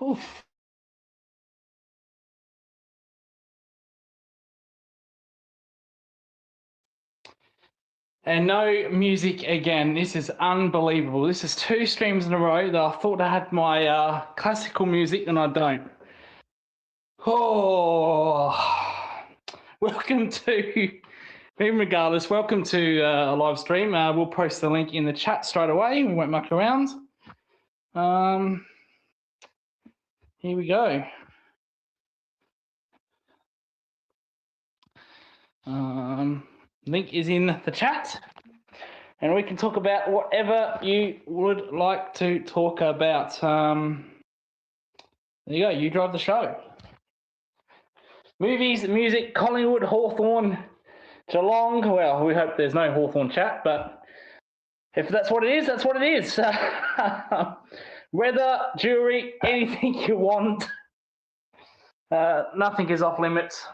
Oof. And no music again. This is unbelievable. This is 2 streams in a row that I thought I had my classical music and I don't. Oh, welcome to, even regardless, welcome to a live stream. We'll post the link in the chat straight away. We won't muck around. Here we go. Link is in the chat. And we can talk about whatever you would like to talk about. There you go. You drive the show. Movies, music, Collingwood, Hawthorn, Geelong. Well, we hope there's no Hawthorn chat, but if that's what it is, that's what it is. Weather, jewelry, anything you want. Nothing is off limits.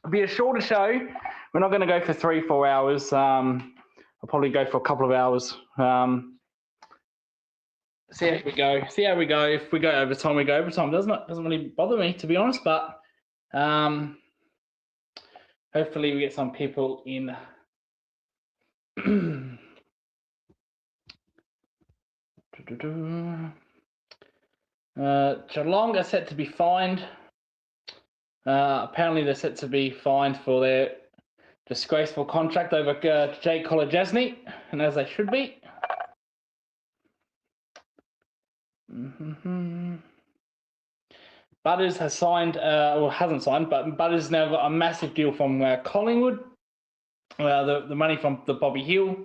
It'll be a shorter show. We're not going to go for 3-4 hours. I'll probably go for a couple of hours. See how we go. If we go overtime, we go overtime. Doesn't really bother me, to be honest. But hopefully we get some people in. Geelong are set to be fined. Apparently they're set to be fined for their disgraceful contract over Jake Kolodjasny, and as they should be. Butters has signed, or hasn't signed, but Butters now got a massive deal from Collingwood. The money from the Bobby Hill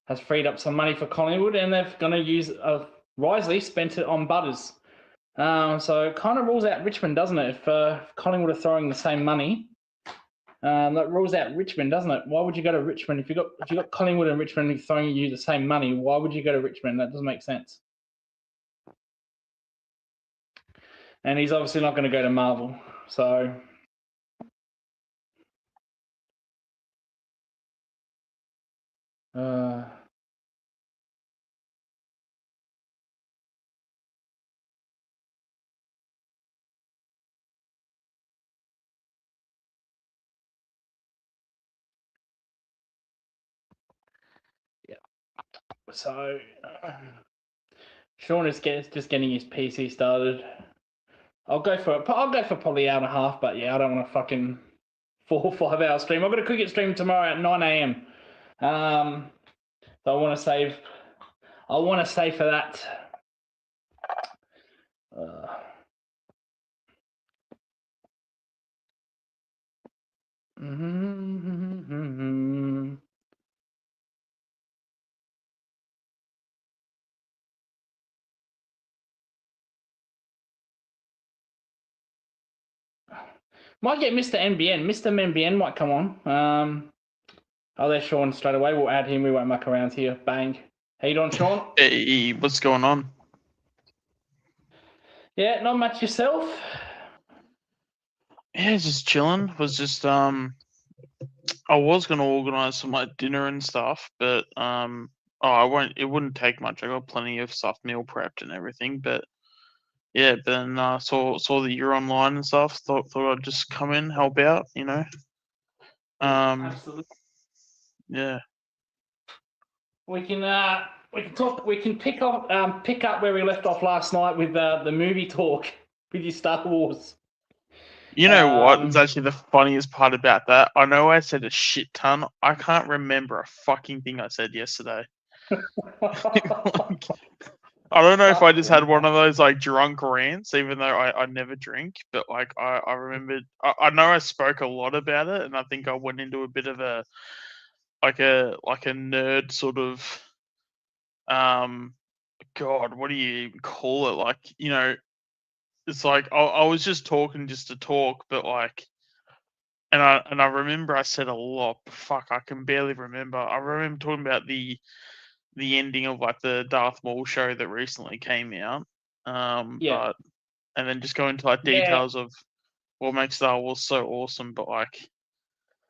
has freed up some money for Collingwood, and they're going to use wisely spent it on Butters. So it kind of rules out Richmond, doesn't it? If Collingwood are throwing the same money, that rules out Richmond, doesn't it? Why would you go to Richmond if you got Collingwood and Richmond throwing you the same money? Why would you go to Richmond? That doesn't make sense. And he's obviously not going to go to Marvel, so. Yeah. So Sean is just getting his PC started. I'll go for probably an hour and a half, but yeah, I don't want a fucking 4 or 5 hour stream. I've got a cricket stream tomorrow at 9 a.m. So I want to save for that. Might get Mr. NBN. Mr. NBN might come on. Oh, there's Sean straight away. We'll add him. We won't muck around here. Bang. How you doing, Sean? Hey, what's going on? Yeah, not much yourself. Yeah, just chilling. Was just I was gonna organise some like dinner and stuff, but I won't. It wouldn't take much. I got plenty of stuff meal prepped and everything. But yeah, then saw that you're online and stuff. Thought I'd just come in, help out. You know. Absolutely. Yeah. We can talk. We can pick up where we left off last night with the movie talk with your Star Wars. You know what? It's actually the funniest part about that. I know I said a shit ton. I can't remember a fucking thing I said yesterday. I don't know if I just had one of those like drunk rants, even though I never drink, but like I remembered. I know I spoke a lot about it, and I think I went into a bit of a nerd sort of God, what do you even call it? Like, you know, it's like I was just talking just to talk, but like, and I remember I said a lot. But fuck, I can barely remember. I remember talking about the ending of like the Darth Maul show that recently came out. Yeah. But and then just go into like details of what makes Star Wars so awesome. But like,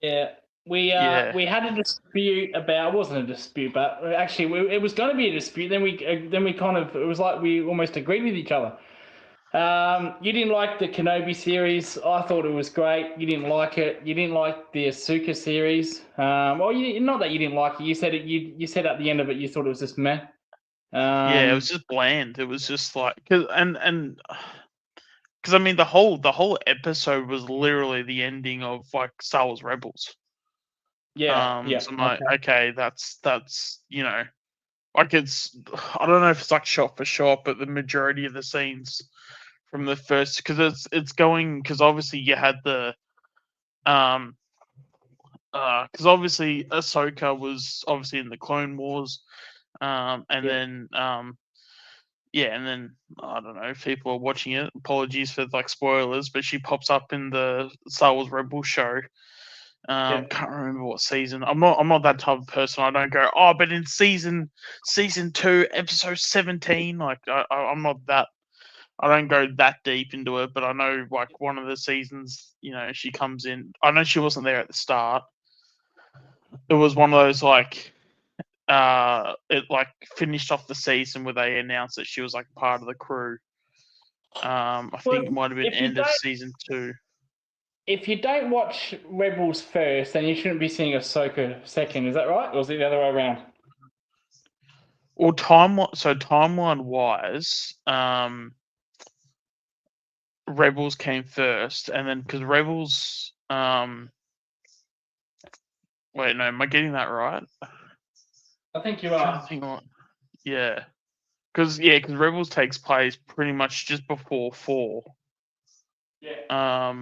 yeah, we had a dispute about. It wasn't a dispute, but actually it was going to be a dispute. Then we kind of, it was like we almost agreed with each other. You didn't like the Kenobi series. I thought it was great. You didn't like it. You didn't like the Ahsoka series. Not that you didn't like it. You said it. You said at the end of it, you thought it was just meh. Yeah, it was just bland. It was just like because I mean the whole episode was literally the ending of like Star Wars Rebels. Yeah. So I'm like, okay, that's like it's I don't know if it's like shot for shot, but the majority of the scenes from the first because it's going because obviously you had the because obviously Ahsoka was obviously in the Clone Wars, and Yeah. then and then I don't know if people are watching it. Apologies for like spoilers, but she pops up in the Star Wars Rebels show. Can't remember what season. I'm not that type of person. I don't go, oh, but in season 2, episode 17. Like I'm not that. I don't go that deep into it, but I know like one of the seasons, she comes in. I know she wasn't there at the start. It was one of those like it like finished off the season where they announced that she was like part of the crew. I think it might have been end of season 2. If you don't watch Rebels first, then you shouldn't be seeing Ahsoka second. Is that right, or is it the other way around? Well, timeline wise, Rebels came first, and then because Rebels, wait, no, am I getting that right? I think you are. Yeah, because Rebels takes place pretty much just before 4. Yeah.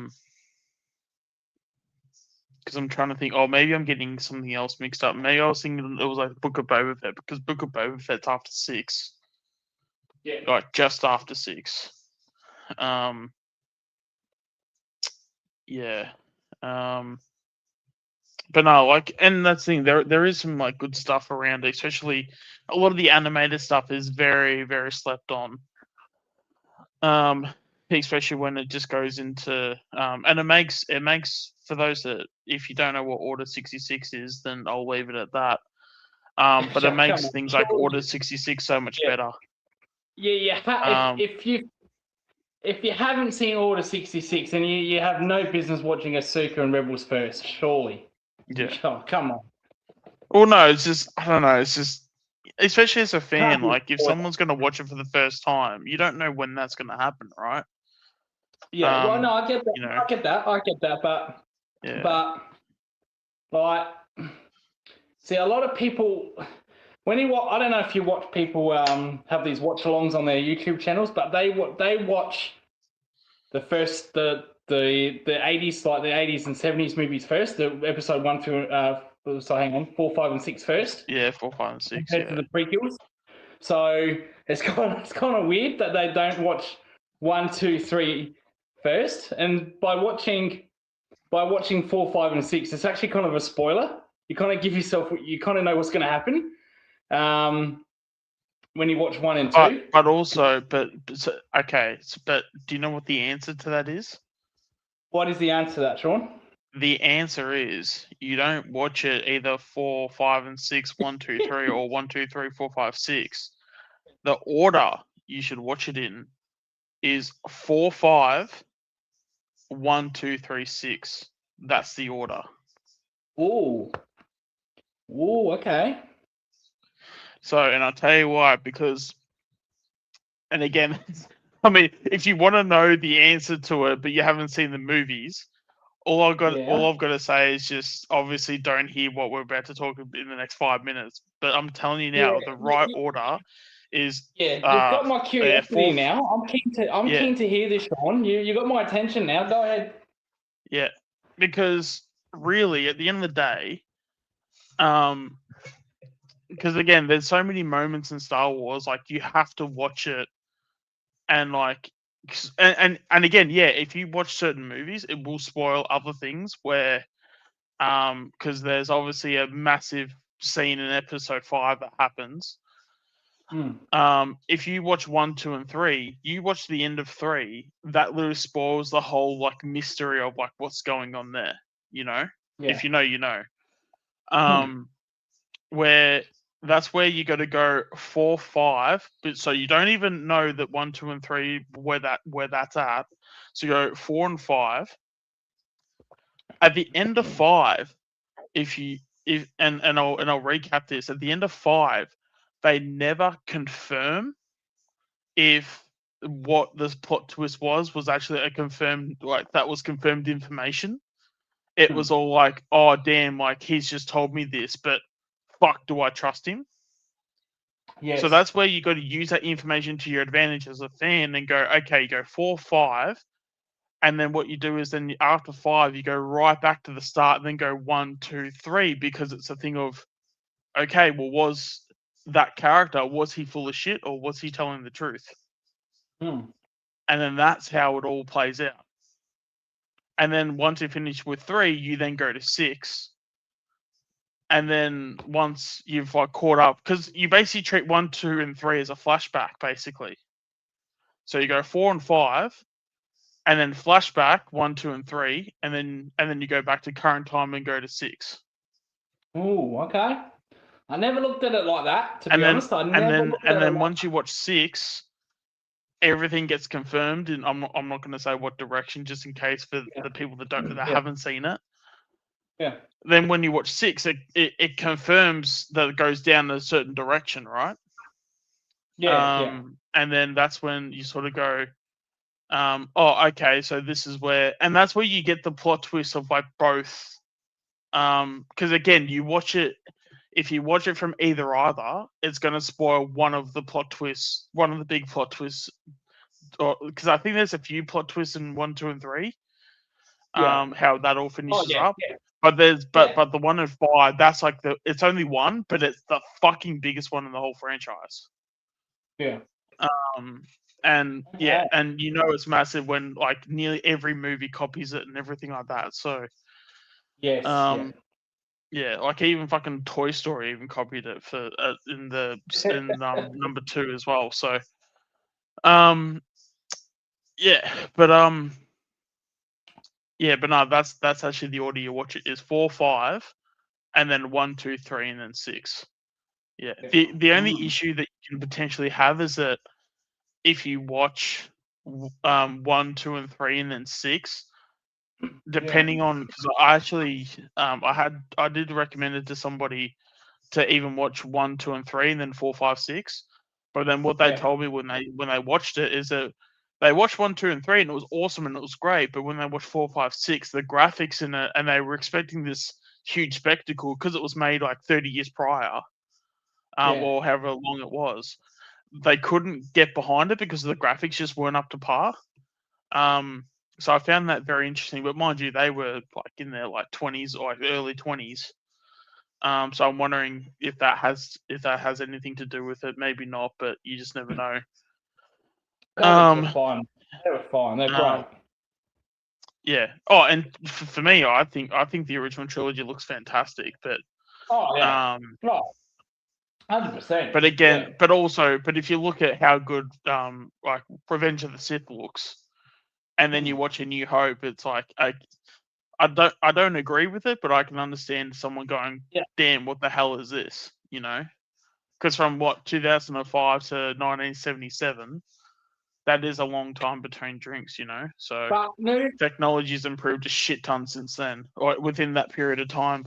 Because I'm trying to think. Oh, maybe I'm getting something else mixed up. Maybe I was thinking it was like Book of Boba Fett because Book of Boba Fett's after 6. Yeah. Like just after 6. Yeah. But no, like, and that's the thing. There is some like good stuff around it. Especially a lot of the animated stuff is very very slept on. Especially when it just goes into and it makes for those that if you don't know what Order 66 is, then I'll leave it at that. But it makes things like Order 66 so much better. Yeah. If you haven't seen Order 66, then you have no business watching Ahsoka and Rebels first, surely. Yeah. Oh, come on. Well, no, it's just I don't know. It's just especially as a fan, Can't be like if someone's going to watch it for the first time, you don't know when that's going to happen, right? Yeah. Well, no, I get that. I get that. But yeah. but like, see, a lot of people. I don't know if you watch people have these watch-alongs on their YouTube channels, but they watch the 80s, like the 80s and 70s movies first, the episode 1 through 4, 5, and 6 first. Yeah, 4, 5, and 6. Compared to the prequels. So it's kind of weird that they don't watch 1, 2, 3 first, and by watching 4, 5, and 6, it's actually kind of a spoiler. You kind of you kind of know what's going to happen. When you watch 1 and 2. But also, but do you know what the answer to that is? What is the answer to that, Sean? The answer is you don't watch it either 4, 5, and 6, 1, 2, 3, or 1, 2, 3, 4, 5, 6. The order you should watch it in is 4, 5, 1, 2, 3, 6. That's the order. Ooh, okay. So, and I'll tell you why, because, and again, I mean, if you want to know the answer to it, but you haven't seen the movies, all I've got to say is just obviously don't hear what we're about to talk in the next 5 minutes. But I'm telling you now, the right order is you've got my curiosity now. I'm keen to hear this, Sean. You got my attention now. Go ahead. Yeah, because really, at the end of the day, because again, there's so many moments in Star Wars, like you have to watch it, and like, and again, yeah, if you watch certain movies, it will spoil other things. Where, because there's obviously a massive scene in Episode 5 that happens. If you watch 1, 2, and 3, you watch the end of 3, that literally spoils the whole like mystery of like what's going on there. You know, if you know, you know. Where that's where you got to go 4, 5. But so you don't even know that 1, 2, and 3 where that's at. So you go 4 and 5. At the end of 5, and I'll recap this. At the end of 5, they never confirm if what this plot twist was actually a confirmed, like, that was confirmed information. It was all like, oh damn, like he's just told me this, but fuck, do I trust him? Yes. So that's where you got to use that information to your advantage as a fan and go, okay, you go 4, 5. And then what you do is then after 5, you go right back to the start and then go 1, 2, 3, because it's a thing of, okay, well, was that character, was he full of shit or was he telling the truth? And then that's how it all plays out. And then once you finish with 3, you then go to 6. And then once you've like caught up, because you basically treat 1, 2, and 3 as a flashback, basically. So you go 4 and 5, and then flashback 1, 2, and 3, and then you go back to current time and go to 6. Oh, okay. I never looked at it like that. To be honest, I never. And then once you watch 6, everything gets confirmed, and I'm not going to say what direction, just in case for the people that haven't seen it. Yeah. Then when you watch 6, it confirms that it goes down a certain direction, right? Yeah. And then that's when you sort of go, oh, okay, so this is where, and that's where you get the plot twist of like both. Because again, you watch it. If you watch it from either, it's going to spoil one of the plot twists, one of the big plot twists. Because I think there's a few plot twists in 1, 2, and 3. How that all finishes up. Yeah. But but the 1 and 5, that's like it's only one, but it's the fucking biggest one in the whole franchise. Yeah. And and you know it's massive when like nearly every movie copies it and everything like that. So yes. Yeah, like even fucking Toy Story even copied it for in number 2 as well. So but no, that's actually the order you watch it is 4, 5, and then 1, 2, 3, and then 6. Yeah. The only issue that you can potentially have is that if you watch 1, 2, and 3, and then 6, depending on, because I actually I did recommend it to somebody to even watch 1, 2, and 3, and then 4, 5, 6. But then what they told me when they watched it is that they watched 1, 2, and 3, and it was awesome and it was great. But when they watched 4, 5, 6, the graphics in it, and they were expecting this huge spectacle because it was made like 30 years prior, or however long it was. They couldn't get behind it because the graphics just weren't up to par. So I found that very interesting. But mind you, they were like in their like 20s or like early 20s. So I'm wondering if that has anything to do with it. Maybe not, but you just never know. They were fine. They're great. Yeah. Oh, and for me, I think the original trilogy looks fantastic. But 100%. But again, but if you look at how good like Revenge of the Sith looks, and then you watch A New Hope, it's like I don't agree with it, but I can understand someone going, damn, what the hell is this? You know, because from 2005 to 1977, that is a long time between drinks. You know, so technology's improved a shit ton since then, or within that period of time.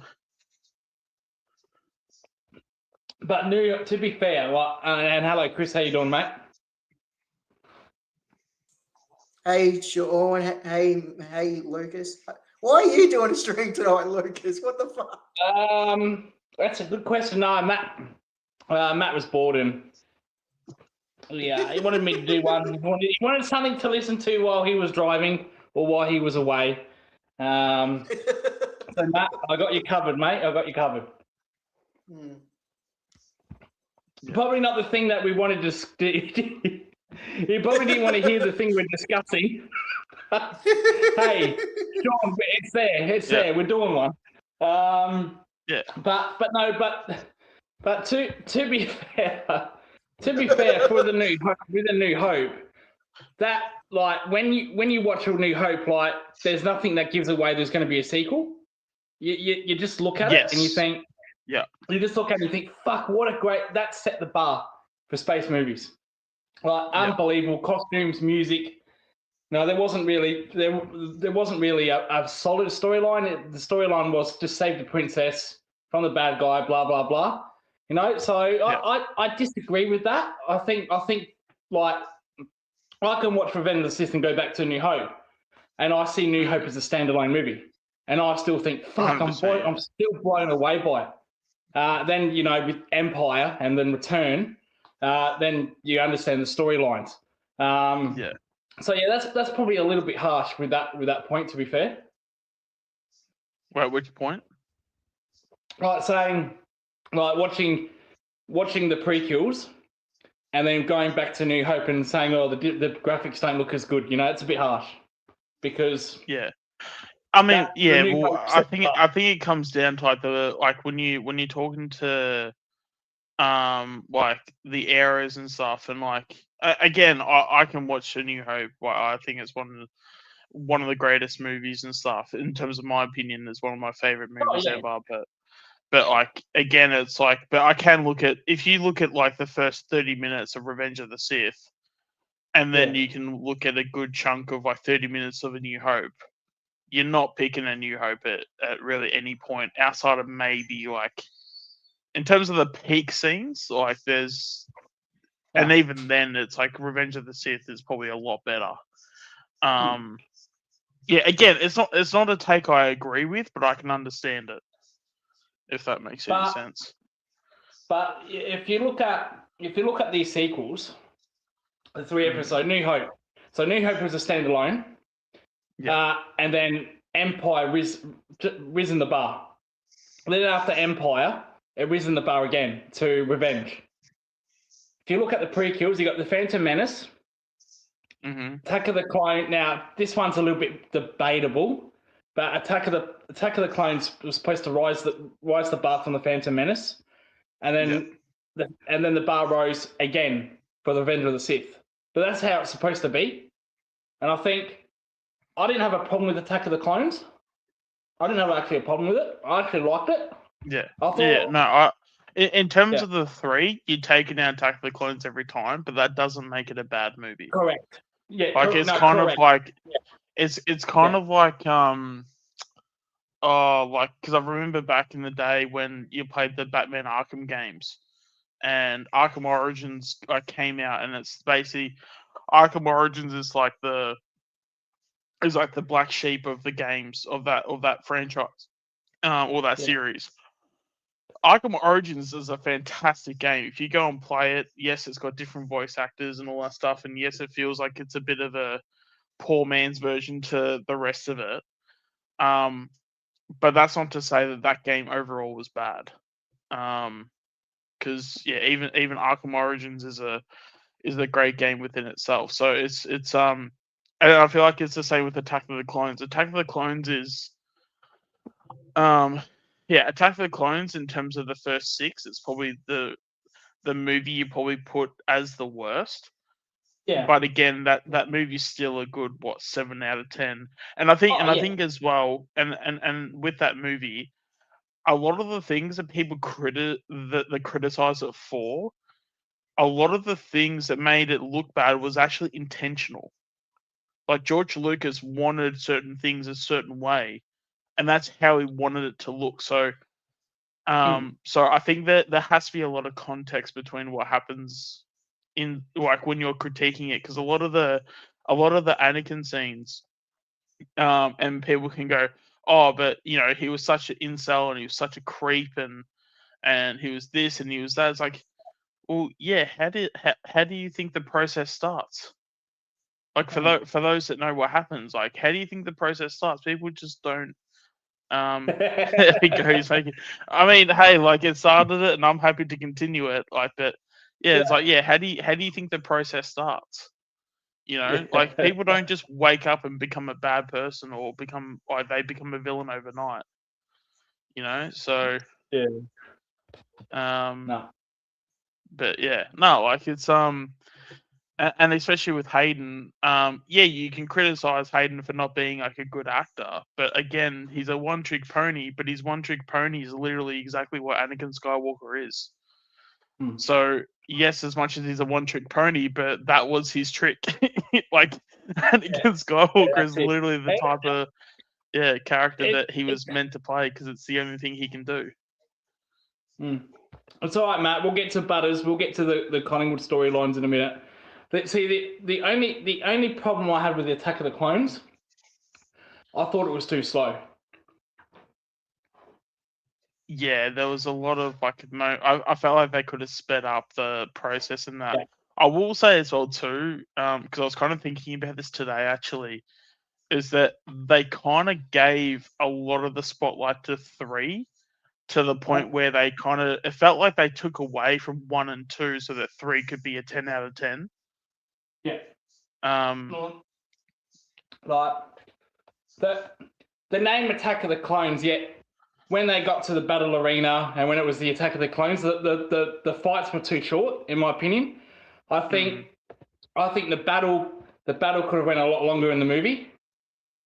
But New York, to be fair, and hello, Chris, how you doing, mate? Hey, Sean. Hey, Lucas. Why are you doing a stream tonight, Lucas? What the fuck? That's a good question. No, Matt was bored and he wanted me to do one. He wanted something to listen to while he was driving or while he was away. So Matt, I got you covered, mate. I got you covered. Probably not the thing that we wanted to. You probably didn't want to hear the thing we're discussing. Hey, Sean, it's there. It's there. We're doing one. But to be fair, for the New Hope, that like when you watch A New Hope, like there's nothing that gives away there's going to be a sequel. You just look at it and you think, Yeah. You just look at it and think, fuck, what a great, that set the bar for space movies. Like, Yeah. unbelievable costumes, music. No, there wasn't really a solid storyline. The storyline was just save the princess from the bad guy, blah blah blah. You know, so I disagree with that. I think like I can watch Revenge of the Sith and go back to New Hope, and I see New Hope as a standalone movie, and I still think, fuck, 100%, I'm still blown away by it. Then with Empire and then Return, then you understand the storylines. Yeah. So yeah, that's probably a little bit harsh with that point. To be fair, Wait, which point? like saying, like watching the prequels and then going back to New Hope and saying, oh, the graphics don't look as good. It's a bit harsh because Yeah. I mean, that- the New well, Hope I set think the bar. I think it comes down to like when you're talking to like the eras and stuff, and like again, I can watch A New Hope. Like, I think it's one of the greatest movies and stuff in terms of my opinion. It's one of my favorite movies yeah. ever. But like again, it's like, but I can look at, if you look at like the first 30 minutes of Revenge of the Sith, and then Yeah. you can look at a good chunk of like 30 minutes of A New Hope. You're not picking A New Hope at really any point outside of maybe like, in terms of the peak scenes, like there's, and Yeah. even then it's like Revenge of the Sith is probably a lot better. Yeah, again, it's not a take I agree with, but I can understand it, if that makes any But sense. but if you look at these sequels, the 3 episode New Hope. So New Hope was a standalone. Yeah. And then Empire risen the bar. Then after Empire, it risen the bar again to Revenge. If you look at the prequels, you got the Phantom Menace, Attack of the Clone. Now this one's a little bit debatable, but Attack of the Clones was supposed to rise the bar from the Phantom Menace, and then the bar rose again for the Revenge of the Sith. But that's how it's supposed to be, and I think. I didn't have a problem with Attack of the Clones. I didn't have actually a problem with it. I actually liked it. Yeah. I thought, Yeah. No, in terms Yeah. of the three, you're taking out Attack of the Clones every time, but that doesn't make it a bad movie. correct. Yeah, Like it's kind of like it's kind of like like, because I remember back in the day when you played the Batman Arkham games, and Arkham Origins came out, and it's basically Arkham Origins is like the black sheep of the games of that franchise, or that series. Arkham Origins is a fantastic game. If you go and play it, yes, it's got different voice actors and all that stuff, and yes, it feels like it's a bit of a poor man's version to the rest of it. But that's not to say that game overall was bad. Because even Arkham Origins is a great game within itself. So it's and I feel like it's the same with Attack of the Clones. Attack of the Clones is Attack of the Clones, in terms of the first 6, it's probably the movie you probably put as the worst. Yeah. But again, that movie's still a good 7 out of 10. And I think I think as well, and with that movie, a lot of the things that people criticize it for, a lot of the things that made it look bad was actually intentional. Like George Lucas wanted certain things a certain way, and that's how he wanted it to look. So so I think that there has to be a lot of context between what happens in, like, when you're critiquing it, because a lot of the Anakin scenes, and people can go, oh, but he was such an incel and he was such a creep, and he was this and he was that. It's like, well, yeah, how do you think the process starts? Like, for those that know what happens, like, how do you think the process starts? People just don't goes making. I mean, hey, like, it started it, and I'm happy to continue it. Like, but it's like, how do you think the process starts? Like, people don't just wake up and become a bad person, or become a villain overnight. So No. but yeah, no, like, it's and especially with Hayden, yeah, you can criticize Hayden for not being like a good actor, but again, he's a one-trick pony. But his one-trick pony is literally exactly what Anakin Skywalker is. Hmm. So yes, as much as he's a one-trick pony, but that was his trick. Like Anakin Skywalker is that's it. literally the type of character It- that he was meant to play because it's the only thing he can do. It's all right, Matt. We'll get to Butters. We'll get to the Collingwood storylines in a minute. But see, the only problem I had with the Attack of the Clones, I thought it was too slow. Yeah, there was a lot of like I felt like they could have sped up the process in that. Yeah. I will say as well too, because I was kind of thinking about this today actually, is that they kind of gave a lot of the spotlight to 3 to the point where they kind of it felt like they took away from 1 and 2 so that 3 could be a 10 out of 10. Yeah. Um, Like the name Attack of the Clones, yet when they got to the battle arena and when it was the Attack of the Clones, the fights were too short, in my opinion. I think the battle could have went a lot longer in the movie.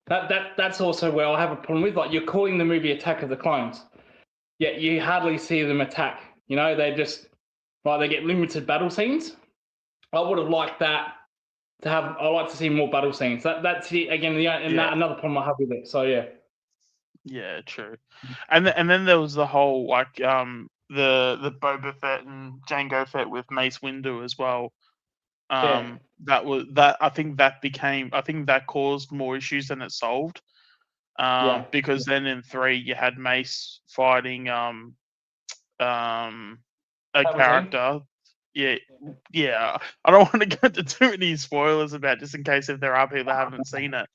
That's also where I have a problem with. Like, you're calling the movie Attack of the Clones, yet you hardly see them attack. You know, they just they get limited battle scenes. I would have liked that to have. I like to see more battle scenes. That's again another problem I have with it. So yeah. Yeah, true. And then there was the whole like the Boba Fett and Jango Fett with Mace Windu as well. That I think that caused more issues than it solved. Because then in 3 you had Mace fighting a character. Yeah. I don't want to go into too many spoilers about just in case if there are people that haven't seen it.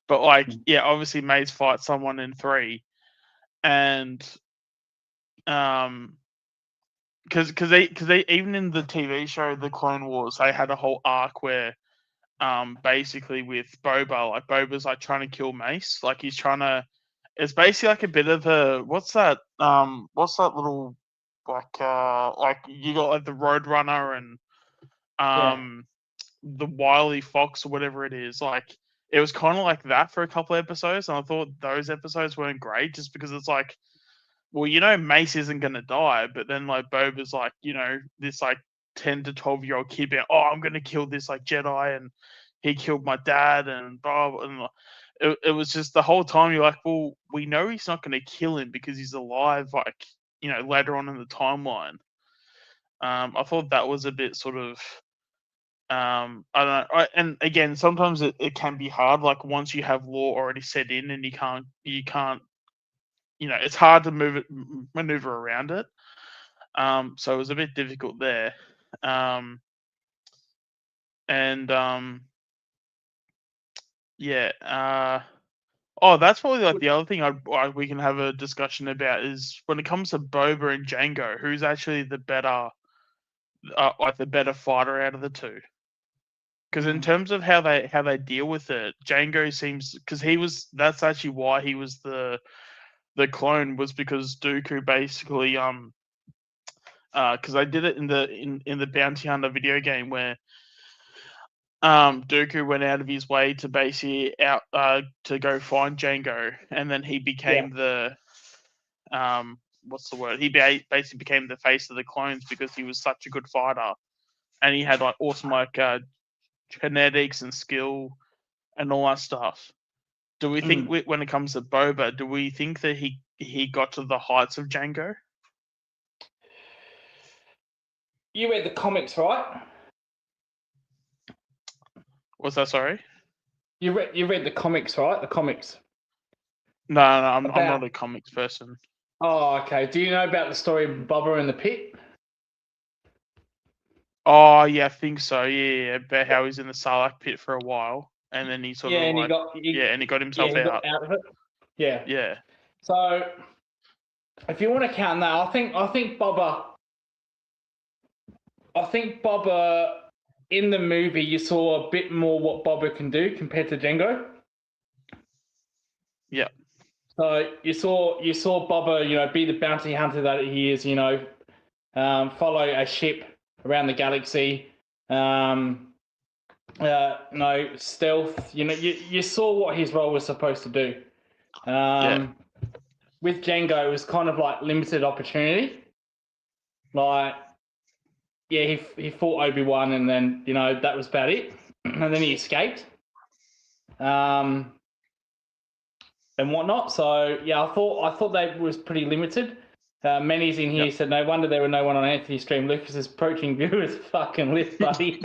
But like, yeah, obviously Mace fights someone in 3, and because they even in the TV show The Clone Wars, they had a whole arc where basically with Boba, like Boba's like trying to kill Mace, like he's trying to. It's basically like a bit of a what's that little like you got like the Roadrunner and the Wily Fox or whatever it is, like. It was kind of like that for a couple of episodes, and I thought those episodes weren't great just because it's like, well, Mace isn't going to die, but then like Boba's like, this like 10 to 12-year-old kid being, oh, I'm going to kill this like Jedi, and he killed my dad, and blah, blah, and it was just the whole time you're like, well, we know he's not going to kill him because he's alive, like, later on in the timeline. I thought that was a bit sort of. I don't know. And again, sometimes it can be hard. Like once you have law already set in, and you can't. It's hard to maneuver around it. So it was a bit difficult there. Yeah. That's probably like the other thing we can have a discussion about is when it comes to Boba and Jango, who's actually the better fighter out of the two. Because in terms of how they deal with it, Jango seems because that's actually why he was the clone, was because Dooku basically because I did it in the Bounty Hunter video game where Dooku went out of his way to basically to go find Jango, and then he became the what's the word? He basically became the face of the clones because he was such a good fighter, and he had like awesome like genetics and skill and all that stuff. Do we think when it comes to Boba, do we think that he got to the heights of Jango? You read the comics, right? What's that? Sorry. You read the comics, right? The comics. No, I'm not a comics person. Oh, okay. Do you know about the story of Boba in the pit? Oh, yeah, I think so. Yeah, about how he's in the Sarlacc pit for a while, and then he sort of and he got himself out of it. Yeah. Yeah. So, if you want to count that, I think Boba. In the movie, you saw a bit more what Boba can do compared to Jango. Yeah. So you saw Boba, be the bounty hunter that he is. Follow a ship around the galaxy, No, stealth. You know, you saw what his role was supposed to do. With Django, it was kind of like limited opportunity. Like, yeah, he fought Obi-Wan, and then that was about it. And then he escaped, and whatnot. So yeah, I thought that was pretty limited. Many's in here said no wonder there were no one on Anthony's stream. Lucas is approaching viewers fucking list, buddy.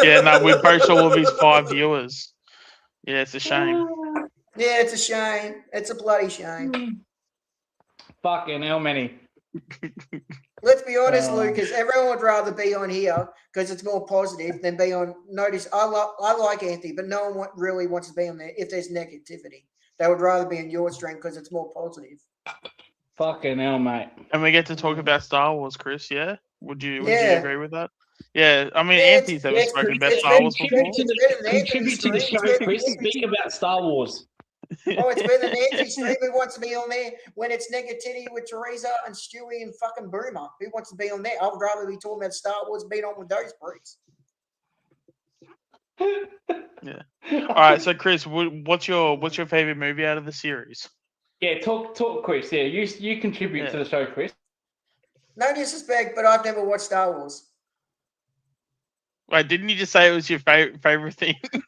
Yeah, no, we approached all of his 5 viewers. Yeah, it's a shame. Yeah, it's a shame. It's a bloody shame. Fucking how many? Let's be honest, Lucas. Everyone would rather be on here because it's more positive than be on. Notice, I like Anthony, but no one really wants to be on there if there's negativity. They would rather be on your stream because it's more positive. Fucking hell, mate. And we get to talk about Star Wars, Chris. Yeah, would you agree with that? Yeah, I mean, Anthony's never spoken about Star Wars before. Contribute to the show, Chris. Speak about Star Wars. Oh, it's better than Anthony stream who wants to be on there when it's negativity with Teresa and Stewie and fucking Boomer. Who wants to be on there? I would rather be talking about Star Wars being on with those pricks. Yeah. All right. So, Chris, what's your favorite movie out of the series? Yeah, talk, Chris. Yeah, you contribute to the show, Chris. No disrespect, but I've never watched Star Wars. Wait, didn't you just say it was your favorite thing? I'm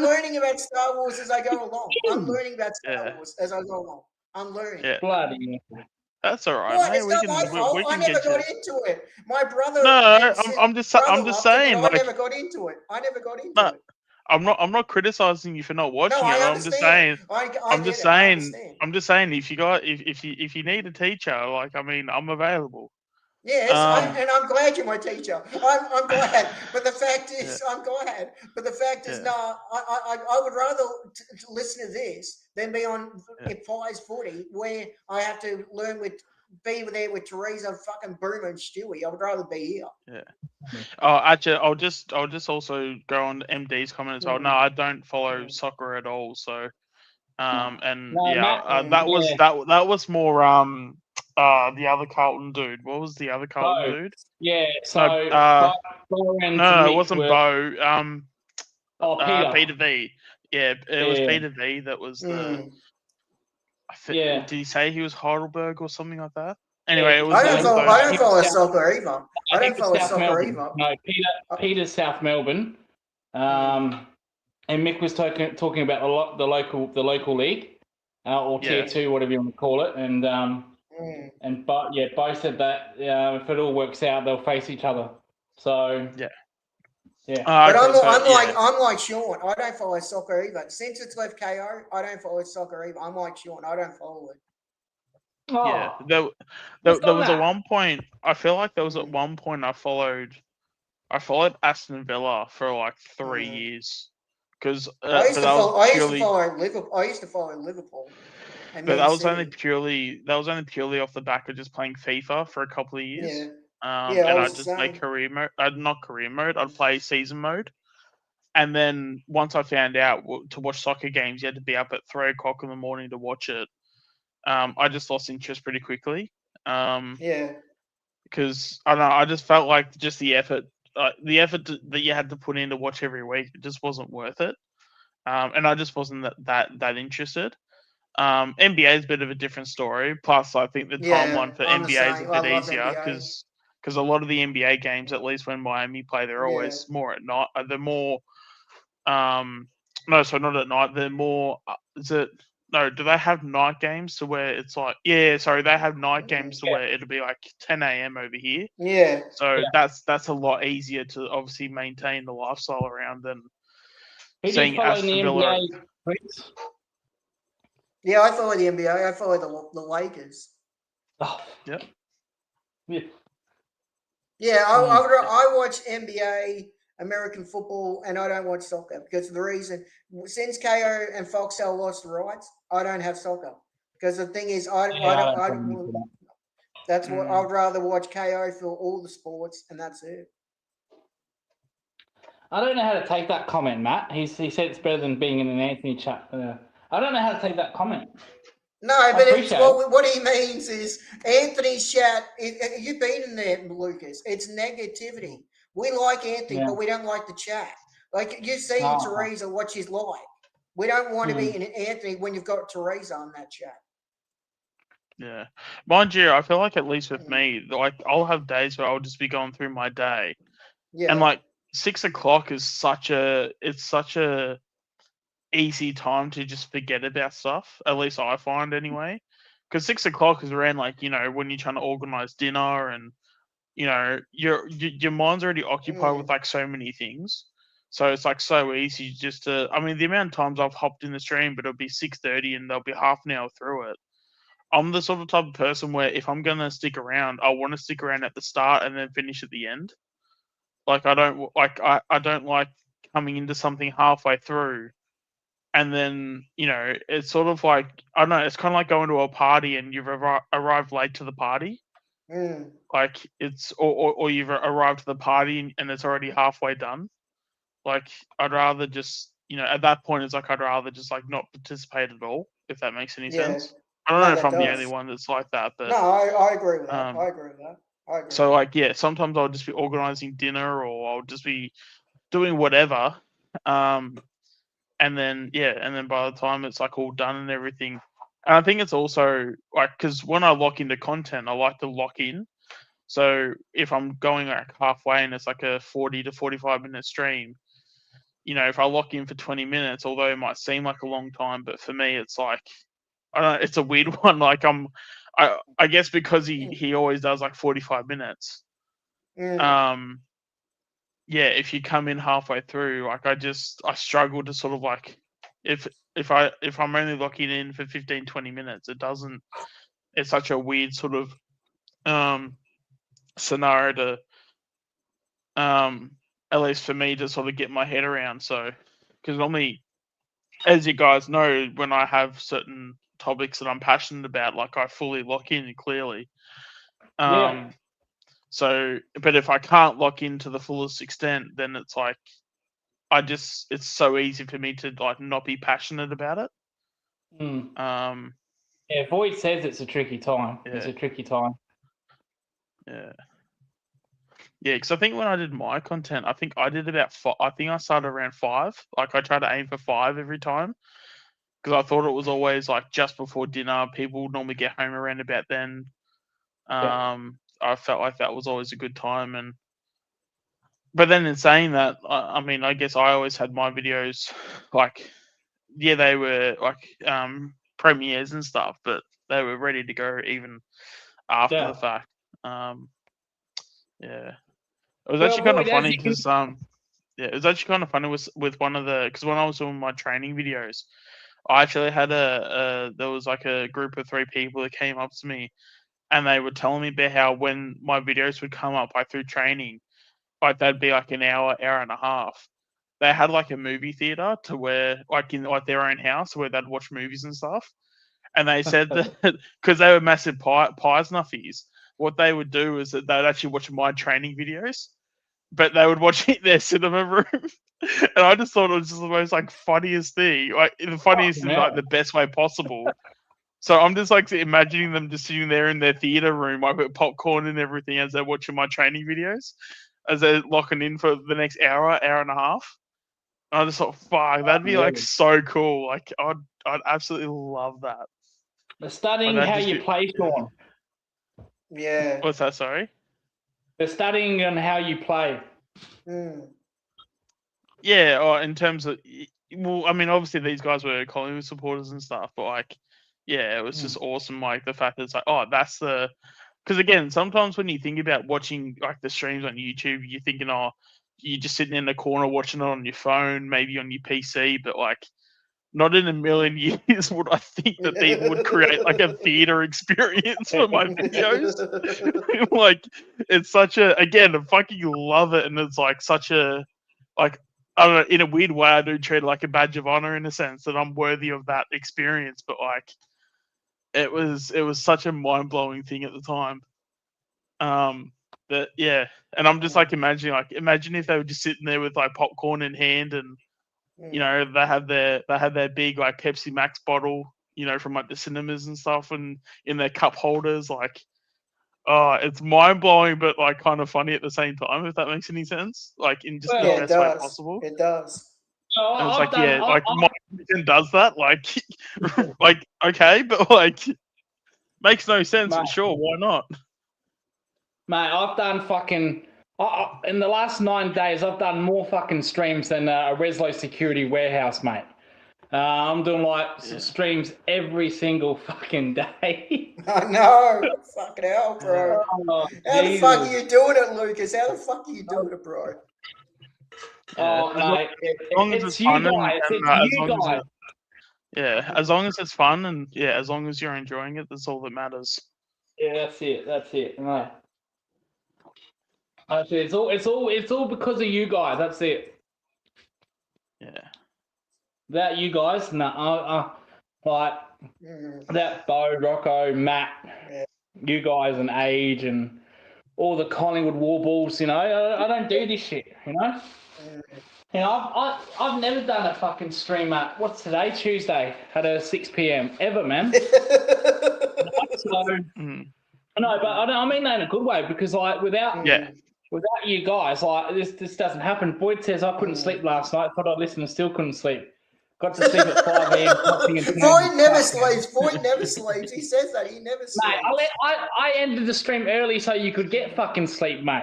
learning about Star Wars as I go along. I'm learning about Star Wars as I go along. I'm learning. Yeah. Bloody. That's all right. Well, Mate. it's not my fault. I never got into it. My brother. No, I'm just saying. I never got into it. It. I'm not criticizing you for not watching it. I'm just saying. I'm just saying. If you need a teacher, like, I mean, I'm available. Yes, and I'm glad you're my teacher. I'm glad, but the fact is, I'm glad. But the fact is, no, I would rather listen to this than be on Pies Footy, where I have to be there with Teresa, fucking Boomer, and Stewie. I would rather be here. Yeah. Oh, actually, I'll just also go on MD's comment as well. No, I don't follow soccer at all. So, that was more the other Carlton dude. What was the other Carlton dude? Yeah, so no, it wasn't Bo. Peter. Peter V. Yeah, it was Peter V that was the. Did he say he was Heidelberg or something like that? Anyway, it was. I don't follow soccer either. I don't follow soccer either. No, Peter's South Melbourne. And Mick was talking about the local league, or tier 2, whatever you want to call it, and Bo said that if it all works out, they'll face each other. So yeah. But I'm like Sean. I don't follow soccer either. Since it's left KO, I don't follow soccer either. I'm like Sean. I don't follow it. Oh, yeah, there was at one point. I feel like there was at one point I followed Aston Villa for like 3 years because I used to follow Liverpool. But that was only purely off the back of just playing FIFA for a couple of years. Yeah. And I'd just play career mode. Not career mode. I'd play season mode. And then once I found out to watch soccer games, you had to be up at 3 o'clock in the morning to watch it. I just lost interest pretty quickly. Because I don't know. I just felt like just the effort that you had to put in to watch every week, it just wasn't worth it. And I just wasn't that interested. NBA is a bit of a different story. Plus, I think the timeline for NBA is a bit easier because a lot of the NBA games, at least when Miami play, they're always more at night. They're more, not at night. They're more. Do they have night games to where it's like? Yeah, sorry, they have night games to where it'll be like 10 a.m. over here. Yeah. So that's a lot easier to obviously maintain the lifestyle around than seeing Aston Villa. Yeah, I follow the NBA. I follow the Lakers. Oh, yeah. Yeah, I watch NBA, American football, and I don't watch soccer because of the reason since KO and Foxtel lost the rights, I don't have soccer because the thing is that's what I would rather watch KO for all the sports, and that's it. I don't know how to take that comment, Matt. He said it's better than being in an Anthony chat. I don't know how to take that comment. No, but it's appreciate it. what he means is Anthony's chat. You've been in there, Lucas. It's negativity. We like Anthony, Yeah. but we don't like the chat. Like you've seen Ah. Teresa, what she's like. We don't want to be Mm. in Anthony when you've got Teresa on that chat. Yeah, mind you, I feel like at least with me, like I'll have days where I'll just be going through my day, Yeah. and like 6 o'clock is such a easy time to just forget about stuff. At least I find anyway, because 6 o'clock is around like when you're trying to organize dinner and your mind's already occupied with like so many things. So it's like so easy just to. I mean, the amount of times I've hopped in the stream, but it'll be 6:30 and there'll be half an hour through it. I'm the sort of type of person where if I'm gonna stick around, I want to stick around at the start and then finish at the end. Like I don't like coming into something halfway through and then it's sort of like I don't know. It's kind of like going to a party and you've arrived late to the party. Like it's or you've arrived to the party and it's already halfway done. Like I'd rather just at that point it's like I'd rather just like not participate at all, if that makes any sense. I don't know if I'm the only one that's like that, but no, I agree with that. I agree with that. I agree. So like sometimes I'll just be organizing dinner or I'll just be doing whatever, and then by the time it's like all done and everything, and I think it's also like because when I lock into content, I like to lock in. So if I'm going like halfway and it's like a 40 to 45-minute stream, if I lock in for 20 minutes, although it might seem like a long time, but for me it's like I don't know, it's a weird one. Like I guess because he always does like 45 minutes. If you come in halfway through, like I struggle to sort of like if I'm only locking in for 15, 20 minutes, it's such a weird sort of scenario to at least for me to sort of get my head around. So because normally, as you guys know, when I have certain topics that I'm passionate about, like I fully lock in clearly. So, but if I can't lock in to the fullest extent, then it's like it's so easy for me to like not be passionate about it. Yeah, Void says it's a tricky time. Yeah. It's a tricky time. Yeah. Yeah, because I think when I did my content, I think I did about 5. I think I started around 5. Like I tried to aim for 5 every time because I thought it was always like just before dinner. People normally get home around about then. I felt like that was always a good time, but then in saying that, I mean, I guess I always had my videos like, they were like premieres and stuff, but they were ready to go even after the fact. It was actually kind of funny because it was actually kind of funny with one of the because when I was doing my training videos, I actually had there was like a group of 3 people that came up to me, and they were telling me about how when my videos would come up like through training, like they'd be like an hour and a half. They had like a movie theater to where like in like their own house where they'd watch movies and stuff. And they said that because they were massive pie snuffies, what they would do is that they'd actually watch my training videos, but they would watch it in their cinema room. And I just thought it was just the most like funniest thing, like the funniest in like the best way possible. So I'm just like imagining them just sitting there in their theater room, like with popcorn and everything, as they're watching my training videos, as they're locking in for the next hour and a half. And I just thought, fuck, that'd be like so cool. Like I'd absolutely love that. They're studying how you play, Sean. Yeah. What's that? Sorry. They're studying on how you play. Yeah, or in terms of, well, I mean, obviously these guys were Collingwood supporters and stuff, but like, yeah, it was just awesome. Like the fact that it's like, oh, that's the, because again, sometimes when you think about watching like the streams on YouTube, you're thinking, oh, you're just sitting in the corner watching it on your phone, maybe on your PC, but like, not in a million years would I think that they would create like a theater experience for my videos. Like, it's such a, again, I fucking love it, and it's like such a, like, I don't know, in a weird way, I do treat it like a badge of honor in a sense that I'm worthy of that experience. But like, it was such a mind blowing thing at the time. But yeah, and I'm just like imagine if they were just sitting there with like popcorn in hand, and they had their big like Pepsi Max bottle, from like the cinemas and stuff, and in their cup holders, like, oh, it's mind blowing, but like kind of funny at the same time. If that makes any sense, like in just Well, the Yeah, it best way does. possible. It does. So And it's I've like, done. yeah, like Mike Tyson does that, like, like okay, but like makes no sense. But Mate. sure, why not? Mate, I've done fucking. In the last 9 days, I've done more fucking streams than a Reslo security warehouse, mate. I'm doing like streams every single fucking day. I know. Fucking hell, bro. Oh, How the fuck are Jesus. you doing it, Lucas? How the fuck are you doing it, bro? Yeah. Oh, mate. As long as It's it's you fun guys. and, It's as you long as guys. as long as it's fun and as long as you're enjoying it, that's all that matters. Yeah, that's it. That's it. No. That's it. It's all because of you guys. That's it. Yeah. Without you guys, like that Bo, Rocco, Matt, you guys, and Age, and all the Collingwood Warballs. I don't do this shit. I've never done a fucking stream at what's today, Tuesday, at a 6 p.m. ever, man. So, no, but I mean that in a good way because like without you guys, like this doesn't happen. Boyd says I couldn't sleep last night. Thought I'd listen and still couldn't sleep. Got to sleep at 5 a.m. Boyd never sleeps. Boyd never sleeps. He says that he never sleeps. Mate, I ended the stream early so you could get fucking sleep, mate.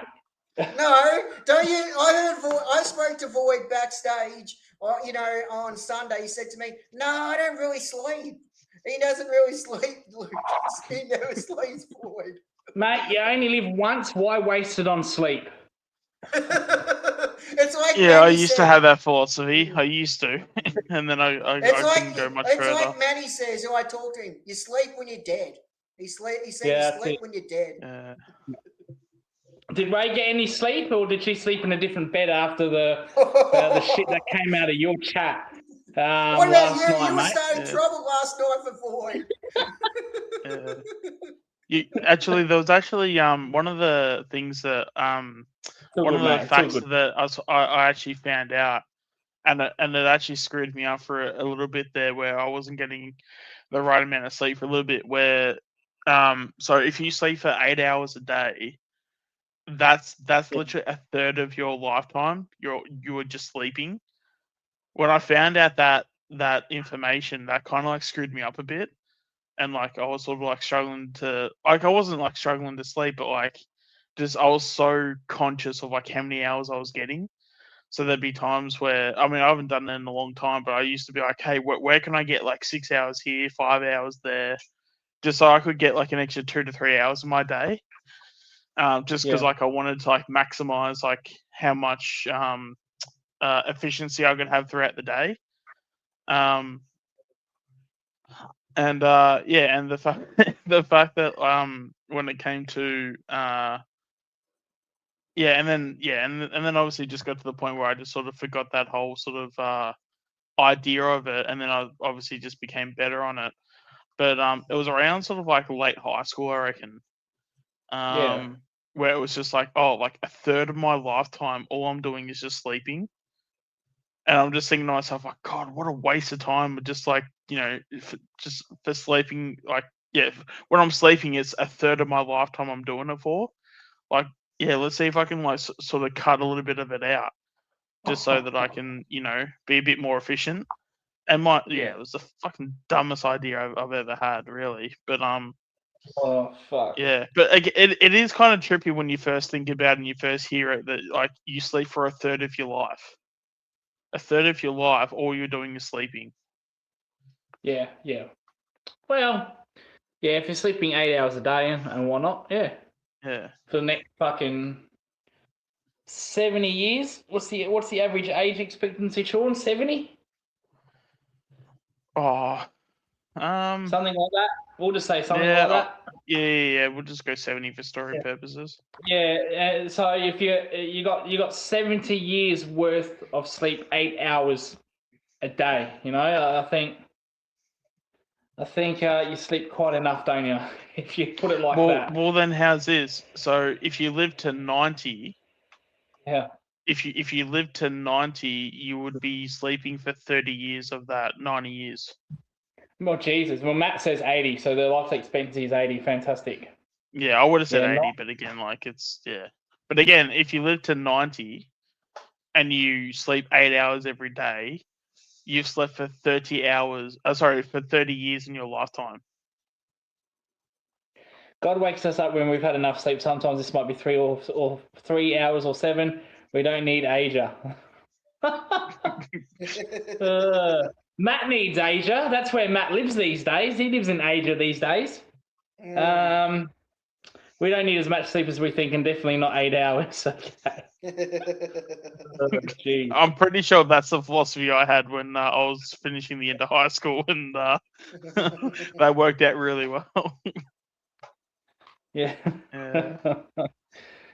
No, don't you? I spoke to Void backstage. On Sunday, he said to me, "No, I don't really sleep." He doesn't really sleep, Lucas. He never sleeps, Void. Mate, you only live once. Why waste it on sleep? It's like I used to have that philosophy. I used to, and then I couldn't go much further. It's like Manny says, who I talk to him. You sleep when you're dead. He said you sleep when you're dead. Did Ray get any sleep, or did she sleep in a different bed after the shit that came out of your chat? What about last you? Night, You were mate? starting trouble last night for Void. Actually, there was actually one of the things that one of the facts that I actually found out, and it actually screwed me up for a little bit there, where I wasn't getting the right amount of sleep for a little bit. Where so if you sleep for 8 hours a day, that's literally a third of your lifetime. You were just sleeping. When I found out that information, that kind of like screwed me up a bit. And like I was sort of like struggling to I wasn't like struggling to sleep, but like just I was so conscious of like how many hours I was getting. So there'd be times where I haven't done that in a long time, but I used to be like, hey, where can I get like 6 hours here, 5 hours there, just so I could get like an extra 2 to 3 hours of my day. Just because like I wanted to like maximize like how much efficiency I could have throughout the day. And and the fact that when it came to and then obviously just got to the point where I just sort of forgot that whole sort of idea of it, and then I obviously just became better on it. But it was around sort of like late high school, I reckon. Where it was just like, oh, like a third of my lifetime, all I'm doing is just sleeping. And I'm just thinking to myself, like, God, what a waste of time. But just like, just for sleeping, like, when I'm sleeping, it's a third of my lifetime I'm doing it for. Like, let's see if I can like sort of cut a little bit of it out, just so that I can, be a bit more efficient. And it was the fucking dumbest idea I've ever had, really. But oh fuck. Yeah, but it is kind of trippy when you first think about it and you first hear it that like you sleep for a third of your life. A third of your life, all you're doing is sleeping. Yeah. Well, if you're sleeping 8 hours a day and whatnot, Yeah. For the next fucking 70 years, what's the average age expectancy, Sean? 70? Oh, something like that. We'll just say something like that. Yeah. We'll just go 70 for story purposes. Yeah. So if you got 70 years worth of sleep, 8 hours a day. I think you sleep quite enough, don't you? If you put it like that. Well, then how's this? So if you live to 90, if you live to 90, you would be sleeping for 30 years of that 90 years. Well, Jesus. Well, Matt says 80, so the life expectancy is 80. Fantastic. Yeah, I would have said Yeah, 80, but again, like it's But again, if you live to 90 and you sleep 8 hours every day, you've slept for 30 hours. For 30 years in your lifetime. God wakes us up when we've had enough sleep. Sometimes this might be 3 or 3 hours or 7. We don't need Asia. Matt needs Asia. That's where Matt lives these days. He lives in Asia these days. We don't need as much sleep as we think, and definitely not 8 hours. Okay. I'm pretty sure that's the philosophy I had when I was finishing the end of high school, and that worked out really well. Yeah.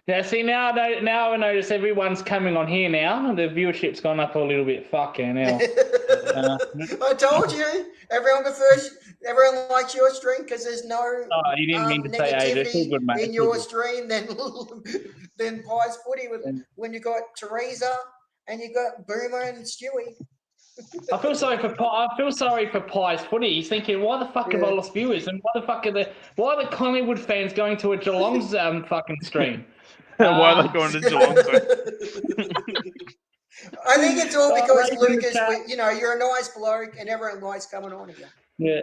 Yeah. See, now I notice everyone's coming on here now. The viewership's gone up a little bit. Fucking hell. I told you, everyone likes your stream because there's no you didn't mean to say negativity good, mate. in your stream than Pies Footy when you got Teresa and you got Boomer and Stewie. I feel sorry for Pies Footy. He's thinking, why the fuck have I lost viewers? And why are the Collingwood fans going to a Geelong's fucking stream? Why are they going to Geelong? I think it's all because Lucas, you're a nice bloke and everyone likes coming on here. Yeah.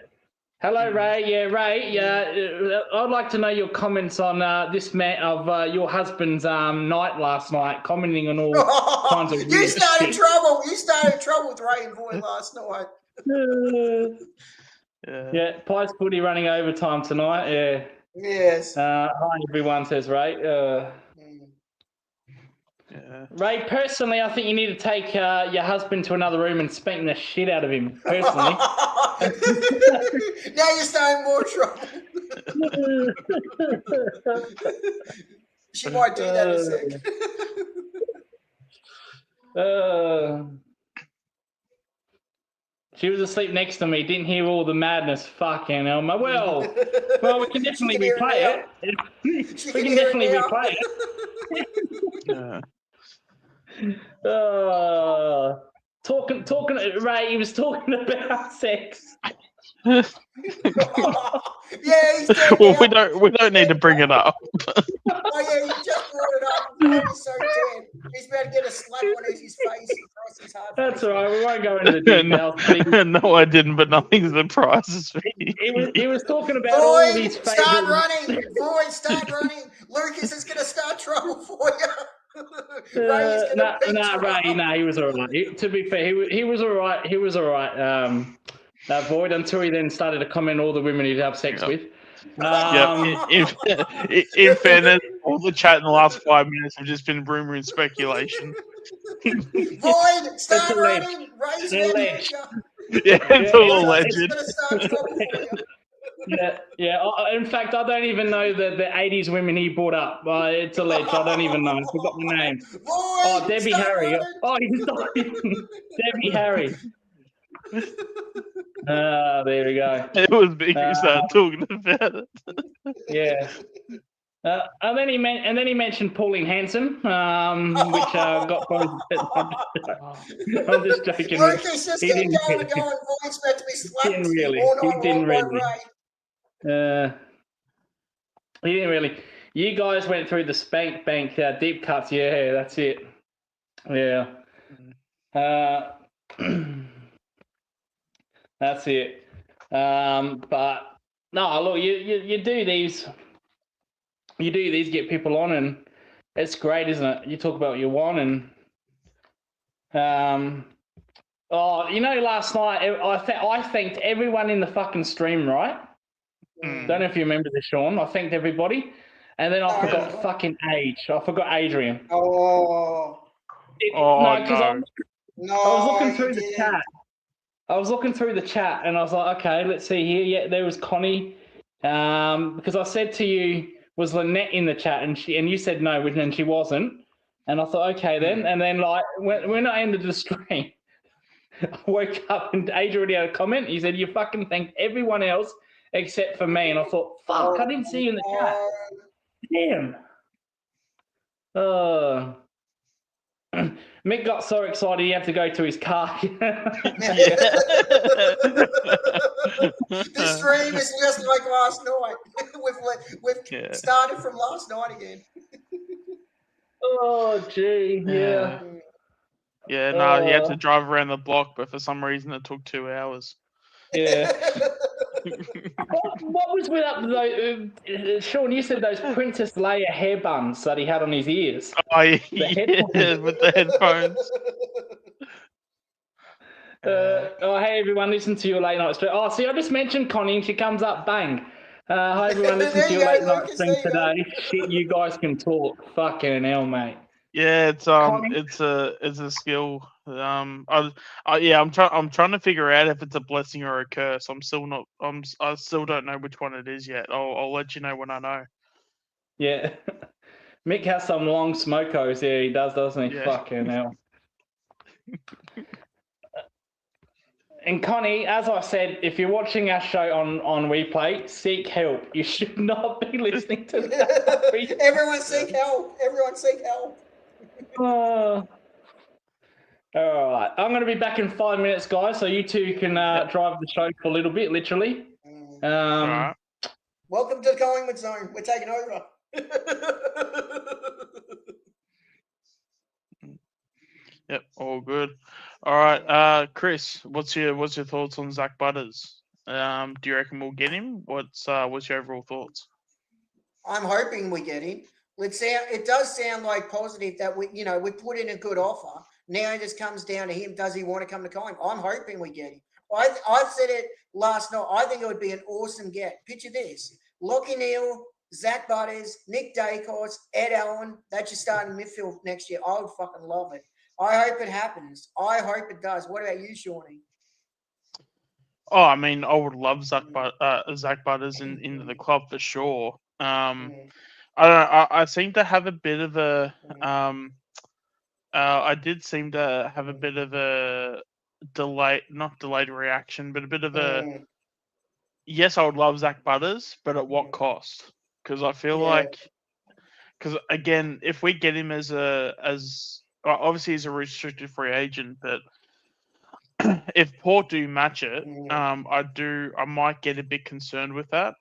Hello, Ray. Yeah, Ray. Yeah, I'd like to know your comments on this your husband's night last night, commenting on all kinds of. You started trouble. You started trouble with Ray and Boy last night. Yeah, Pies Footy running overtime tonight. Yeah. Yes. Hi, everyone, says Ray. Ray, personally, I think you need to take your husband to another room and spank the shit out of him, personally. Now you're starting more trouble. She might do that in a sec. She was asleep next to me, didn't hear all the madness. Fucking hell. Well, we can definitely replay it. We can definitely replay it. Talking, Ray, he was talking about sex. Yeah, he's dead. Well, we don't need to bring it up. Oh yeah, he just brought it up. He's so dead. He's about to get a slap on his face across his heart. That's all right. We won't go into the details. No, I didn't, but nothing surprises me. He was talking about all these favorite. Start running. Boyd, start running. Lucas is going to start trouble for you. Ray, he was all right. To be fair, he was all right. He was all right. Void, until he then started to comment all the women he'd have sex with. In fairness, all the chat in the last 5 minutes have just been rumor and speculation. Void, start running. Ray's alleged. It's all alleged. Yeah. In fact, I don't even know the 80s women he brought up. It's alleged. I don't even know. I forgot the name. Boy, Debbie Harry. Oh, he's not even. Debbie Harry. There we go. It was big. You started talking about it. Yeah. And then he mentioned Pauline Hanson, which got both. I'm just joking. Lucas just kept going and going. Boyd's about to be slapped. He didn't really. He didn't really. You guys went through the spank bank deep cuts. Yeah, that's it. Yeah. That's it. But no, look, you do these. You do these, get people on, and it's great, isn't it? You talk about what you want, and last night I thanked everyone in the fucking stream, right? Don't know if you remember this, Sean. I thanked everybody, and then I forgot fucking Age. I forgot Adrian. I was looking through the chat. I was looking through the chat, and I was like, okay, let's see here. Yeah, there was Connie, because I said to you, was Lynette in the chat, and you said no, and she wasn't. And I thought, okay then. And then like when I ended the stream, I woke up and Age already had a comment. He said, you fucking thanked everyone else except for me. And I thought, fuck, I didn't see you in the chat. Damn. Mick got so excited he had to go to his car. This stream is just like last night. We've started from last night again. Oh, gee, yeah. Yeah, no, you had to drive around the block, but for some reason it took 2 hours. Yeah. what was with that, though? Sean, you said those Princess Leia hair buns that he had on his ears. Oh, yeah, with the headphones. Hey, everyone, listen to your late night stream. Oh, see, I just mentioned Connie and she comes up, bang. Hi, everyone, listen to your late night stream today. Shit, you guys can talk. Fucking hell, mate. Yeah, it's a skill. I'm trying to figure out if it's a blessing or a curse. I still don't know which one it is yet. I'll let you know when I know. Yeah. Mick has some long smokos. Yeah, he does, doesn't he? Yeah. Fucking hell. And Connie, as I said, if you're watching our show on replay, seek help. You should not be listening to that. Everyone seek help. Everyone seek help. All right. I'm going to be back in 5 minutes, guys, so you two can drive the show for a little bit, literally. Right. Welcome to the Collingwood Zone. We're taking over. Yep, all good. All right, Chris, what's your thoughts on Zach Butters? Do you reckon we'll get him? What's your overall thoughts? I'm hoping we get him. It does sound like positive that we put in a good offer. Now it just comes down to him. Does he want to come to Collingwood? I'm hoping we get him. I said it last night. I think it would be an awesome get. Picture this: Lachie Neale, Zach Butters, Nick Dacos, Ed Allen. That's your starting midfield next year. I would fucking love it. I hope it happens. I hope it does. What about you, Shawnee? Oh, I mean, I would love Zach Butters into the club for sure. I don't know. I seem to have a bit of a I did seem to have a bit of a not delayed reaction, but a bit of a yes, I would love Zach Butters, but at what cost? Because I feel like, because again, if we get him as obviously he's a restricted free agent, but if Port do match it, I might get a bit concerned with that.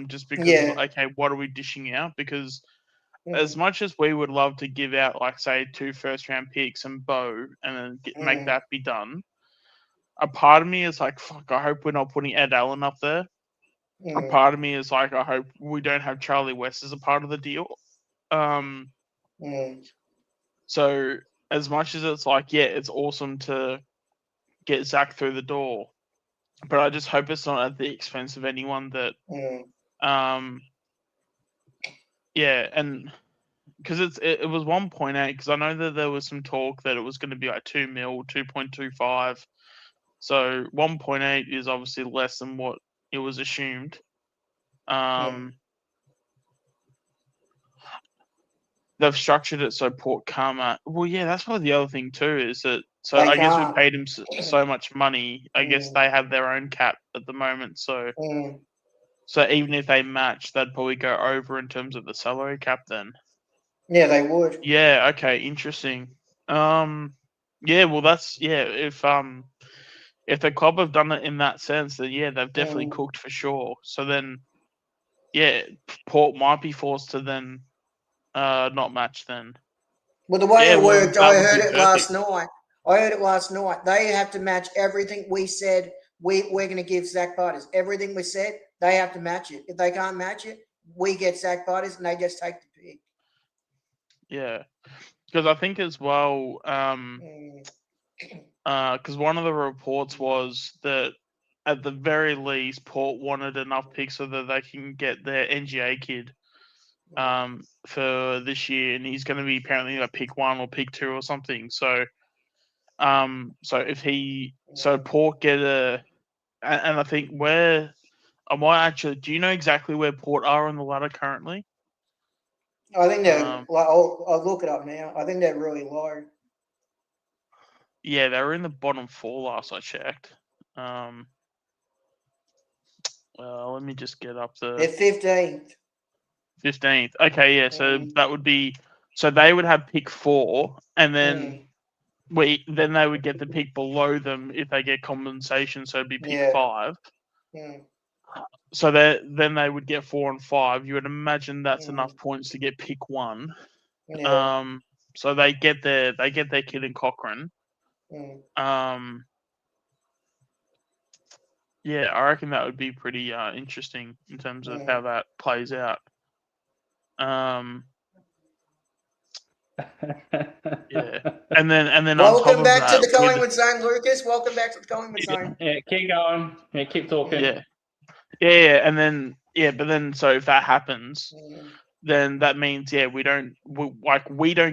Just because, okay, what are we dishing out? Because as much as we would love to give out, like, say, 2 first-round picks and Bo, and then make that be done, a part of me is like, fuck, I hope we're not putting Ed Allen up there. A part of me is like, I hope we don't have Charlie West as a part of the deal. So as much as it's like, yeah, it's awesome to get Zach through the door, but I just hope it's not at the expense of anyone that, and because it was 1.8, because I know that there was some talk that it was going to be like 2 mil, 2.25. So 1.8 is obviously less than what it was assumed. They've structured it so Port Karma. Well, yeah, that's probably the other thing too. Is that so? I guess we paid him so much money. I guess they have their own cap at the moment. So, so even if they match, they'd probably go over in terms of the salary cap. Then, yeah, they would. Yeah. Okay. Interesting. Yeah. Well, that's If the club have done it in that sense, then yeah, they've definitely cooked for sure. So then, yeah, Port might be forced to then not match then. Well, the way it worked, I heard it last night. They have to match everything we said. We're going to give Zach Butters. Everything we said, they have to match it. If they can't match it, we get Zach Butters and they just take the pick. Yeah. Because I think as well, because one of the reports was that at the very least, Port wanted enough picks so that they can get their NGA kid for this year, and he's going to be apparently like pick 1 or pick 2 or something. So, so Port get and I think do you know exactly where Port are on the ladder currently? I think they're I'll look it up now. I think they're really low. Yeah, they were in the bottom 4 last I checked. Let me just get up the. They're 15th. 15th. Okay, yeah. So that would be. So they would have pick 4, and then they would get the pick below them if they get compensation. So it'd be pick 5. Mm. So then they would get 4 and 5. You would imagine that's enough Mm. points to get pick 1. Yeah. So they get their kid in Cochrane. Mm. Yeah, I reckon that would be pretty interesting in terms of how that plays out. Yeah, and then on top Welcome of back to that, the Collingwood Zone, Lucas. Welcome back to the Collingwood Zone. Yeah, keep going. Yeah, keep talking. Yeah, and then but then so if that happens, Mm. then that means we don't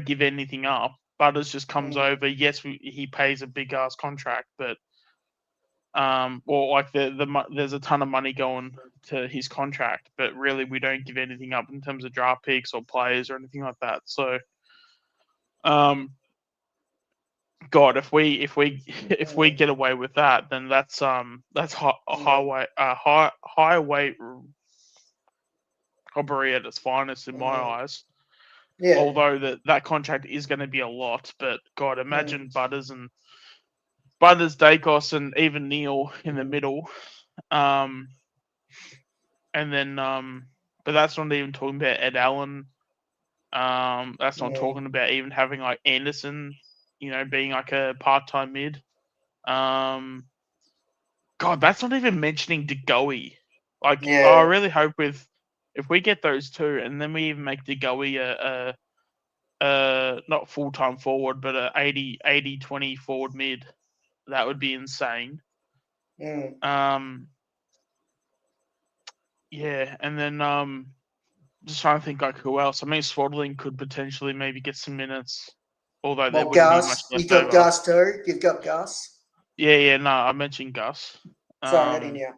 give anything up. Butters just comes over. Yes, he pays a big ass contract, but or like there's a ton of money going to his contract, but really we don't give anything up in terms of draft picks or players or anything like that. So, God, if we get away with that, then that's highway robbery at its finest in my eyes. Yeah. Although that contract is going to be a lot, but God, imagine Butters, Dacos, and even Neil in the middle. And then but that's not even talking about Ed Allen. That's not talking about even having like Anderson, being like a part-time mid. God, that's not even mentioning DeGoey. Like, I really hope if we get those two, and then we even make DeGoey a not full-time forward, but a 80-20 forward mid, that would be insane. Yeah, and then just trying to think like who else. I mean, Swaddling could potentially maybe get some minutes, although there wouldn't be much Gus. left You've got over. Gus too. You've got Gus. Yeah. No, I mentioned Gus. Sorry, I didn't hear.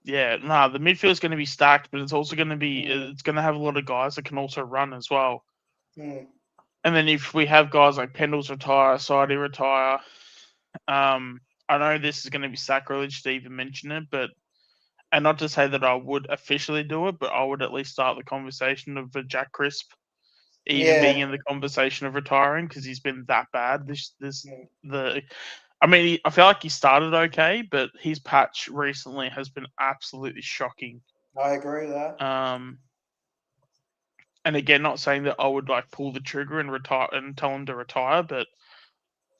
Yeah, no, the midfield is going to be stacked, but it's also going to be it's going to have a lot of guys that can also run as well. And then if we have guys like Pendles retire, Sidey retire, I know this is going to be sacrilege to even mention it, and not to say that I would officially do it, but I would at least start the conversation of Jack Crisp even being in the conversation of retiring because he's been that bad. I feel like he started okay, but his patch recently has been absolutely shocking. I agree with that. And again, not saying that I would like pull the trigger and retire and tell him to retire, but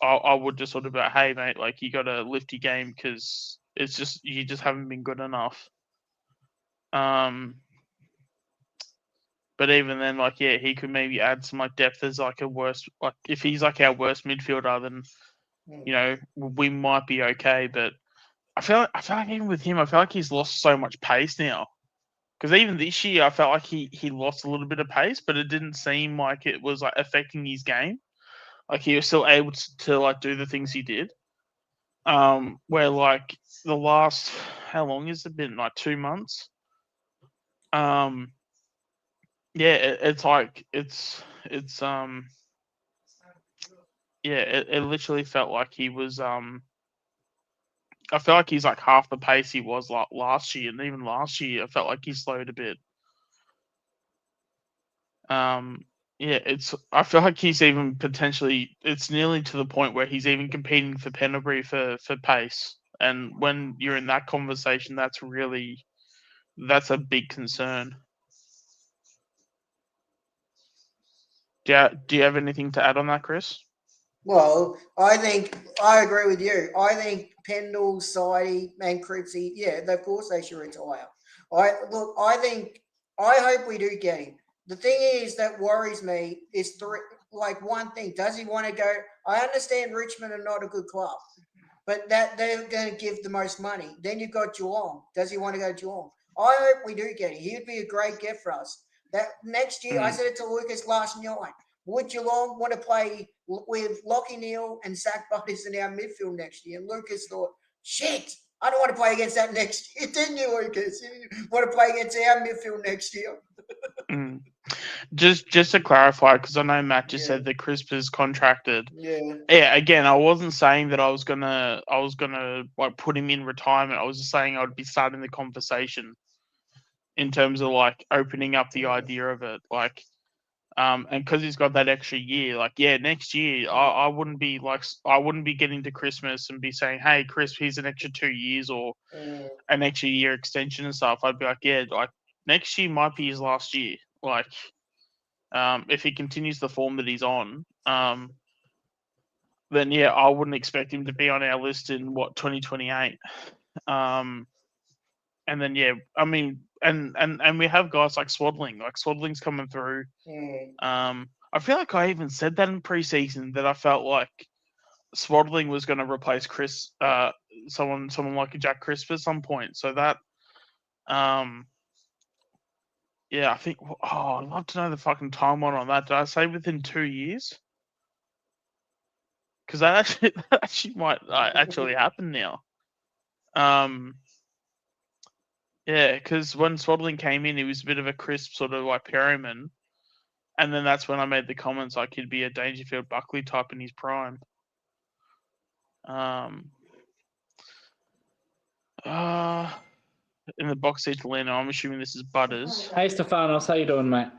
I would just sort of be like, hey mate, like you got to lift your game because it's just you just haven't been good enough. But even then, like, yeah, he could maybe add some like depth as like a worst, like if he's like our worst midfielder, then we might be okay. But I feel like even with him, I feel like he's lost so much pace now. Because even this year, I felt like he lost a little bit of pace, but it didn't seem like it was like affecting his game. Like he was still able to like do the things he did. Where like the last, how long has it been? Like 2 months. Yeah, it's like it literally felt like he was I feel like he's like half the pace he was like last year, and even last year I felt like he slowed a bit. I feel like he's even potentially it's nearly to the point where he's even competing for Pendlebury for pace. And when you're in that conversation, that's a big concern. Do you have anything to add on that, Chris? Well, I think I agree with you. I think Pendle, Sidey, and Cripsy, of course they should retire. I hope we do get him. The thing is that worries me is one thing. Does he want to go? I understand Richmond are not a good club, but that they're going to give the most money. Then you've got Geelong. Does he want to go to Geelong? I hope we do get him. He would be a great get for us. That next year, I said it to Lucas last night. Would Geelong want to play with Lockie Neal and Zach Butters in our midfield next year? And Lucas thought, shit, I don't want to play against that next year. Didn't you, Lucas? You want to play against our midfield next year? Just to clarify, because I know Matt just said that Crisp is contracted. Yeah. Again, I wasn't saying that I was gonna like put him in retirement. I was just saying I'd be starting the conversation in terms of like opening up the idea of it. Like, And because he's got that extra year, like next year I wouldn't be getting to Christmas and be saying, "Hey, Chris, here's an extra 2 years or an extra year extension and stuff." I'd be like, "Yeah, like next year might be his last year." Like, if he continues the form that he's on, then yeah, I wouldn't expect him to be on our list in 2028. And then yeah, I mean, and we have guys like Swaddling. Like Swaddling's coming through. I feel like I even said that in preseason that I felt like Swaddling was going to replace Chris, someone like a Jack Crisp at some point. So that, yeah, I think. Oh, I'd love to know the fucking timeline on that. Did I say within 2 years? Because that actually might actually happen now. Yeah, because when Swaddling came in, he was a bit of a crisp sort of like Perryman. And then that's when I made the comments like he'd be a Dangerfield Buckley type in his prime. In the box seat, Leno, I'm assuming this is Butters. Hey, Stefanos, how you doing, mate?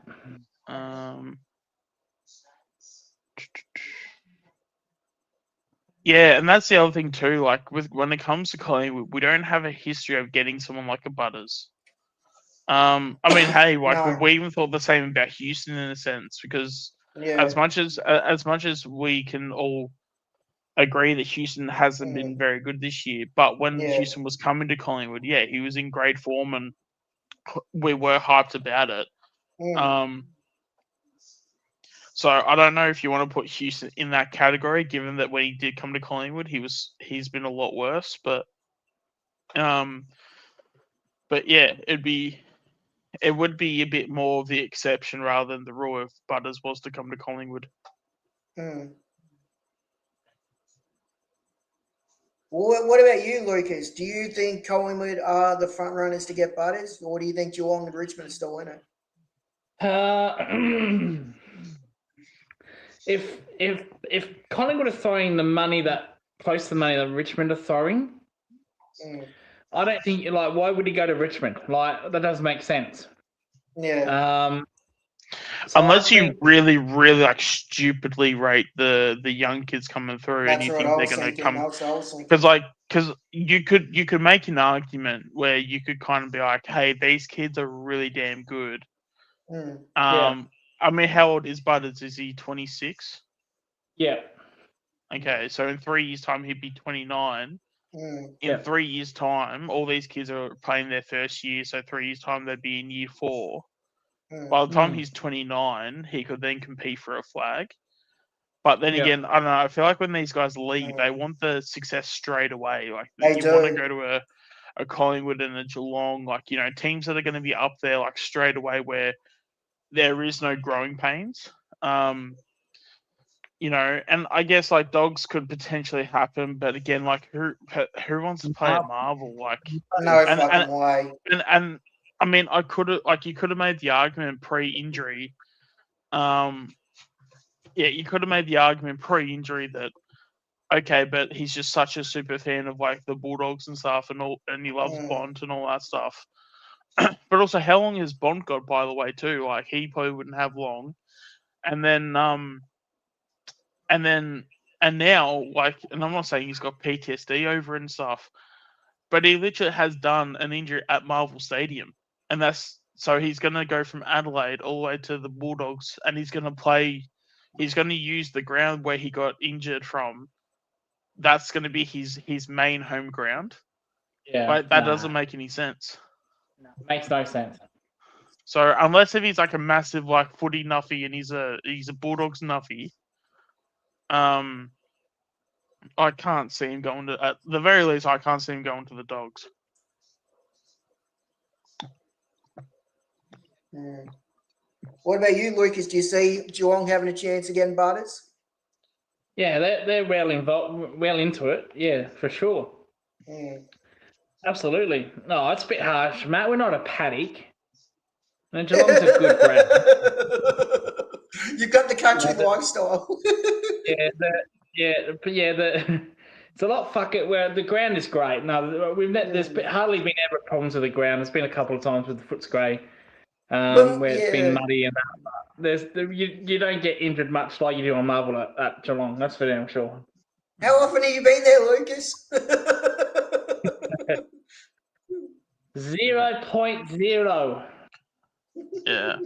Yeah, and that's the other thing too. Like when it comes to Collingwood, we don't have a history of getting someone like a Butters. I mean, hey, like we even thought the same about Houston in a sense, because as much as we can all agree that Houston hasn't been very good this year, but when Houston was coming to Collingwood, yeah, he was in great form, and we were hyped about it. So I don't know if you want to put Houston in that category, given that when he did come to Collingwood, he's been a lot worse. But yeah, it would be a bit more of the exception rather than the rule if Butters was to come to Collingwood. What about you, Lucas? Do you think Collingwood are the front runners to get Butters, or do you think Geelong and Richmond are still in it? If Collingwood are throwing the money close to the money that Richmond are throwing, I don't think why would he go to Richmond? Like that doesn't make sense. Yeah. So unless you really, really like stupidly rate the young kids coming through, and you think they're going to come, because you could make an argument where you could kind of be like, hey, these kids are really damn good. I mean, how old is Butters? Is he 26? Yeah. Okay, so in 3 years' time, he'd be 29. In 3 years' time, all these kids are playing their first year, so 3 years' time, they'd be in year 4. By the time he's 29, he could then compete for a flag. But then again, I don't know, I feel like when these guys leave, they want the success straight away. Like, you want to go to a Collingwood and a Geelong, like, you know, teams that are going to be up there, like, straight away where there is no growing pains. You know, and I guess like Dogs could potentially happen, but again, like who wants to play at Marvel? Like no fucking way. And I mean, you could have made the argument pre-injury. You could have made the argument pre-injury that okay, but he's just such a super fan of like the Bulldogs and stuff, and he loves Bond and all that stuff. But also, how long has Bond got, by the way, too? Like, he probably wouldn't have long. And now, like, and I'm not saying he's got PTSD over it and stuff, but he literally has done an injury at Marvel Stadium. And so he's going to go from Adelaide all the way to the Bulldogs, and he's going to use the ground where he got injured from. That's going to be his main home ground. Yeah. But that doesn't make any sense. No, makes no sense. So unless if he's like a massive like footy nuffy and he's a Bulldogs nuffy, I can't see him going to. At the very least, I can't see him going to the Dogs. What about you, Lucas? Do you see Geelong having a chance of getting Butters? Yeah, they're well involved, well into it. Yeah, for sure. Absolutely. No, it's a bit harsh, Matt. We're not a paddock. And Geelong's a good ground. You've got the country lifestyle. It's a lot where the ground is great. No, there's hardly been ever problems with the ground. There's been a couple of times with the Footscray where it's been muddy and that. you don't get injured much like you do on Marvel at Geelong. That's for damn sure. How often have you been there, Lucas? 0.0. Yeah.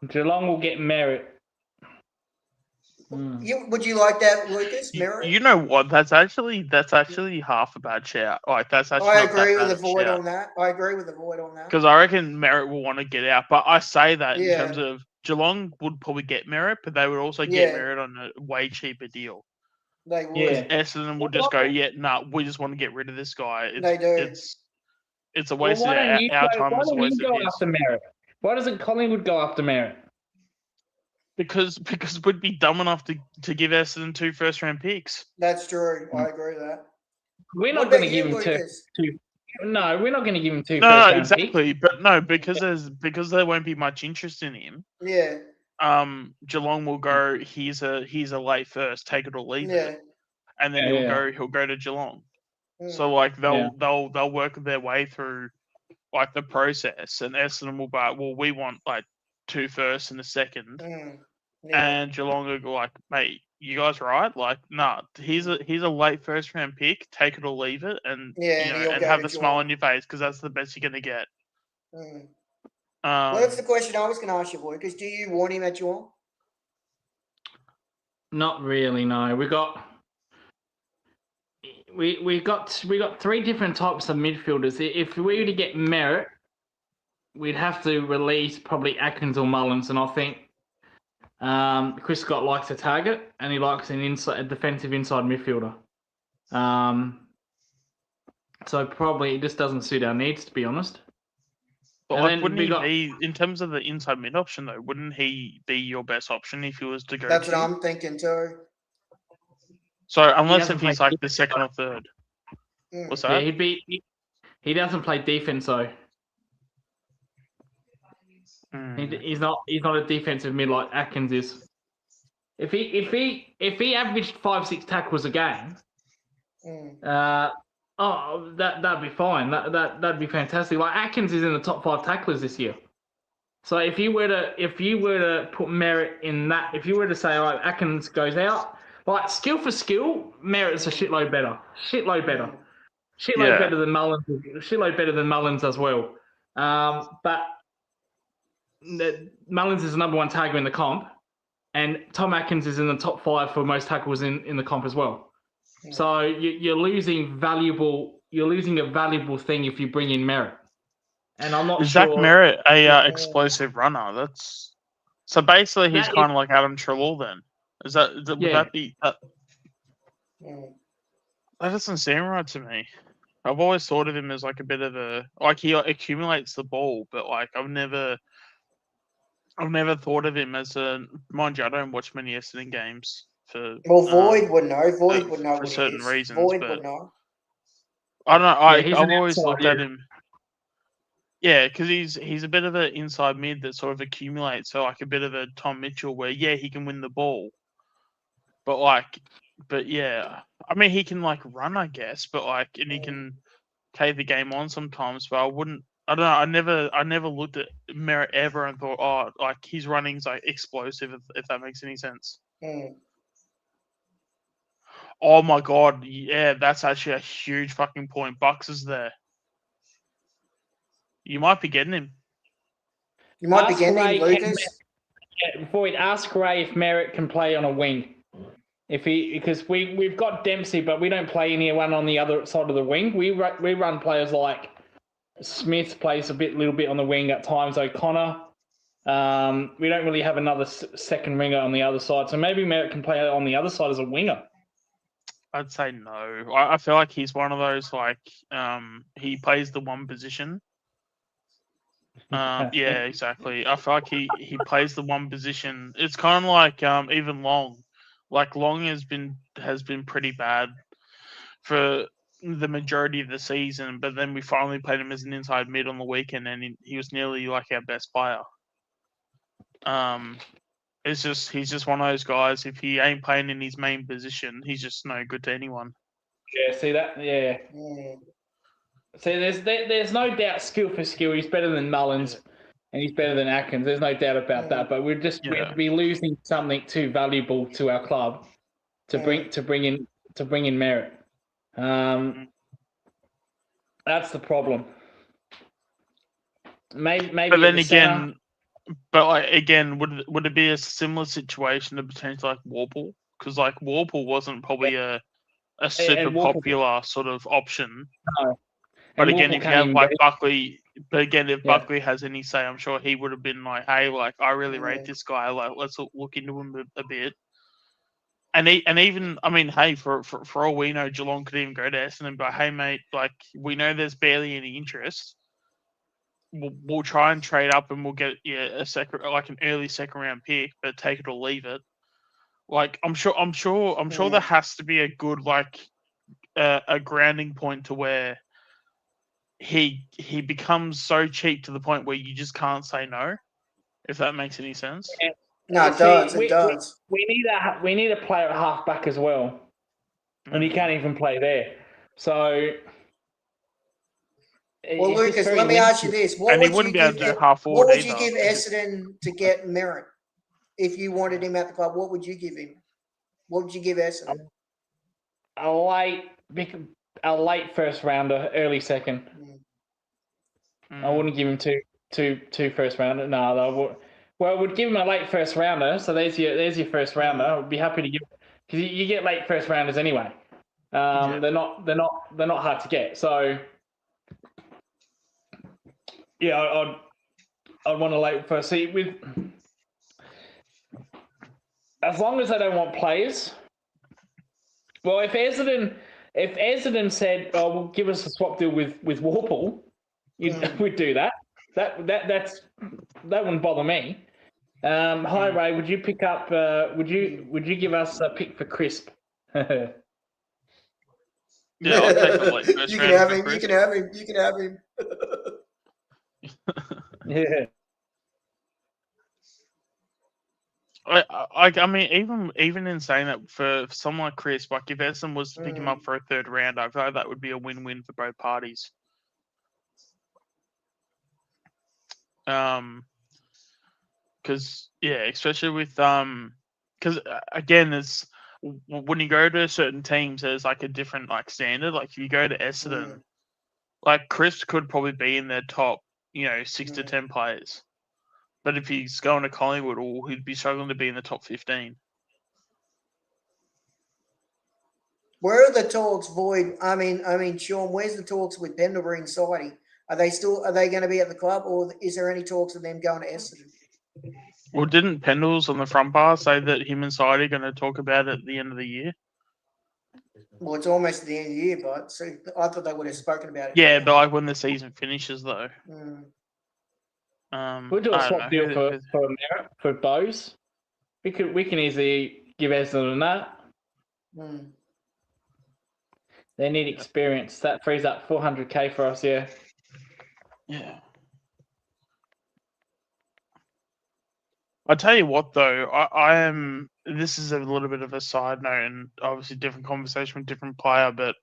Geelong will get merit. Would you like that, Lucas? Merit? You know what? That's actually half a bad shout. Like that's actually. I not agree that with bad the void shout. on that. I agree with the void on that. Because I reckon Merritt will want to get out. But I say that in Yeah. terms of Geelong would probably get Merritt, but they would also get Merritt on a way cheaper deal. They would. Yeah. Essendon will just go, we just want to get rid of this guy. They do. It's a waste of our time. Why It's a don't waste you of go his. after Merritt? Why doesn't Collingwood go after Merritt? Because we'd be dumb enough to give Essendon 2 first-round picks. That's true. I agree with that. We're What not going to about give you, him Lucas? two. No, we're not going to give him two No, first-round exactly. picks. But no, because there won't be much interest in him. Yeah. Geelong will go. He's a late first. Take it or leave it. And then he'll go to Geelong. So like they'll work their way through like the process, and Essendon will go, well, we want like 2 firsts and a second, and Geelong will go like, mate, you guys right? Like, nah, he's a late first round pick. Take it or leave it, and and have a smile on your face because that's the best you're gonna get. Well, that's the question I was going to ask you, Lucas. Do you want him at Geelong? Not really. No, we got 3 different types of midfielders. If we were to get Merritt, we'd have to release probably Atkins or Mullins, and I think Chris Scott likes a target, and he likes a defensive inside midfielder. So probably it just doesn't suit our needs, to be honest. But like, wouldn't he be, in terms of the inside mid option though? Wouldn't he be your best option if he was to go? That's what I'm thinking too. So unless if he's like the second or third, what's that? Yeah, he doesn't play defense though. He's not a defensive mid like Atkins is. If he averaged 5-6 tackles a game, that'd be fine. That'd be fantastic. Like Atkins is in the top 5 tacklers this year. So if you were to put Merritt in that, if you were to say like Atkins goes out, like skill for skill, Merritt's a shitload better. Shitload better than Mullins. Shitload better than Mullins as well. But Mullins is the number 1 tagger in the comp, and Tom Atkins is in the top 5 for most tackles in the comp as well. So you're losing a valuable thing if you bring in Merritt. And I'm not sure. Zach Merritt, a explosive runner. That's so basically he's kind of like Adam Treloar then. Would that be? That doesn't seem right to me. I've always thought of him as like a bit of a he accumulates the ball, but like I've never thought of him as a. Mind you, I don't watch many Essendon games for. Void would know. Void would know for certain reasons. Void but would know. I don't know. I've always looked at him. Yeah, because he's a bit of an inside mid that sort of accumulates. So like a bit of a Tom Mitchell, where he can win the ball, but yeah, I mean he can like run, I guess, but like and he can take the game on sometimes. But I don't know. I never looked at Merritt ever and thought, like his running's like explosive, if that makes any sense. Oh my god, yeah, that's actually a huge fucking point. Bucks is there. You might be getting him. You might be getting him, Lucas. Void, ask Ray if Merritt can play on a wing. Because we've got Dempsey, but we don't play anyone on the other side of the wing. We run players like Smith plays a little bit on the wing at times. O'Connor. We don't really have another second winger on the other side, so maybe Merritt can play on the other side as a winger. I'd say no. I feel like he's one of those he plays the one position. Yeah, exactly. I feel like he plays the one position. It's kind of like even Long. Like Long has been pretty bad for the majority of the season, but then we finally played him as an inside mid on the weekend, and he was nearly like our best player. He's just one of those guys. If he ain't playing in his main position, he's just no good to anyone. Yeah, see that? Yeah. See, there's no doubt skill for skill. He's better than Mullins. and he's better than Atkins. There's no doubt about that. But we'd be losing something too valuable to our club to bring in Merritt. That's the problem. Maybe. But then again, would it be a similar situation to potentially like Warple? Because like Warple wasn't probably a super popular sort of option. No. But again, if you have like Buckley, if Buckley has any say, I'm sure he would have been like, hey, like I really rate this guy. Like let's look into him a bit. And even, I mean, hey, for all we know, Geelong could even go to Essendon. But hey, mate, like we know there's barely any interest. We'll try and trade up, and we'll get an early second round pick, but take it or leave it. Like I'm sure there has to be a good a grounding point to where he becomes so cheap to the point where you just can't say no. If that makes any sense. Yeah. No, it does. It does. We need a player at halfback as well, and he can't even play there. So, well, Lucas, let me ask you this: What would you give Essendon to get Merritt if you wanted him at the club? What would you give him? What would you give Essendon? A late first rounder, early second. I wouldn't give him two first rounder. No, Well, I would give him a late first rounder. So there's your first rounder. I would be happy to give, because you get late first rounders anyway. They're not hard to get. So yeah, I'd want a late first. See, as long as they don't want players. Well, if Essendon said, "Oh, well, give us a swap deal with Warple," we'd do that. That wouldn't bother me. Hi Ray, would you pick up? Would you give us a pick for Crisp? Yeah, I'll take the late first You can have him. You can have him. Yeah. I mean, even in saying that, for someone like Crisp, like if Essendon was to pick him up for a third round, I feel like that would be a win-win for both parties. Because especially with because again, there's when you go to certain teams, there's like a different standard. Like if you go to Essendon, like Crisp could probably be in their top 6 to 10 players, but if he's going to Collingwood, he'd be struggling to be in the top 15. Where are the talks, Void? I mean, Sean, where's the talks with Pendlebury and Sidey? Are they going to be at the club, or is there any talks of them going to Essendon? Well, didn't Pendles on the front bar say that him and Sidey are going to talk about it at the end of the year? Well, it's almost at the end of the year, but so I thought they would have spoken about it. Yeah, but like when the season finishes, though. We'll do a swap deal for Bose. We can easily give Essendon that. They need experience. That frees up $400K for us. Yeah. Yeah. I tell you what, though, I am. This is a little bit of a side note, and obviously different conversation with different player, but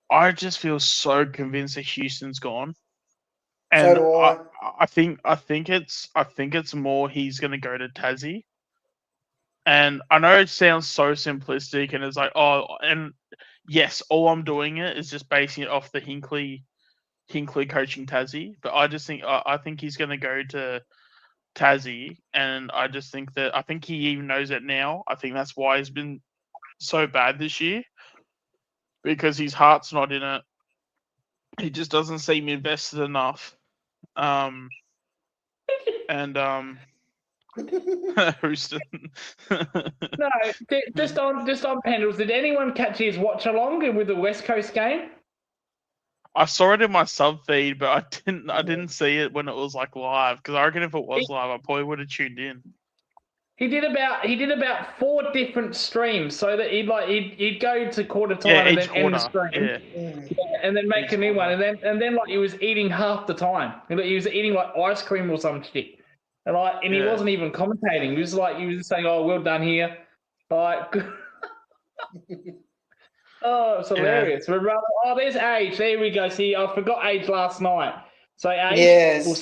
I just feel so convinced that Houston's gone, and so I think it's more he's going to go to Tassie, and I know it sounds so simplistic, and it's like and yes, all I'm doing it is just basing it off the Hinkley coaching Tassie, but I think he's going to go to Tassie, and I think he even knows it now. I think that's why he's been so bad this year, because his heart's not in it. He just doesn't seem invested enough. Houston. No, just on Pendles. Did anyone catch his watch along with the West Coast game? I saw it in my sub feed, but I didn't see it when it was live, because I reckon if it was live, I probably would have tuned in. He did about 4 different streams, so that he'd go to quarter time and then end the stream, and then make a new one, and then he was eating half the time. He was eating ice cream or some shit, and he wasn't even commentating. He was just saying, "Oh, well done here," Oh, it's hilarious. Yeah. There's Age. There we go. See, I forgot Age last night. So, Ace, Yes. we'll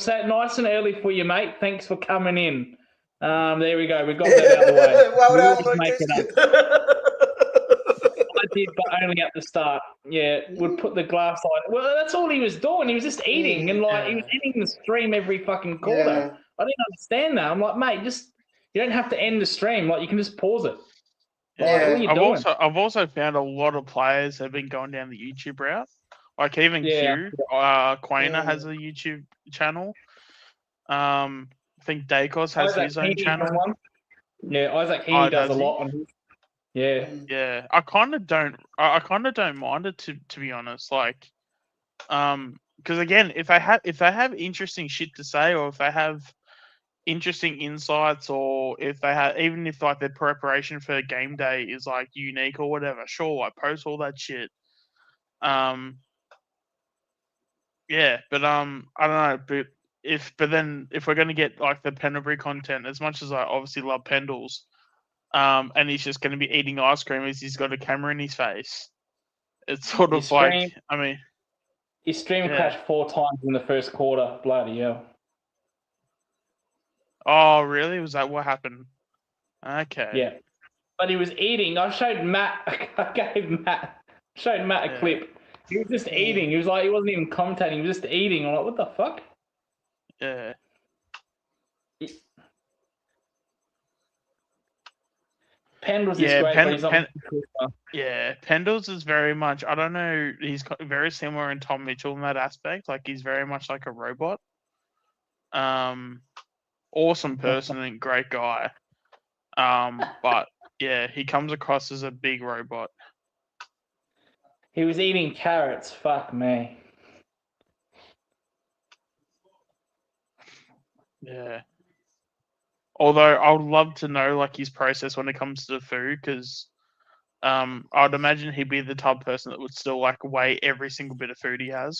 say it nice and early for you, mate. Thanks for coming in. There we go. We got that out of the way. Well We done, always make Lucas. it up. I did, but only at the start. Yeah, would put the glass on. Well, that's all he was doing. He was just eating, and he was ending the stream every fucking quarter. Yeah. I didn't understand that. I'm like, mate, you don't have to end the stream. Like, you can just pause it. Like, Yeah. what are you doing? I've also found a lot of players have been going down the YouTube route. Like even Q, Quainer has a YouTube channel. I think Dacos has his own channel. Yeah, Isaac Heaney does a lot on his. Yeah. Yeah. I kind of don't mind it to be honest. Like, because again, if I have interesting shit to say, or if they have interesting insights, or if they have, even if like their preparation for game day is like unique or whatever, sure, I post all that shit. Yeah, but I don't know, but if we're gonna get like the Pendlebury content, as much as I obviously love Pendles, and he's just gonna be eating ice cream as he's got a camera in his face, it's sort of like, I mean, his stream crashed 4 times in the first quarter. Bloody hell! Oh, really? Was that what happened? Okay. Yeah, but he was eating. I showed Matt. Showed Matt a clip. He was just eating. He was like, he wasn't even commentating. He was just eating. I'm like, what the fuck? Yeah. Pendles is great, but he's not. Pendles is very much. I don't know. He's very similar in Tom Mitchell in that aspect. Like he's very much like a robot. Awesome person and great guy. But yeah, he comes across as a big robot. He was eating carrots. Fuck me. Yeah. Although I would love to know like his process when it comes to the food, because I'd imagine he'd be the type of person that would still like weigh every single bit of food he has.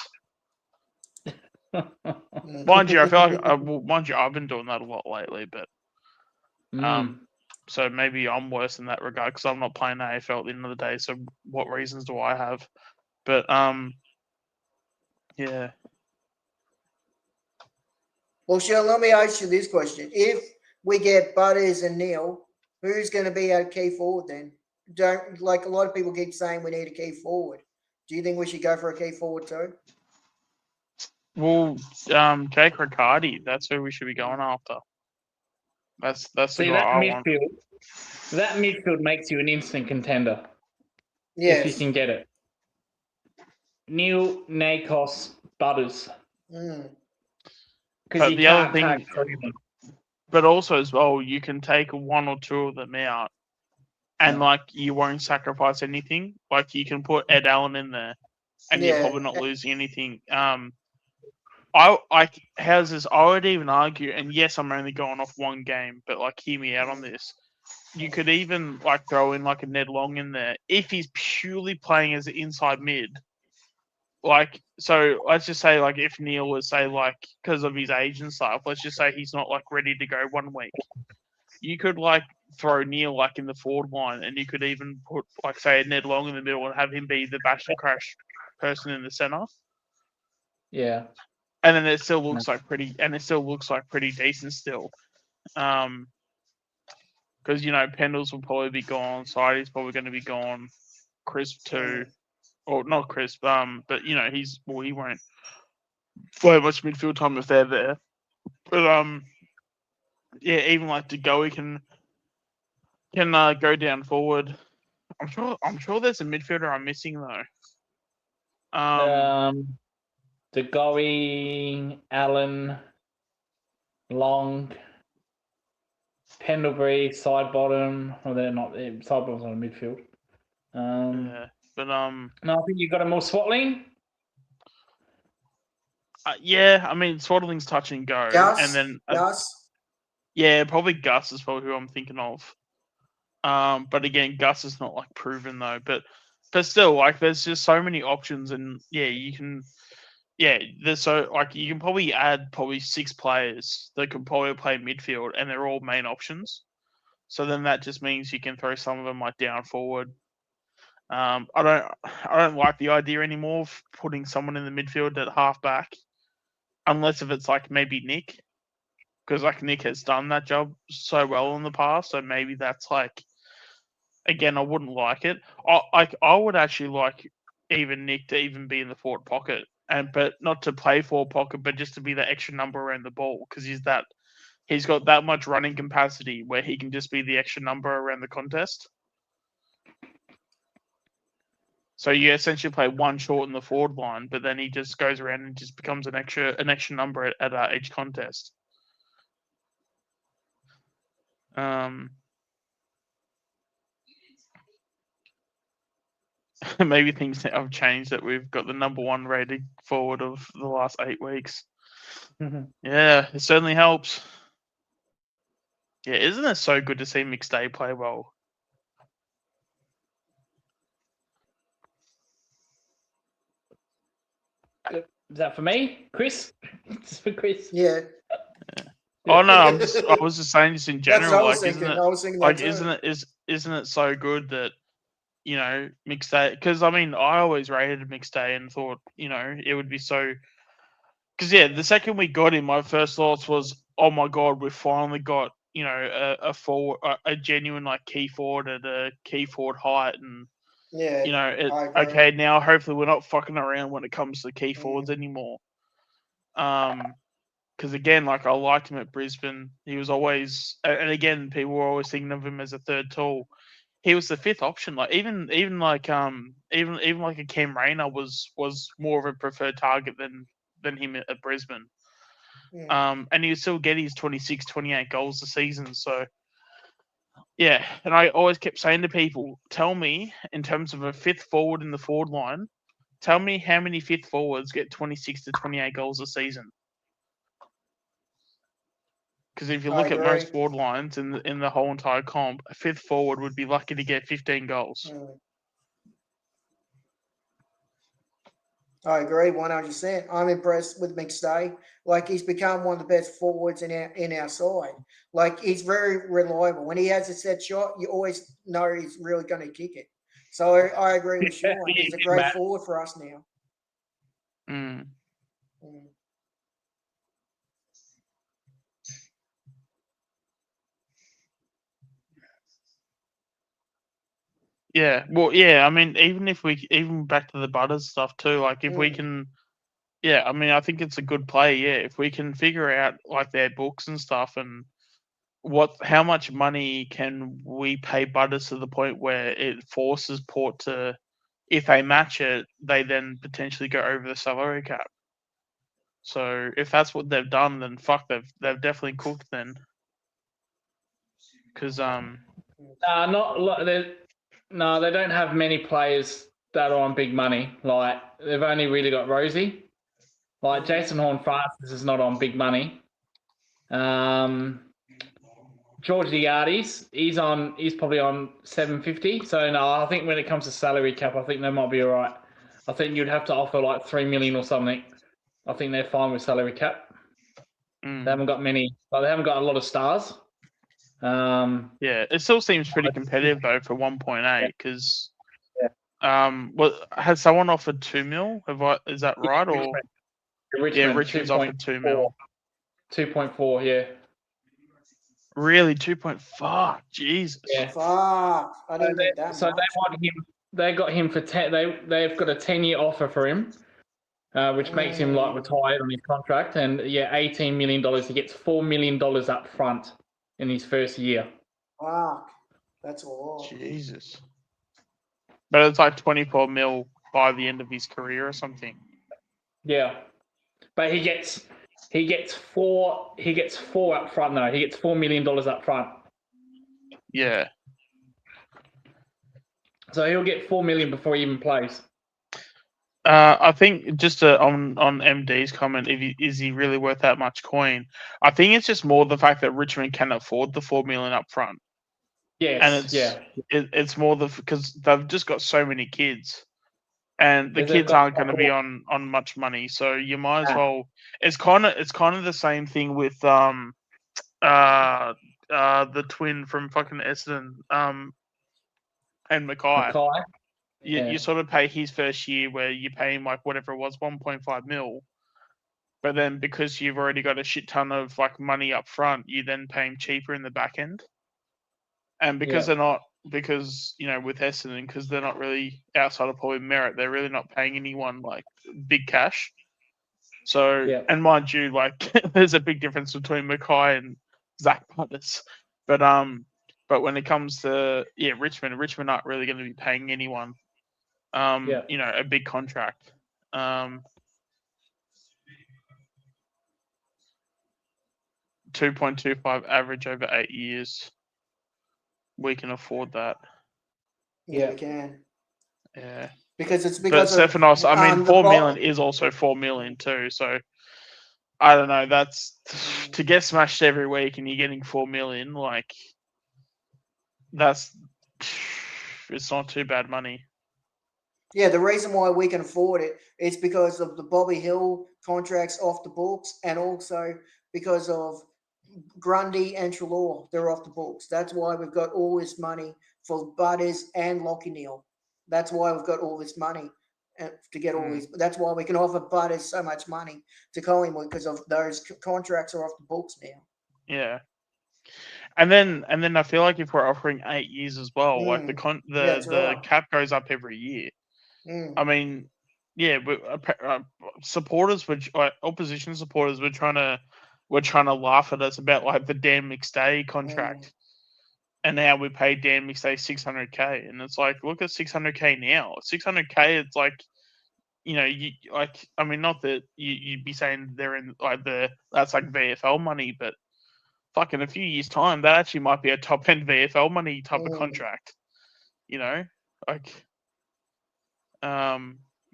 Mind you, I feel like I've been doing that a lot lately, but so maybe I'm worse in that regard because I'm not playing AFL at the end of the day. So what reasons do I have? But yeah. Well, Sean, let me ask you this question: if we get Butters and Neil, who's going to be our key forward then? Don't, like a lot of people keep saying we need a key forward. Do you think we should go for a key forward too? Well, Jake Riccardi, that's who we should be going after. That's the guy I want. That midfield makes you an instant contender. Yes. If you can get it. Neil, Nakos, Butters. But the other thing, but also as well, you can take 1 or 2 of them out, and like you won't sacrifice anything. Like you can put Ed Allen in there, and you're probably not losing anything. I would even argue, and yes, I'm only going off one game, but like hear me out on this. You could even like throw in like a Ned Long in there if he's purely playing as an inside mid. Like, so let's just say like if Neil was say like because of his age and stuff, let's just say he's not like ready to go 1 week. You could like throw Neil like in the forward line, and you could even put like say Ned Long in the middle and have him be the bash and crash person in the center. Yeah. And then it still looks like pretty decent still. Because Pendles will probably be gone, Sidey's probably going to be gone, Crisp too, or not Crisp, but he won't play much midfield time if they're there. But even like DeGoey can go down forward. I'm sure there's a midfielder I'm missing though. DeGoey, Allen, Long, Pendlebury, side bottom. Well, they're not. Side bottom's on the midfield. No, I think you got a more Swatling. Yeah, I mean Swatling's touch and go, Gus, and then Gus. Yeah, probably Gus is probably who I'm thinking of. But again, Gus is not like proven though. But still, like there's just so many options, and you can probably add 6 players that could probably play midfield, and they're all main options. So then that just means you can throw some of them like down forward. I don't like the idea anymore of putting someone in the midfield at half back. unless if it's like maybe Nick, because like Nick has done that job so well in the past, so maybe that's like, again, I wouldn't like it. I would actually like even Nick to even be in the forward pocket, but not to play forward pocket, but just to be the extra number around the ball, because he's got that much running capacity where he can just be the extra number around the contest. So you essentially play one short in the forward line, but then he just goes around and just becomes an extra number at each contest. Maybe things have changed that we've got the number 1 rated forward of the last 8 weeks. Yeah, it certainly helps. Yeah, isn't it so good to see McStay play well? Is that for me, Chris? It's for Chris. Yeah. Oh no, I was just saying this in general. That's what I was Like, thinking. I was thinking that like, too. isn't it so good that, you know, McStay? Because I mean, I always rated McStay and thought, you know, it would be so. Because yeah, the second we got him, my first thoughts was, oh my god, we finally got, you know, a forward, a genuine like key forward at a key forward height, and Yeah. you know, I agree. okay, now hopefully we're not fucking around when it comes to key forwards anymore. Because again, like, I liked him at Brisbane. He was always, and again, people were always thinking of him as a third tall. He was the 5th option. Like even like like a Cam Rayner was more of a preferred target than him at Brisbane. And he would still get his 26, 28 goals a season. So yeah, and I always kept saying to people, tell me, in terms of a 5th forward in the forward line, tell me how many 5th forwards get 26 to 28 goals a season. Because if you look at most forward lines in the whole entire comp, a 5th forward would be lucky to get 15 goals. I agree 100%. I'm impressed with McStay. Like, he's become one of the best forwards in our side. Like, he's very reliable. When he has a set shot, you always know he's really going to kick it. So I agree with Sean. He's a great forward for us now. Yeah, well, yeah. I mean, even back to the Butters stuff too. Like, if we can, yeah. I mean, I think it's a good play. Yeah, if we can figure out like their books and stuff, and how much money can we pay Butters to the point where it forces Port to, if they match it, they then potentially go over the salary cap. So if that's what they've done, then fuck, they've definitely cooked then. Because No, they don't have many players that are on big money. Like, they've only really got Rosie. Like, Jason Horne-Francis is not on big money. George Diartis, he's probably on 750. So no, I think when it comes to salary cap, I think they might be all right. I think you'd have to offer like 3 million or something. I think they're fine with salary cap. They haven't got many, but they haven't got a lot of stars. Yeah, it still seems pretty competitive though for 1.8 because has someone offered 2 mil? Is that right? Or Richmond's offered 2 mil. 2.4, yeah. Really, 2.5? Jesus. Yeah. Fuck. I didn't get that. So they want him. They got him for 10. They've got a 10-year offer for him, which makes him like retired on his contract. And yeah, $18 million. He gets $4 million up front in his first year. Fuck. That's a lot. Jesus. But it's like 24 mil by the end of his career or something. Yeah, but he gets 4 up front though. He gets $4 million up front. Yeah. So he'll get 4 million before he even plays. I think just on MD's comment, is he really worth that much coin? I think it's just more the fact that Richmond can afford the 4 million up front. Yes, and it's more because they've just got so many kids, and the kids aren't going to be on much money, so you might as well. It's kind of the same thing with the twin from fucking Essendon, and Mackay. You sort of pay his first year where you pay him like whatever it was, 1.5 mil, but then because you've already got a shit ton of like money up front, you then pay him cheaper in the back end. And because they're not, because with Essendon, because they're not really outside of probably merit, they're really not paying anyone like big cash. So, and mind you, like there's a big difference between Mackay and Zach Butters, but when it comes to Richmond aren't really going to be paying anyone, a big contract. 2.25 average over 8 years. We can afford that. Yeah, we can. Yeah. But Stefanos, I mean, 4 million is also 4 million too. So I don't know. That's to get smashed every week, and you're getting 4 million. Like it's not too bad money. Yeah, the reason why we can afford it is because of the Bobby Hill contracts off the books, and also because of Grundy and Treloar. They're off the books. That's why we've got all this money for Butters and Lachie Neale. That's why we've got all this money to get all these. That's why we can offer Butters so much money to Collingwood, because of those contracts are off the books now. Yeah. And then I feel like if we're offering 8 years as well, like the cap goes up every year. I mean, supporters, opposition supporters, were trying to laugh at us about like the Dan McStay contract, and now we pay Dan McStay $600K, and it's like, look at $600K now. $600K, it's like, not that you'd be saying they're in like that's like VFL money, but fuck, in a few years' time, that actually might be a top end VFL money type of contract.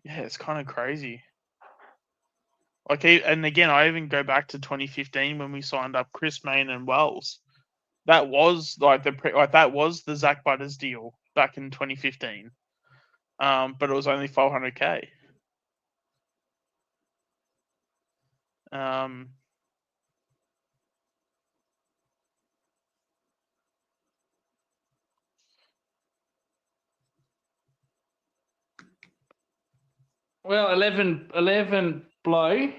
It's kind of crazy. Like, and again, I even go back to 2015 when we signed up Chris Mayne and Wells. That was that was the Zach Butters deal back in 2015. But it was only $400K. Well, 11 blow.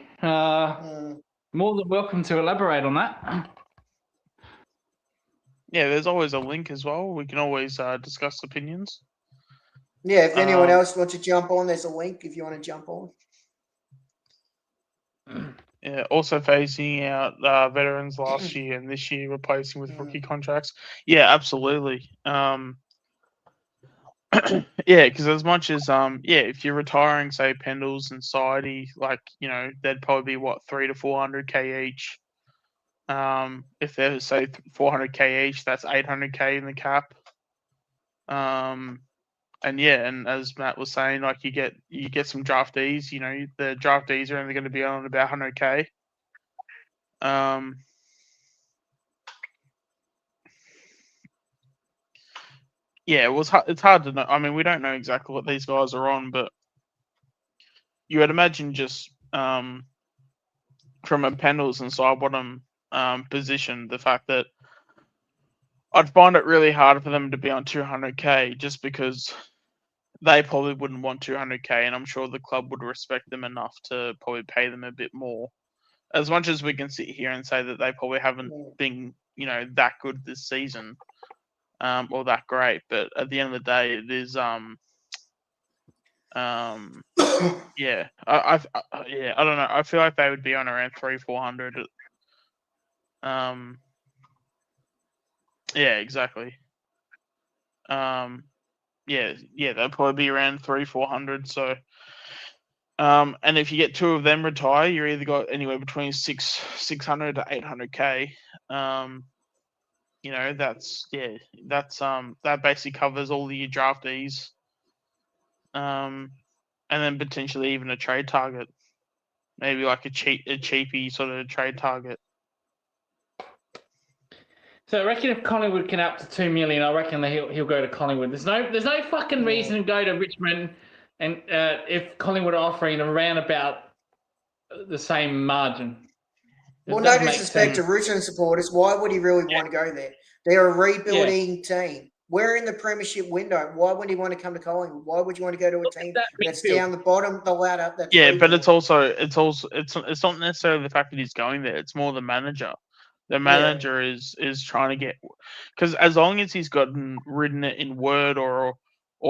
More than welcome to elaborate on that. Yeah, there's always a link as well. We can always discuss opinions. Yeah, if anyone else wants to jump on, there's a link if you want to jump on. Yeah, also phasing out veterans last year and this year replacing with rookie contracts. Yeah, absolutely. Because as much as if you're retiring, say Pendles and Sidey, like they'd probably be what, 300 to 400K each. If they're say 400K each, that's 800K in the cap. And as Matt was saying, like you get some draftees. The draftees are only going to be on about 100K. It's hard to know. I mean, we don't know exactly what these guys are on, but you would imagine just from a Pendles and Sidebottom position, the fact that I'd find it really hard for them to be on 200K, just because they probably wouldn't want 200K, and I'm sure the club would respect them enough to probably pay them a bit more. As much as we can sit here and say that they probably haven't been, that good this season, or that great, but at the end of the day, it is, I don't know. I feel like they would be on around 300-400. Yeah, exactly. They'll probably be around 300-400. So, and if you get two of them retire, you're either got anywhere between 600 to 800K. That basically covers all your draftees. And then potentially even a trade target, maybe like a cheapy sort of trade target. So I reckon if Collingwood can up to 2 million, I reckon that he'll go to Collingwood. There's no fucking reason to go to Richmond, and if Collingwood are offering around about the same margin. Well, no disrespect to Richmond supporters, why would he really want to go there? They're a rebuilding team. we're in the premiership window. Why would he want to come to Collingwood? Why would you want to go to a team that's midfield. down the bottom of the ladder? That's Yeah, but rebuilding? it's not necessarily the fact that he's going there. It's more the manager. The manager is trying to get, because as long as he's written it in Word or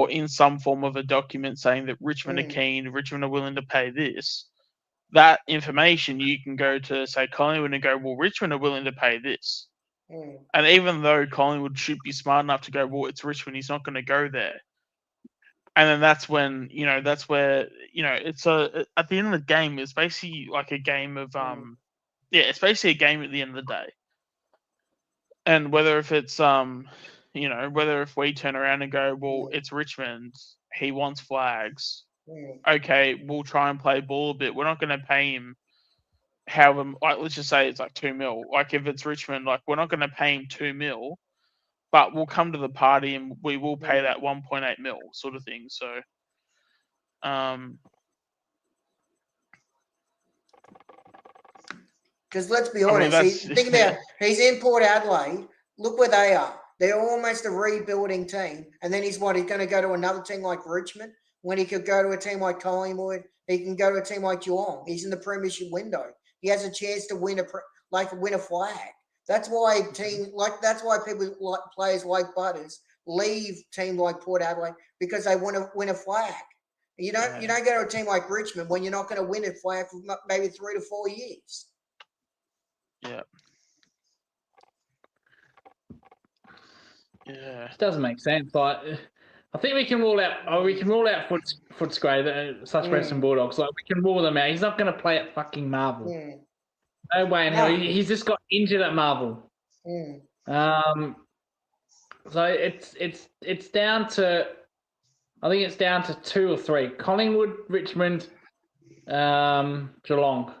in some form of a document saying that Richmond are keen, Richmond are willing to pay this, that information you can go to say Collingwood and go, well, Richmond are willing to pay this. And even though Collingwood should be smart enough to go, well, it's Richmond, he's not going to go there. And then that's when, that's where, it's at the end of the game, it's basically like a game of, it's basically a game at the end of the day. And whether if it's, whether if we turn around and go, well, it's Richmond, he wants flags. Okay, we'll try and play ball a bit. We're not going to pay him however, like, let's just say it's like 2 mil. Like if it's Richmond, like we're not going to pay him 2 mil, but we'll come to the party and we will pay that 1.8 mil sort of thing. So, because let's be honest, think about he's in Port Adelaide. Look where they are. They're almost a rebuilding team. And then he's going to go to another team like Richmond when he could go to a team like Collingwood. He can go to a team like Geelong. He's in the premiership window. He has a chance to win a flag. That's why people like players like Butters leave teams like Port Adelaide, because they want to win a flag. You don't go to a team like Richmond when you're not going to win a flag for maybe 3 to 4 years. Yeah. Yeah. It doesn't make sense. Like, I think we can rule out Footscray, such Western Bulldogs. Like, we can rule them out. He's not going to play at fucking Marvel. No way in hell. He's just got injured at Marvel. So it's down to, I think it's down to 2 or 3: Collingwood, Richmond, Geelong.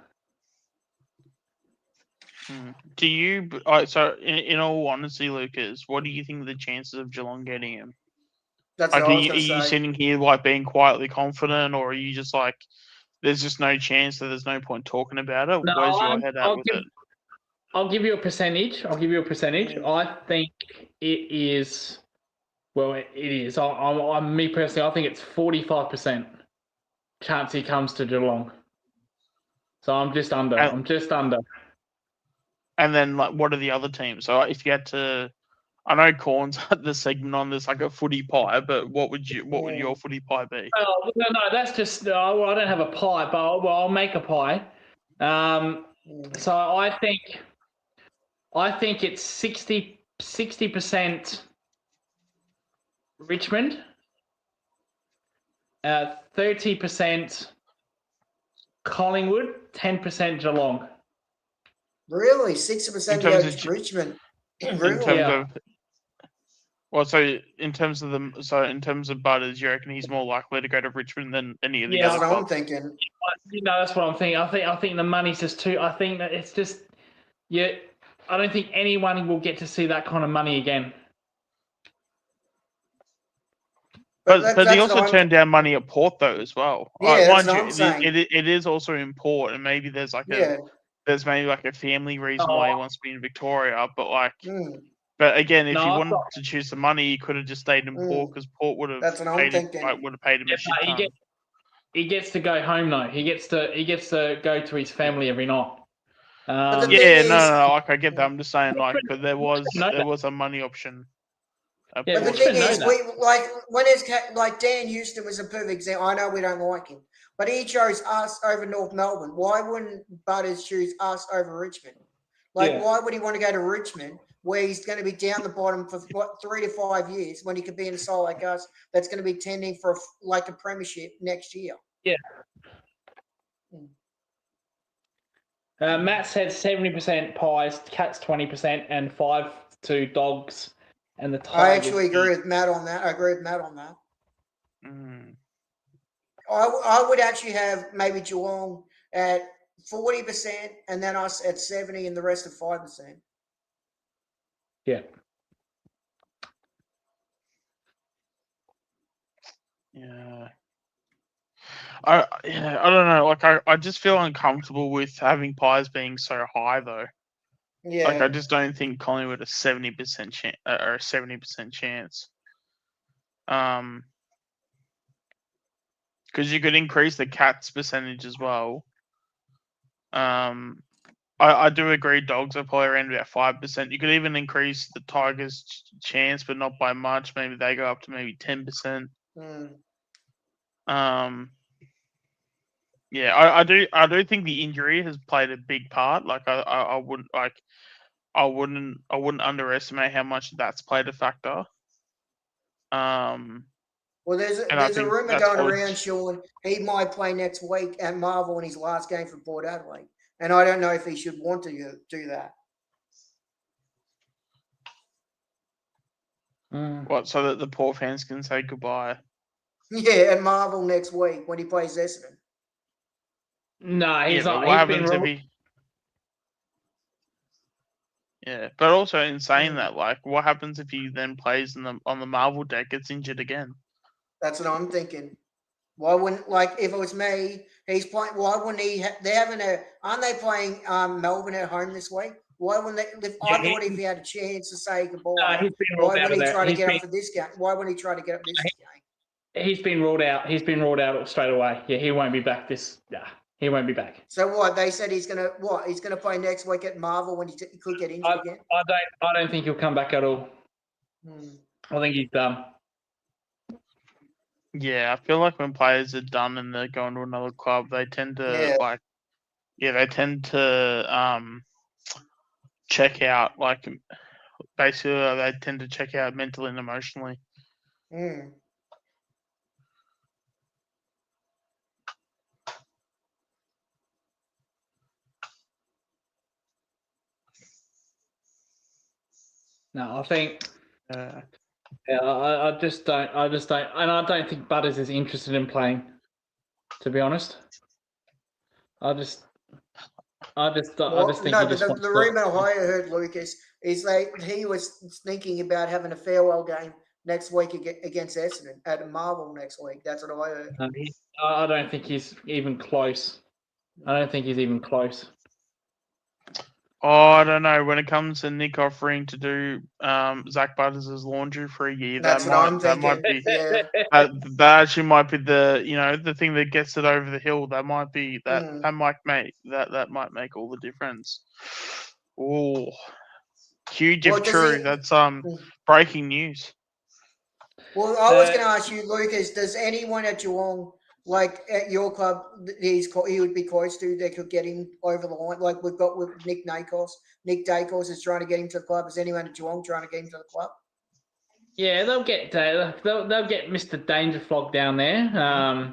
Do you? So in all honesty, Lucas, what do you think the chances of Geelong getting him? That's like, what I was are you say. sitting here like being quietly confident, or are you just like, there's just no chance, so there's no point talking about it? No, where's your head at with it? I'll give you a percentage. I think it is. Well, it is. Me personally, I think it's 45% chance he comes to Geelong. So I'm just under. And then, like, what are the other teams? So if you had to, I know Corn's had the segment on this like a footy pie, but what would your footy pie be? Oh, no, that's just. I don't have a pie, but I'll make a pie. So I think it's 60% Richmond, 30% Collingwood, 10% Geelong. Really, 60% goes Richmond. Really? So in terms of Butters, you reckon he's more likely to go to Richmond than any of the other clubs? That's what I'm thinking. That's what I'm thinking. I think the money's just too. I think that it's just. Yeah, I don't think anyone will get to see that kind of money again. But he also turned down money at Port though as well. Yeah, that's what I'm saying. It is also in Port, and maybe there's like a family reason why he wants to be in Victoria. But like, but again, if he wanted to choose the money, he could have just stayed in Port, because Port would have paid him a shit ton. He gets to go home though. He gets to go to his family every night. No, like I get that. I'm just saying, like, but there was a money option. But the thing is, when it's like Dan Houston was a perfect example. I know we don't like him, but he chose us over North Melbourne. Why wouldn't Butters choose us over Richmond? Why would he want to go to Richmond, where he's going to be down the bottom for 3 to 5 years, when he could be in a side like us that's going to be tending for a premiership next year? Yeah. Matt said 70% Pies, Cats 20%, and 5 to Dogs. And the Tigers. I actually agree with Matt on that. I would actually have maybe Geelong at 40%, and then us at 70%, and the rest at 5%. Yeah. Yeah. I don't know. Like, I just feel uncomfortable with having Pies being so high though. Yeah. Like, I just don't think Collingwood a 70% chance or a 70% chance. Because you could increase the Cats percentage as well. I do agree dogs are probably around about 5%. You could even increase the Tigers' chance, but not by much. Maybe they go up to maybe 10%. Yeah, I do think the injury has played a big part. Like I wouldn't underestimate how much that's played a factor. Well, there's And I a think rumor that's going what- around, Sean. He might play next week at Marvel in his last game for Port Adelaide, and I don't know if he should want to do that. What, so that the Port fans can say goodbye? Yeah, at Marvel next week when he plays Essendon. No, he's Yeah, not. but what happens if he? Yeah, but also in saying that, like, what happens if he then plays on the Marvel deck, gets injured again? That's what I'm thinking. Why wouldn't, like, if it was me, he's playing. Why wouldn't he? They're having aren't they playing Melbourne at home this week? Why wouldn't they? I thought if he had a chance to say goodbye, he's been ruled why out wouldn't of he that. try to get up for this game? Why wouldn't he try to get up this game? He's been ruled out. He's been ruled out straight away. Yeah, he won't be back this. Yeah, he won't be back. So what? They said he's gonna what? He's gonna play next week at Marvel when he could get injured again. I don't think he'll come back at all. I think he's done. Yeah, I feel like when players are done and they're going to another club, they tend to check out. Like, basically, they tend to check out mentally and emotionally. No, I think. Yeah, I just don't, and I don't think Butters is interested in playing. To be honest, I just think he just. No, but the rumor I heard, Lucas, is that he was thinking about having a farewell game next week against Essendon at Marvel next week. That's what I heard. I don't think he's even close. Oh, I don't know. When it comes to Nick offering to do Zach Butters' laundry for a year, that might be that actually might be the thing that gets it over the hill. That might be that might make all the difference. Oh, huge if true. That's breaking news. Well, I was going to ask you, Lucas. Does anyone at Geelong, like at your club, he would be close to, they could get him over the line? Like we've got with Nick Dacos. Nick Dacos is trying to get him to the club. Is anyone at Geelong trying to get him to the club? Yeah, they'll get Mr. Dangerflog down there.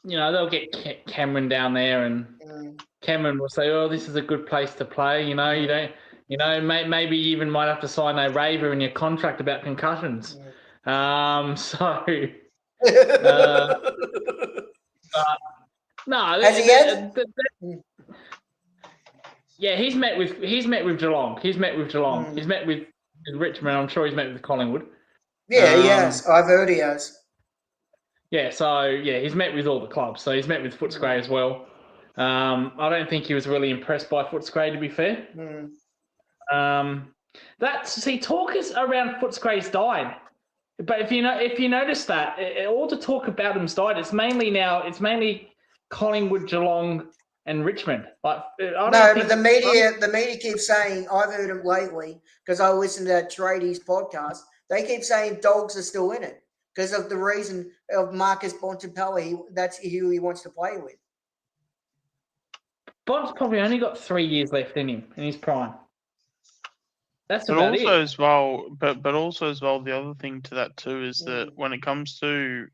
They'll get Cameron down there, and Cameron will say, "Oh, this is a good place to play." You don't. Maybe you even might have to sign a waiver in your contract about concussions. No. Has he had? Yeah, he's met with Geelong. He's met with Richmond. I'm sure he's met with Collingwood. Yeah, he has. I've heard he has. Yeah, so he's met with all the clubs. So he's met with Footscray as well. I don't think he was really impressed by Footscray, to be fair. Talk is around Footscray's died. But if you notice that all the talk about him's died, it's mainly Collingwood, Geelong, and Richmond. But the media keeps saying, I've heard him lately because I listened to that Tradies podcast. They keep saying Dogs are still in it because of the reason of Marcus Bontempelli. That's who he wants to play with. Bont's probably only got 3 years left in him in his prime. That's but about also it. as well, but also as well, the other thing to that too is that when it comes to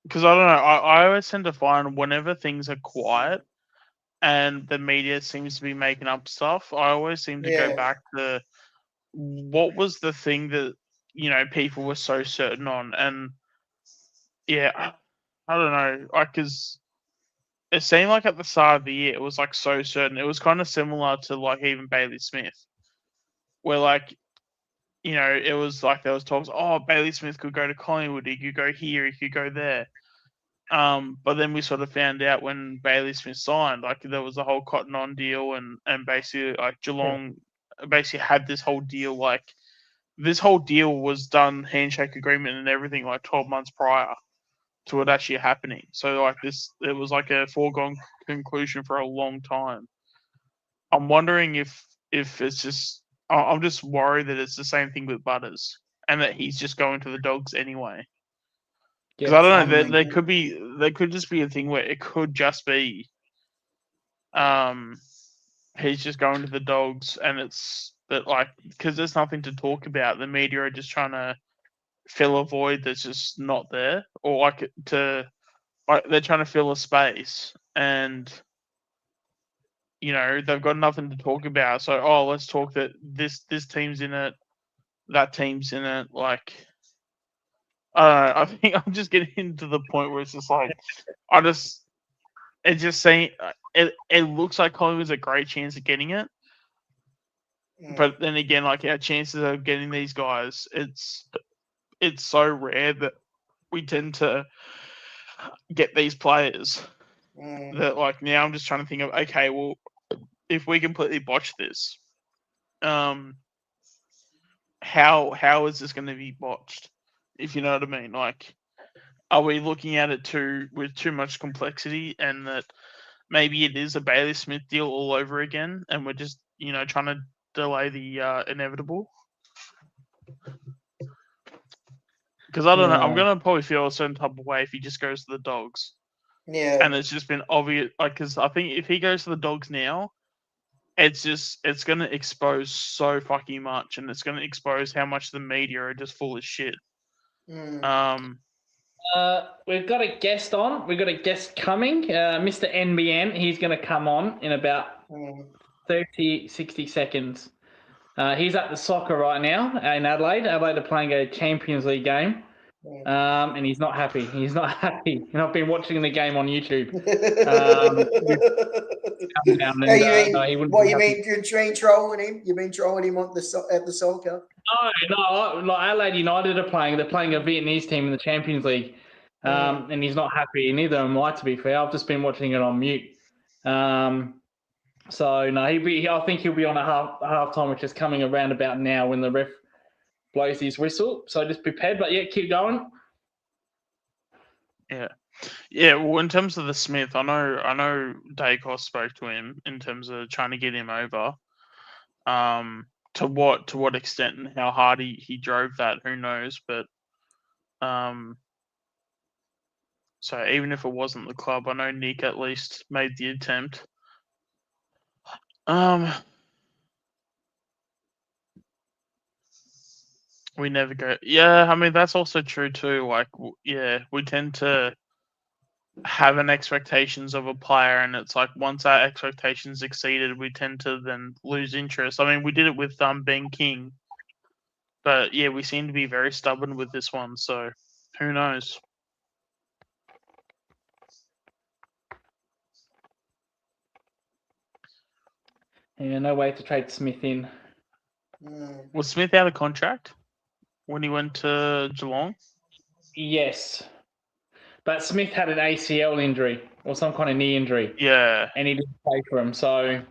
because I don't know, I always tend to find whenever things are quiet and the media seems to be making up stuff, I always seem to go back to what was the thing that people were so certain on, and I don't know, because it seemed like at the start of the year it was like so certain. It was kind of similar to like even Bailey Smith, where like it was like there was talks. Oh, Bailey Smith could go to Collingwood. He could go here. He could go there. But then we sort of found out when Bailey Smith signed, like there was a whole Cotton On deal, and basically like Geelong basically had this whole deal. Like this whole deal was done, handshake agreement and everything, like 12 months prior to it actually happening. So like it was like a foregone conclusion for a long time. I'm wondering if it's just, I'm just worried that it's the same thing with Butters and that he's just going to the Dogs anyway. Because I don't know, there could just be a thing where it could just be, he's just going to the Dogs, and it's that like because there's nothing to talk about. The media are just trying to fill a void that's just not there, or they're trying to fill a space, and they've got nothing to talk about. So let's talk that this team's in it, that team's in it, like. I don't know. I think I'm just getting to the point where it's just like, it's just saying, it looks like Collingwood's a great chance of getting it. But then again, like our chances of getting these guys, it's so rare that we tend to get these players that like now I'm just trying to think of, okay, well, if we completely botch this, how is this going to be botched? If you know what I mean, like, are we looking at it with too much complexity, and that maybe it is a Bailey Smith deal all over again, and we're just trying to delay the inevitable? Because I don't know, I'm gonna probably feel a certain type of way if he just goes to the Dogs. Yeah, and it's just been obvious, like, because I think if he goes to the Dogs now, it's gonna expose so fucking much, and it's gonna expose how much the media are just full of shit. We've got a guest on. We've got a guest coming, Mr. NBN. He's going to come on in about 30, 60 seconds. He's at the soccer right now in Adelaide. Adelaide are playing a Champions League game, and he's not happy. He's not happy. I've been watching the game on YouTube. You mean you've been trolling him? You've been trolling him at the soccer? No. Like Adelaide United are playing. They're playing a Vietnamese team in the Champions League, and he's not happy. Neither am I, to be fair. I've just been watching it on mute. So no, I think he'll be on a half time, which is coming around about now when the ref blows his whistle. So just prepared. But yeah, keep going. Yeah. Well, in terms of the Smith, I know Dacos spoke to him in terms of trying to get him over. To what extent and how hard he drove that, who knows? But so even if it wasn't the club, I know Nick at least made the attempt. We never go. Yeah, I mean that's also true too. Like, we tend to have an expectations of a player, and it's like once our expectations exceeded, we tend to then lose interest. I mean, we did it with Ben King, but yeah, we seem to be very stubborn with this one. So who knows? Yeah, no way to trade Smith in. Was Smith out of contract when he went to Geelong? Yes. But Smith had an ACL injury or some kind of knee injury. Yeah. And he didn't play for him. So,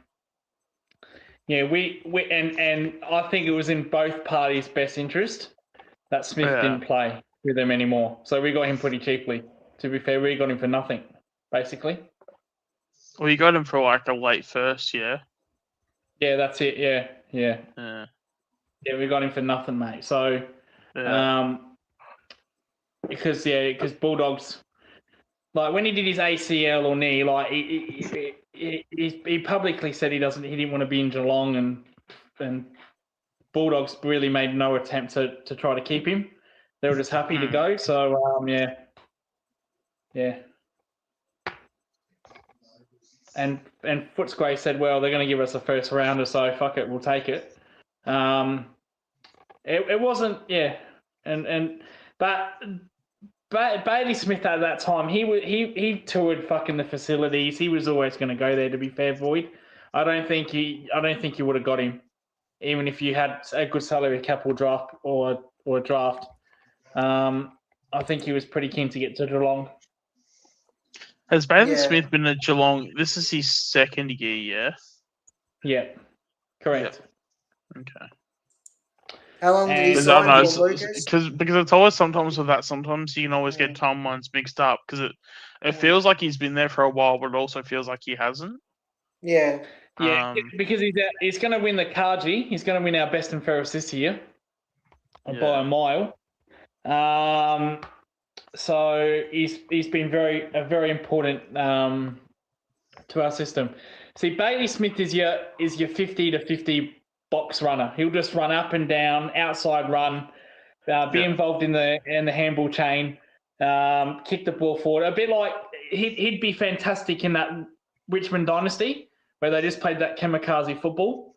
yeah, we and I think it was in both parties' best interest that Smith didn't play with them anymore. So we got him pretty cheaply. To be fair, we got him for nothing, basically. Well, you got him for like a late first, yeah? Yeah, that's it. Yeah. Yeah, we got him for nothing, mate. So, because Bulldogs, like when he did his ACL or knee, like he publicly said he didn't want to be in Geelong, and Bulldogs really made no attempt to try to keep him. They were just happy to go. So yeah. And Footscray said, well, they're going to give us a first rounder, so fuck it, we'll take it. It wasn't, but Bailey Smith at that time, he toured fucking the facilities. He was always going to go there. To be fair, Void, I don't think you would have got him, even if you had a good salary cap or draft or a draft. I think he was pretty keen to get to Geelong. Has Bailey Yeah. Smith been at Geelong? This is his second year, yeah? Yeah, correct. Okay. How long did he And- Because I sign don't for, know, Lucas? because it's always sometimes with that. Sometimes you can always get timelines mixed up because it feels like he's been there for a while, but it also feels like he hasn't. Yeah. Yeah, because he's going to win the Cargi. He's going to win our best and fairest this year by a mile. So he's been very important to our system. See, Bailey Smith is your 50 to 50 box runner. He'll just run up and down, outside run, be involved in the handball chain, kick the ball forward. A bit like he'd be fantastic in that Richmond dynasty where they just played that kamikaze football.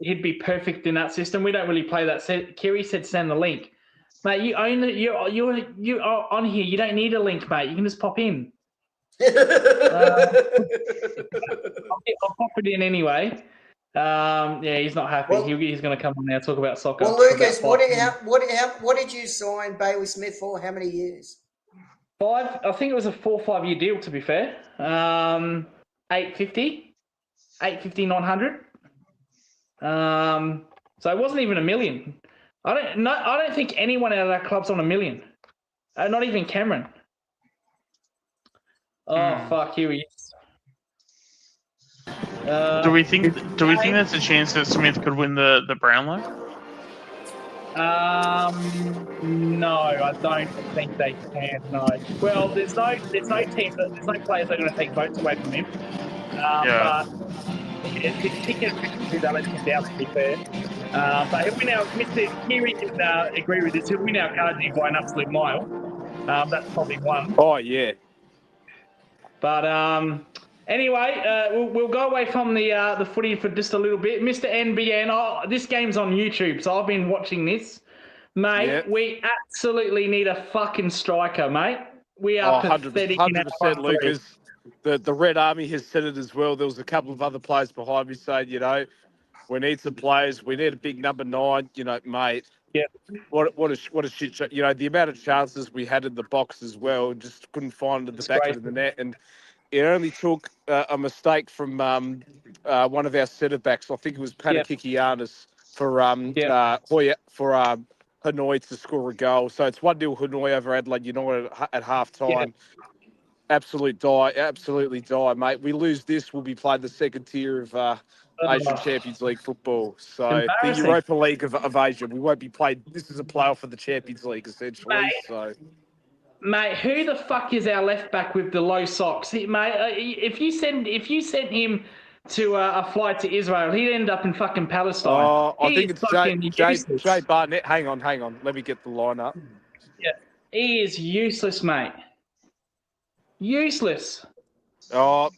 He'd be perfect in that system. We don't really play that. Kiri said send the link. Mate, you own it. You are on here. You don't need a link, mate. You can just pop in. I'll pop it in anyway. Yeah, he's not happy. Well, he's going to come on now talk about soccer. Well, Lucas, what did you sign Bailey Smith for? How many years? 5. I think it was a 4 or 5 year deal. To be fair, 850, 900. So it wasn't even $1 million. I don't think anyone out of that club's on $1 million. Not even Cameron. Oh fuck! Here he is. Do we think there's a chance that Smith could win the Brownlow? No, I don't think they can. No. Well, there's no team, there's no players that are going to take votes away from him. But his ticket is that lets him down. To be fair, but he'll win our. Mr. Kiri can agree with this. He'll win our Cardi by an absolute mile. That's probably one. Oh yeah. But anyway, we'll go away from the footy for just a little bit. Mr. NBN, this game's on YouTube, so I've been watching this. Mate, Yep. We absolutely need a fucking striker, mate. We are pathetic in our 100%, front three. Lucas. The Red Army has said it as well. There was a couple of other players behind me saying, we need some players. We need a big number 9, mate. Yeah. What a shit show. The amount of chances we had in the box as well, just couldn't find it at the back great. of the net. And it only took a mistake from one of our centre backs. I think it was Panakikianis for Hoya for Hanoi to score a goal. So it's 1-0 Hanoi over Adelaide United at half time. Absolutely die, mate. We lose this, we'll be playing the second tier of Asian Champions League football. So the Europa League of Asia. We won't be playing. This is a playoff for the Champions League, essentially. Mate, who the fuck is our left back with the low socks? Mate, if you sent him to a flight to Israel, he'd end up in fucking Palestine. Oh, I think it's Jay Barnett. Hang on. Let me get the line up. Yeah, he is useless, mate. Useless. Yeah.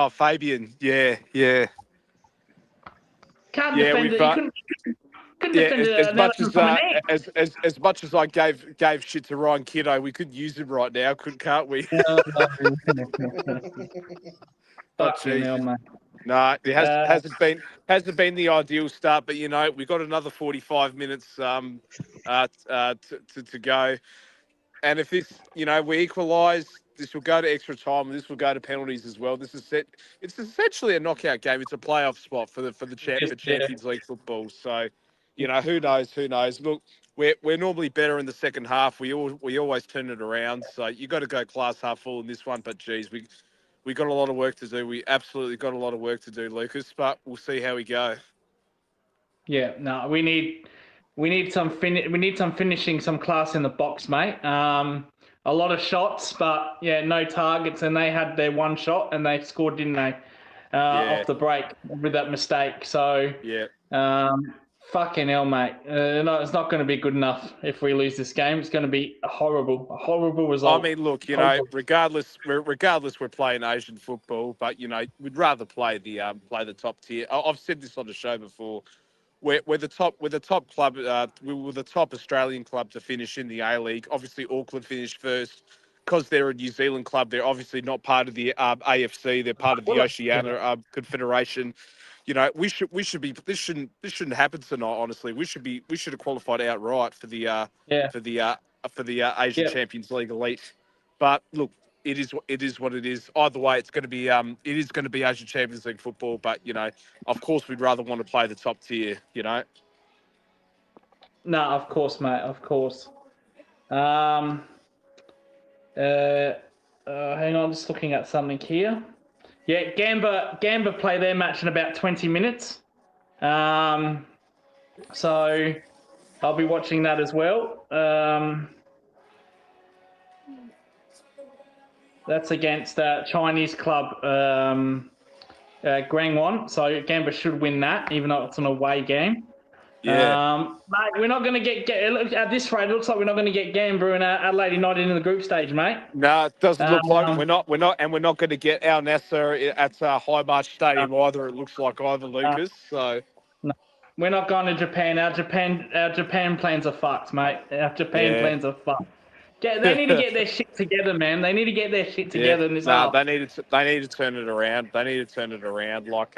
Fabian. Yeah. Can't defend it. As much as I gave shit to Ryan Kiddo, we could use him right now, can't we? No, it hasn't been the ideal start, but we've got another 45 minutes to go, and if this we equalise, this will go to extra time, and this will go to penalties as well. It's essentially a knockout game. It's a playoff spot for the Champions League football. So, who knows? Look, we're normally better in the second half. We always turn it around. So you got to go glass half full in this one. But geez, we got a lot of work to do. We absolutely got a lot of work to do, Lucas. But we'll see how we go. Yeah, no, we need some finishing, some class in the box, mate. A lot of shots, but no targets, and they had their one shot and they scored, didn't they? Off the break with that mistake. So fucking hell, mate. No, it's not going to be good enough if we lose this game. It's going to be a horrible result. I mean, look, regardless, we're playing Asian football, but we'd rather play the top tier. I've said this on the show before. We're the top club. We were the top Australian club to finish in the A-League. Obviously, Auckland finished first because they're a New Zealand club. They're obviously not part of the AFC. They're part of the Oceania Confederation. We should be. This shouldn't happen tonight. Honestly, we should have qualified outright for the for the Asian Yep. Champions League elite. But look, it is what it is. Either way, it's going to be it is going to be Asian Champions League football. But of course, we'd rather want to play the top tier. No, of course, mate. Of course. Hang on, just looking at something here. Yeah, Gamba play their match in about 20 minutes. So I'll be watching that as well. That's against Chinese club Gwangwon. So Gamba should win that, even though it's an away game. Yeah. Mate, we're not going to get at this rate. It looks like we're not going to get Gamba and Adelaide United in the group stage, mate. No, it doesn't look like we're not, and we're not going to get Al Nasser at High March Stadium either. It looks like either, Lucas. So no, we're not going to Japan. Our Japan plans are fucked, mate. Our Japan plans are fucked. They need to get their shit together, man. They need to get their shit together. In this they need to turn it around. They need to turn it around. Like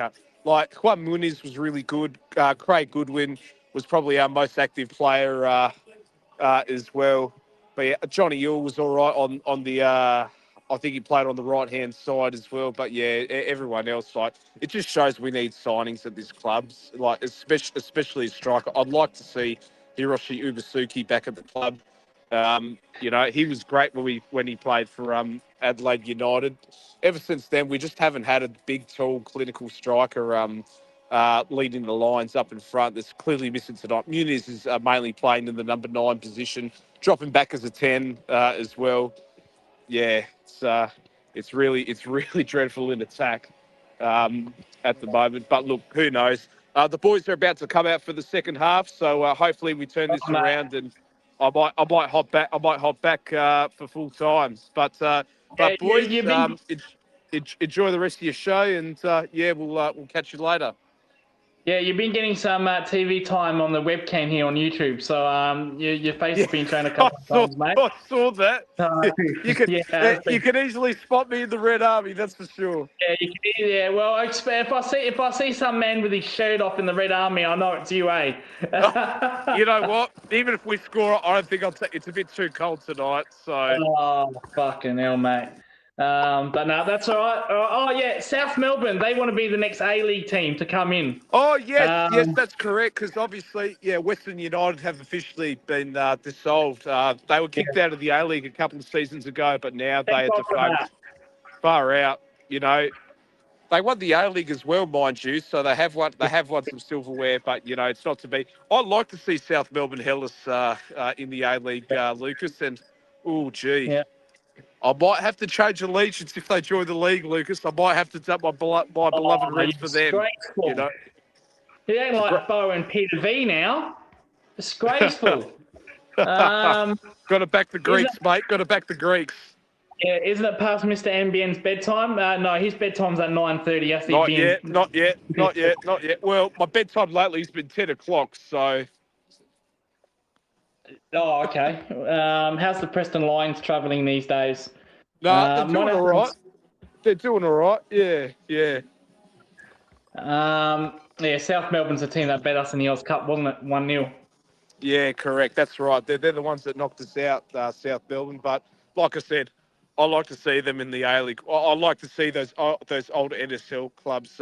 Juan Muniz was really good. Craig Goodwin was probably our most active player as well. But yeah, Johnny Ewell was all right on the. I think he played on the right hand side as well. But yeah, everyone else, it just shows we need signings at this club, especially a striker. I'd like to see Hiroshi Ubasuki back at the club. He was great when he played for Adelaide United. Ever since then, we just haven't had a big, tall, clinical striker leading the lines up in front. That's clearly missing tonight. Muniz is mainly playing in the number 9 position, dropping back as a 10 as well. Yeah, it's really dreadful in attack at the moment. But look, who knows? The boys are about to come out for the second half, so hopefully we turn this around and. I might hop back for full time. But boys, enjoy the rest of your show, and we'll catch you later. Yeah, you've been getting some TV time on the webcam here on YouTube, so your face has been shown a couple of times, mate. I saw that. You can easily spot me in the Red Army, that's for sure. Yeah, you can. Yeah, well, if I see some man with his shirt off in the Red Army, I know it's you, eh? You know what? Even if we score, I don't think it's a bit too cold tonight. So. Oh fucking hell, mate. But no, that's all right. Oh yeah, South Melbourne. They want to be the next A-League team to come in. Oh yes, that's correct. Because obviously, Western United have officially been dissolved. They were kicked out of the A-League a couple of seasons ago, but now they are defunct. Far out. They won the A-League as well, mind you. So they have won some silverware, but it's not to be. I'd like to see South Melbourne Hellas in the A-League, Lucas. And oh gee. Yeah. I might have to change allegiance if they join the league, Lucas. I might have to dump my beloved Reds for them. You ain't like Bo and Peter V now. Disgraceful. Got to back the Greeks, mate. Got to back the Greeks. Yeah, isn't it past Mr. NBN's bedtime? No, his bedtime's at 9:30. Not yet. Well, my bedtime lately has been 10 o'clock, so... Oh, okay. How's the Preston Lions travelling these days? No, they're doing all right. They're doing all right. Yeah. South Melbourne's a team that beat us in the Oz Cup, wasn't it? 1-0. Yeah, correct. That's right. They're the ones that knocked us out, South Melbourne. But like I said, I like to see them in the A-League. I like to see those old NSL clubs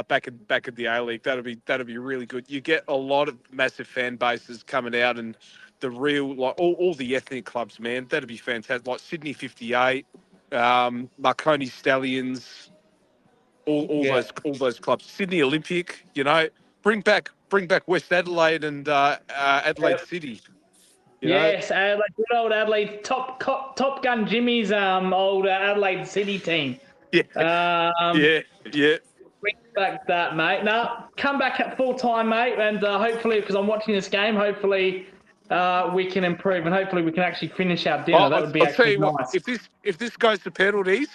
back in the A-League. That'd be really good. You get a lot of massive fan bases coming out, and the real all the ethnic clubs, man. That'd be fantastic. Like Sydney 58, Marconi Stallions, all those clubs. Sydney Olympic, bring back West Adelaide and Adelaide City. Yes, Adelaide, good old Adelaide, Top Gun Jimmy's old Adelaide City team. Yeah. Bring back that, mate. No, come back at full time, mate, and hopefully, because I'm watching this game, hopefully we can improve, and hopefully we can actually finish our dinner. That would be actually nice. What, if this goes to penalties,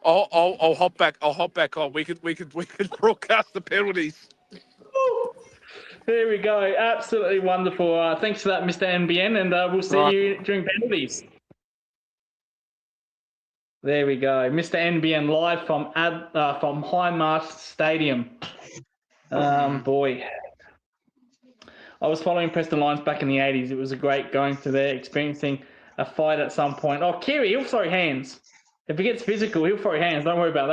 I'll hop back on. We could broadcast the penalties. There we go. Absolutely wonderful. Thanks for that, Mr. NBN, and we'll see you during penalties. There we go. Mr. NBN live from High Marsh Stadium. Boy. I was following Preston Lions back in the 80s. It was a great going to there, experiencing a fight at some point. Oh, Kiri, he'll throw hands. If he gets physical, he'll throw hands. Don't worry about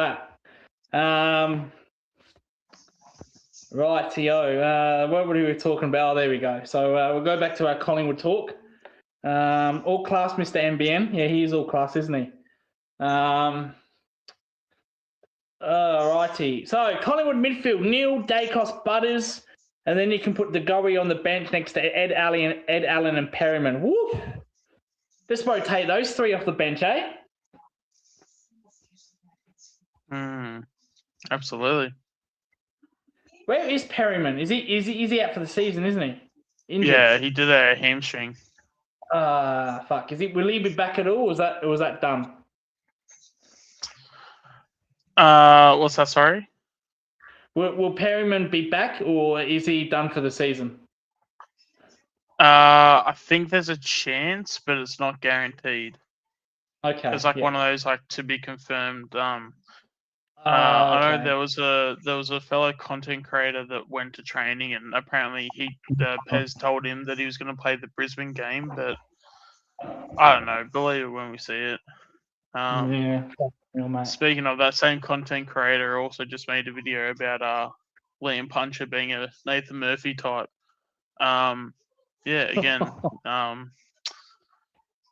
that. Rightio. What were we talking about? Oh, there we go. So we'll go back to our Collingwood talk. All class, Mr. MBM. Yeah, he is all class, isn't he? Righty. So Collingwood midfield: Neil, Dacos, Butters, and then you can put DeGoey on the bench next to Ed Allen and Perryman. Woo! Just rotate those three off the bench, eh? Absolutely. Where is Perryman? Is he out for the season? Isn't he? Injured. Yeah, he did a hamstring. Fuck. Will he be back at all? Or was that done? What's that? Sorry. Will Perryman be back, or is he done for the season? I think there's a chance, but it's not guaranteed. Okay. It's like one of those like to be confirmed. Okay. I know there was a fellow content creator that went to training, and apparently Pez told him that he was going to play the Brisbane game, but I don't know. Believe it when we see it. Yeah. Real, mate. Speaking of that same content creator, also just made a video about Liam Puncher being a Nathan Murphy type. Yeah, again,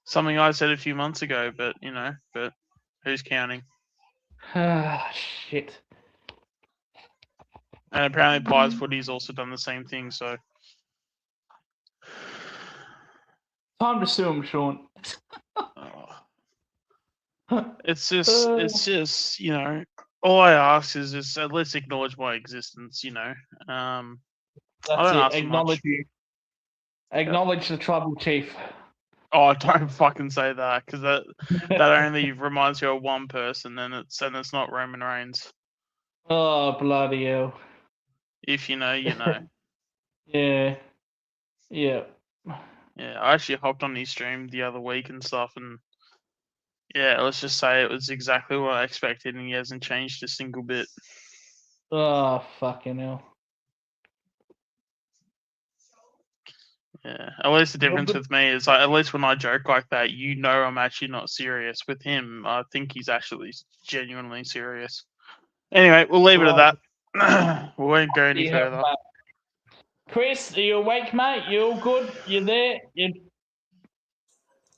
something I said a few months ago, but who's counting? Shit. And apparently Pies Footy's also done the same thing, so Time to sue him, Sean. it's just all I ask is just at least acknowledge my existence, That's I don't ask for much. Acknowledge the tribal chief. Oh, don't fucking say that, because that only reminds you of one person, and it's not Roman Reigns. Oh, bloody hell. If you know, you know. Yeah. Yeah. Yeah, I actually hopped on his stream the other week and stuff, and yeah, let's just say it was exactly what I expected, and he hasn't changed a single bit. Oh, fucking hell. Yeah, at least the difference with me is like, at least when I joke like that, I'm actually not serious. With him, I think he's actually genuinely serious. Anyway, we'll leave it at that. We won't go any further. Mate. Chris, are you awake, mate? You all good? You there?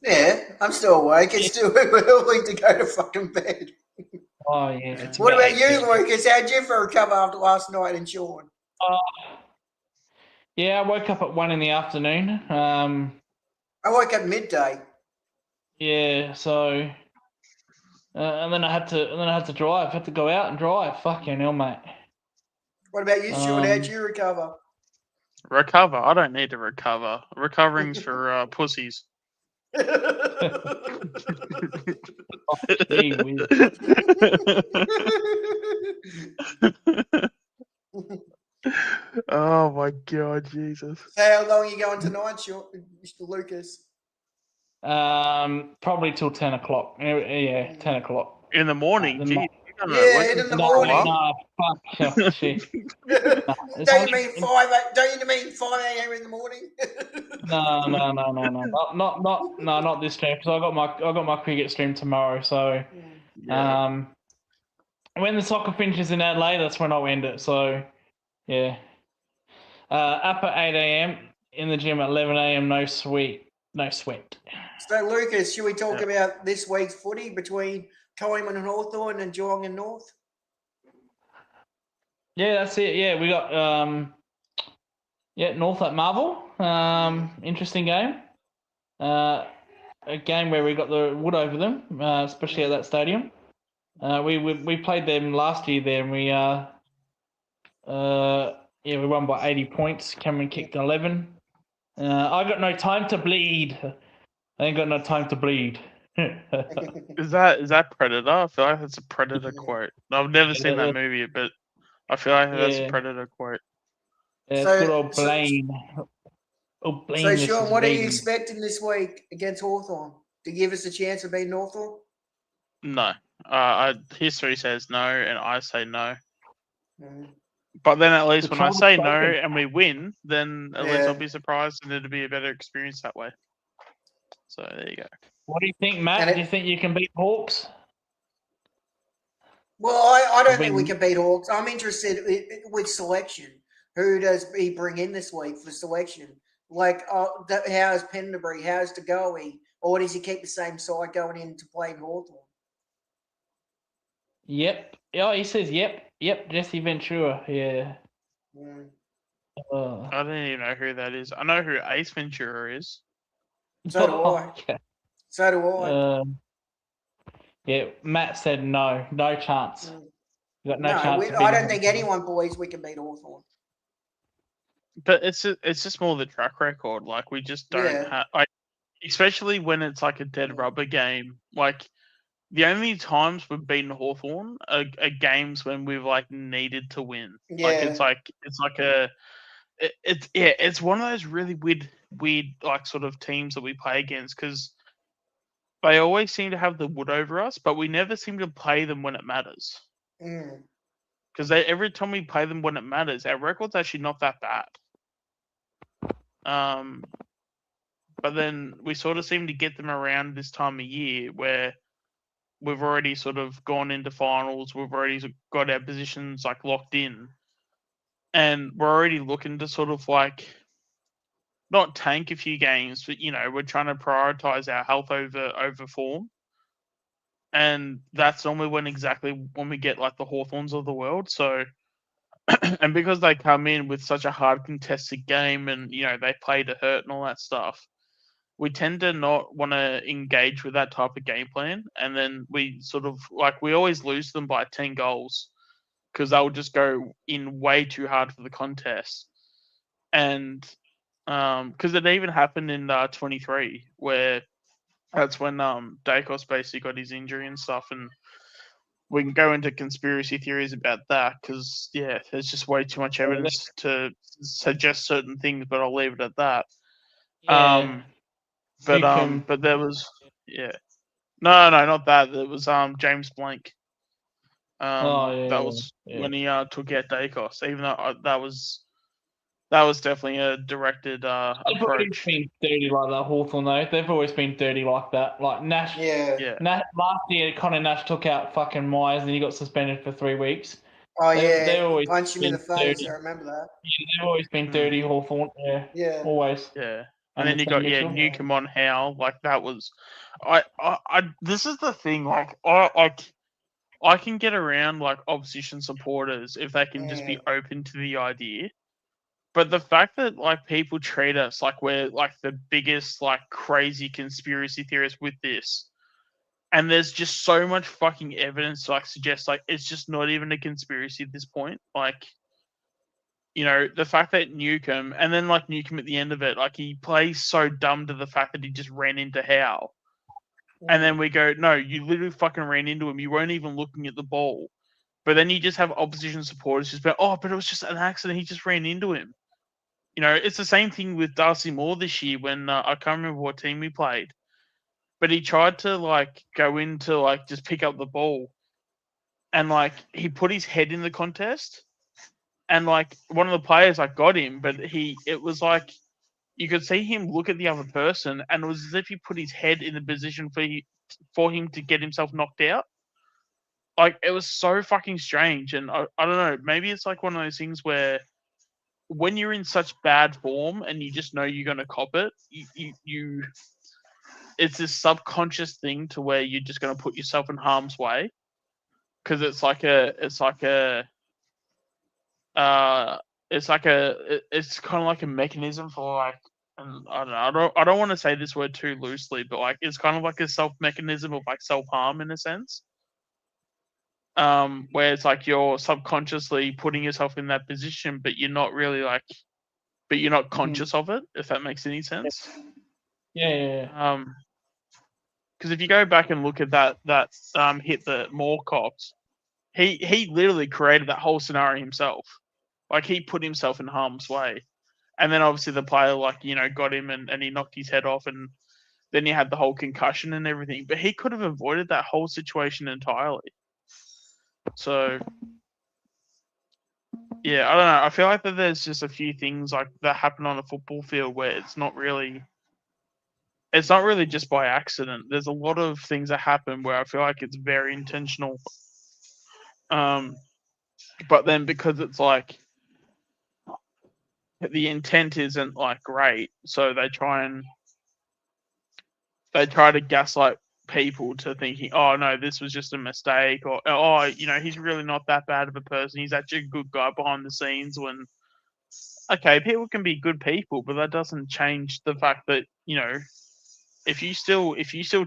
Yeah, I'm still awake. It's still early to go to fucking bed. Oh, yeah. What about you, Lucas? How'd you recover after last night and Sean? Yeah, I woke up at 1 in the afternoon. I woke up midday. Yeah, so and then I had to drive. I had to go out and drive. Fucking hell, mate. What about you, Sean? How'd you recover? Recover? I don't need to recover. Recovering's for pussies. Oh my God, Jesus! So how long are you going tonight, Mr. Lucas? Probably till 10 o'clock. Yeah, 10 o'clock in the morning. In the morning. No, fuck shit. Don't you mean 5 a.m. in the morning? No. Not this stream, because I got my cricket stream tomorrow. So, when the soccer finishes in Adelaide, that's when I'll end it. So, yeah. Up at 8 a.m. in the gym at 11 a.m. No sweat. So, Lucas, should we talk about this week's footy between Collingwood and Hawthorn and Geelong and North? Yeah, that's it. Yeah, we got North at Marvel. Interesting game. A game where we got the wood over them, especially at that stadium. We played them last year there, and we won by 80 points. Cameron kicked 11. I got no time to bleed. I ain't got no time to bleed. Is that Predator? I feel like that's a Predator quote. I've never seen that movie, but I feel like that's a Predator quote. Yeah, good old Blaine. So, Sean, what are you expecting this week against Hawthorn? To give us a chance of beating Hawthorn? No. History says no, and I say no. But then at least The when I trouble say with no Falcons- and we win, then at least Yeah. I'll be surprised and it'll be a better experience that way. So there you go. What do you think, Matt? And Do you think you can beat Hawks? Well, I don't I think we mean- can beat Hawks. I'm interested with selection. Who does he bring in this week for selection? Like, how's Pendlebury? How's DeGoey? Or does he keep the same side going in to play Hawthorn? Yep. Oh, he says yep. Yep, Jesse Ventura. Yeah. Mm. I don't even know who that is. I know who Ace Ventura is. So do I. Okay. So do I. Yeah, Matt said no. No chance. Mm. You got no chance. of I beating don't think Hawthorn. anyone believes we can beat Hawthorn. But it's just more the track record. Like we just don't Yeah. have, like, especially when it's like a dead rubber game. Like the only times we've beaten Hawthorn are games when we've like needed to win. Like Yeah. it's one of those really weird like sort of teams that we play against because they always seem to have the wood over us, but we never seem to play them when it matters. Mm. Because every time we play them when it matters, our record's actually not that bad. But then we sort of seem to get them around this time of year where we've already sort of gone into finals, we've already got our positions like locked in, and we're already looking to sort of like not tank a few games, but we're trying to prioritize our health over form. And that's normally when we get like the Hawthorns of the world. So, and because they come in with such a hard contested game and, they play to hurt and all that stuff, we tend to not want to engage with that type of game plan. And then we sort of we always lose them by 10 goals because they'll just go in way too hard for the contest. And because it even happened in 23 where that's when Dacos basically got his injury and stuff, and we can go into conspiracy theories about that because there's just way too much evidence to suggest certain things, but I'll leave it at that. Yeah. But there was no, not that. There was James Blank. That was when he took out Dacos, even though that was definitely a directed They've always approach. been dirty like that, Hawthorn, though. They've always been dirty like that. Like Nash. Yeah. Last year, Connor Nash took out fucking Myers and he got suspended for 3 weeks. Oh, They've always punch him in the been face. dirty. I remember that. Yeah, they've always been dirty, Hawthorn. Yeah. Always. Yeah. And And then you got Mitchell. Newcombe on Howe. Like that was, I this is the thing. Like I can get around like opposition supporters if they can just be open to the idea. But the fact that like people treat us like we're like the biggest like crazy conspiracy theorists with this, and there's just so much fucking evidence to like suggest like it's just not even a conspiracy at this point. Like, the fact that Newcombe and then like Newcombe at the end of it, like he plays so dumb to the fact that he just ran into Howe. And then we go, no, you literally fucking ran into him. You weren't even looking at the ball. But then you just have opposition supporters just be, but it was just an accident. He just ran into him. It's the same thing with Darcy Moore this year when I can't remember what team we played. But he tried to like go into like just pick up the ball. And like he put his head in the contest. And like one of the players like got him, but it was like you could see him look at the other person, and it was as if he put his head in the position for him to get himself knocked out. Like it was so fucking strange, and I don't know. Maybe it's like one of those things where when you're in such bad form and you just know you're gonna cop it, you it's this subconscious thing to where you're just gonna put yourself in harm's way because it's kind of like a mechanism for like, and I don't want to say this word too loosely, but like it's kind of like a self mechanism of like self harm in a sense. Where it's like you're subconsciously putting yourself in that position, but you're not really but you're not conscious of it, if that makes any sense. Yeah. Because if you go back and look at that hit that Moore copped, he literally created that whole scenario himself. Like he put himself in harm's way. And then obviously the player got him and he knocked his head off, and then he had the whole concussion and everything. But he could have avoided that whole situation entirely. So Yeah, I don't know. I feel like that there's just a few things like that happen on a football field where it's not really just by accident. There's a lot of things that happen where I feel like it's very intentional. But then because it's like the intent isn't like great, so they try to gaslight people to thinking, oh no, this was just a mistake, or oh, he's really not that bad of a person. He's actually a good guy behind the scenes. When okay, people can be good people, but that doesn't change the fact that if you still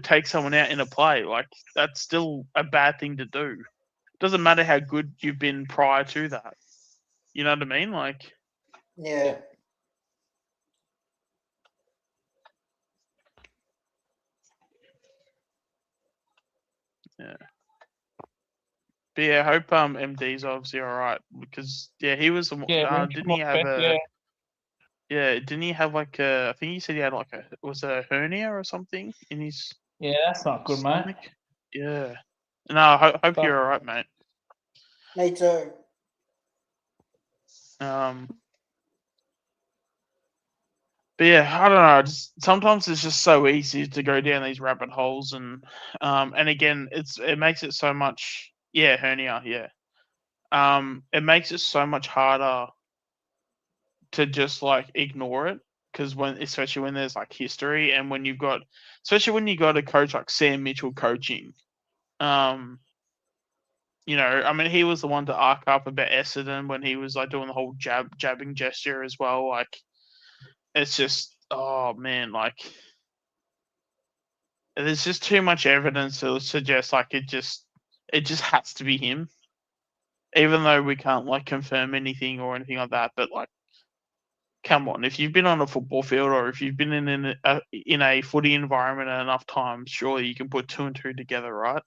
take someone out in a play, like that's still a bad thing to do. It doesn't matter how good you've been prior to that. You know what I mean? Like, Yeah. Yeah. But yeah, I hope MD's obviously all right because he was the didn't he have didn't he have like I think he said he had like a hernia or something in his that's not good, stomach? mate. Yeah. No, I hope you're all right, mate. Me too. But yeah, I don't know. Sometimes it's just so easy to go down these rabbit holes, and again, it makes it so much. Yeah, hernia. Yeah. It makes it so much harder to just like ignore it because especially when there's like history and especially when you got a coach like Sam Mitchell coaching. I mean, he was the one to arc up about Essendon when he was like doing the whole jabbing gesture as well. Like, it's just, oh man, like there's just too much evidence to suggest like it just has to be him, even though we can't like confirm anything or anything like that. But like, come on, if you've been on a football field or if you've been in a footy environment enough times, surely you can put 2 and 2 together, right?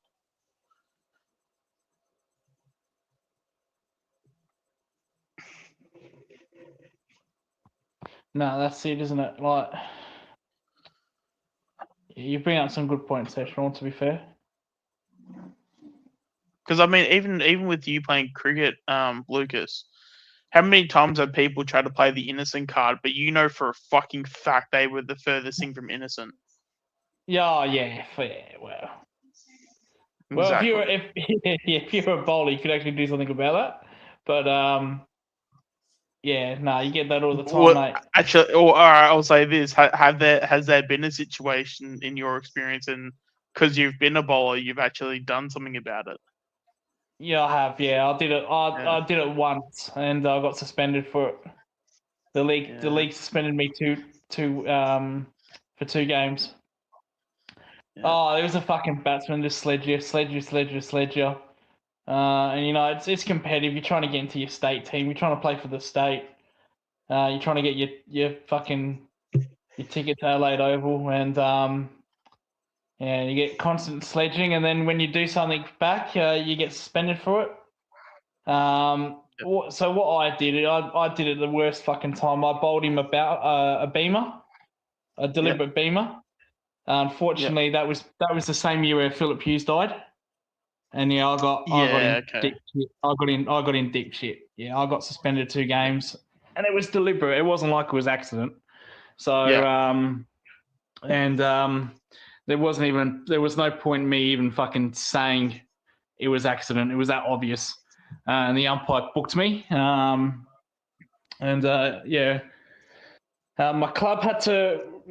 No, that's it, isn't it? Like, you bring up some good points there, Sean, to be fair. Because I mean, even with you playing cricket, Lucas, how many times have people tried to play the innocent card, but for a fucking fact they were the furthest thing from innocent? Yeah, well. Well, exactly. if you're a bowler, you could actually do something about that. But you get that all the time, mate. Actually, all right, I'll say this: has there been a situation in your experience, and because you've been a bowler, you've actually done something about it? Yeah, I have. Yeah, I did it. I did it once, and I got suspended for it. The league suspended me for 2 games. Yeah. Oh, there was a fucking batsman just sledge you. And it's competitive. You're trying to get into your state team. You're trying to play for the state. You're trying to get your ticket to Adelaide Oval, and you get constant sledging. And then when you do something back, you get suspended for it. So what I did it the worst fucking time. I bowled him about a beamer, a deliberate beamer. Unfortunately, that was the same year where Philip Hughes died, and I got in dick shit. Yeah, I got suspended 2 games, and it was deliberate. It wasn't like it was accident. So there was no point in me even fucking saying it was accident. It was that obvious. And the umpire booked me.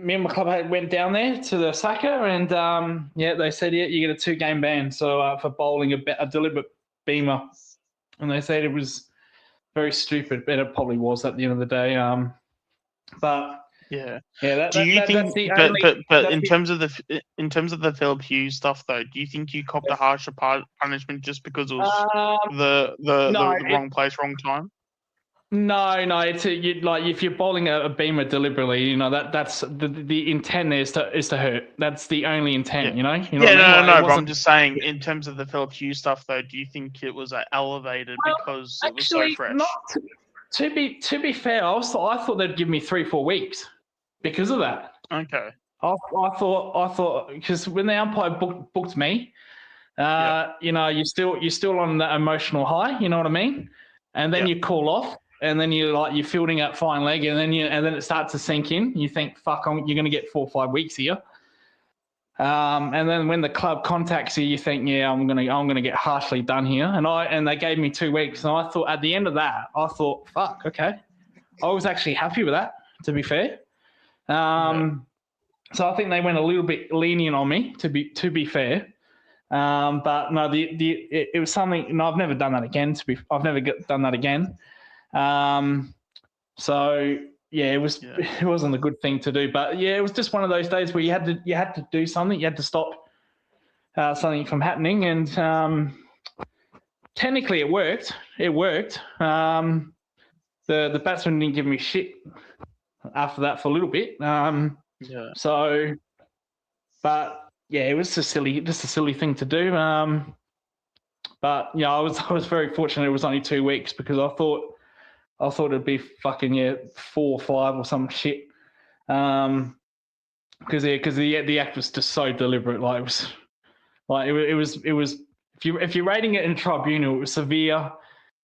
Me and my club went down there to the Saka, and they said, you get a 2-game ban. So for bowling a deliberate beamer, and they said it was very stupid, but it probably was at the end of the day. Do you think? But in terms of the Philip Hughes stuff, though, do you think you copped a harsher punishment just because it was the wrong place, wrong time? No. It's if you're bowling a beamer deliberately, that's the intent is to hurt. That's the only intent, No. But I'm just saying, in terms of the Philip Hughes stuff, though, do you think it was elevated because it was so fresh? To be fair, I thought they'd give me 3-4 weeks because of that. Okay. I thought because when the umpire booked me, you're still on that emotional high. You know what I mean? and then you call off, and then you're fielding at fine leg, and then it starts to sink in. You think, fuck, you're going to get 4 or 5 weeks here. And then when the club contacts you, you think, yeah, I'm gonna get harshly done here. And they gave me 2 weeks, and I thought at the end of that, I thought, fuck, okay. I was actually happy with that, to be fair. So I think they went a little bit lenient on me, to be fair. But no, it was something. No, I've never done that again. I've never done that again. So yeah, it wasn't a good thing to do. But yeah, it was just one of those days where you had to do something. You had to stop something from happening, and technically it worked. It worked. The batsman didn't give me shit after that for a little bit. So, but yeah, it was just a silly thing to do. But yeah, I was very fortunate. It was only 2 weeks because I thought it'd be fucking 4 or 5 or some shit. Because the act was just so deliberate. Like it was if you're rating it in tribunal, it was severe.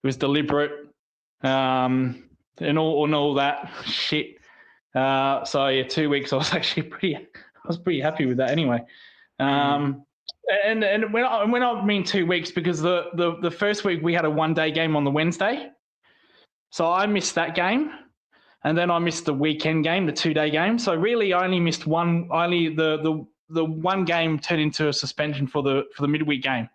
It was deliberate. And all that shit. So yeah, 2 weeks. I was actually pretty happy with that anyway. And when I mean 2 weeks, because the first week we had a 1-day game on the Wednesday, so I missed that game, and then I missed the weekend game, the 2-day game. So really, I only missed one. Only the one game turned into a suspension for the midweek game,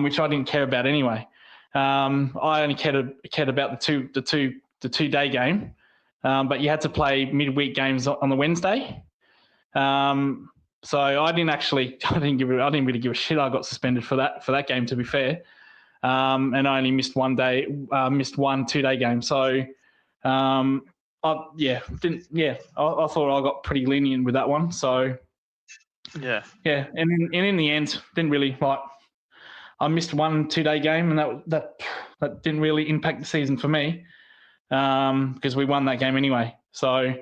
which I didn't care about anyway. I only cared about the 2-day game, but you had to play midweek games on the Wednesday. So I didn't really give a shit. I got suspended for that game, to be fair, and I only missed one 2-day game. So I thought I got pretty lenient with that one. So yeah, and in the end, didn't really like. I missed one 2-day game, and that didn't really impact the season for me, because we won that game anyway. So,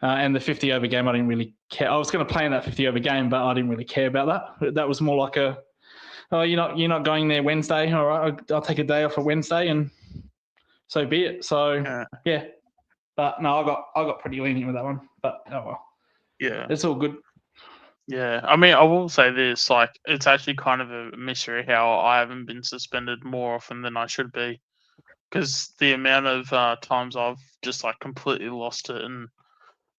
and the 50-over game, I didn't really care. I was going to play in that 50-over game, but I didn't really care about that. That was more like you're not going there Wednesday. All right, I'll take a day off on Wednesday, and so be it. So yeah, but no, I got pretty lenient with that one. But oh well, yeah, it's all good. Yeah, I mean, I will say this, like, it's actually kind of a mystery how I haven't been suspended more often than I should be, because the amount of times I've just, like, completely lost it.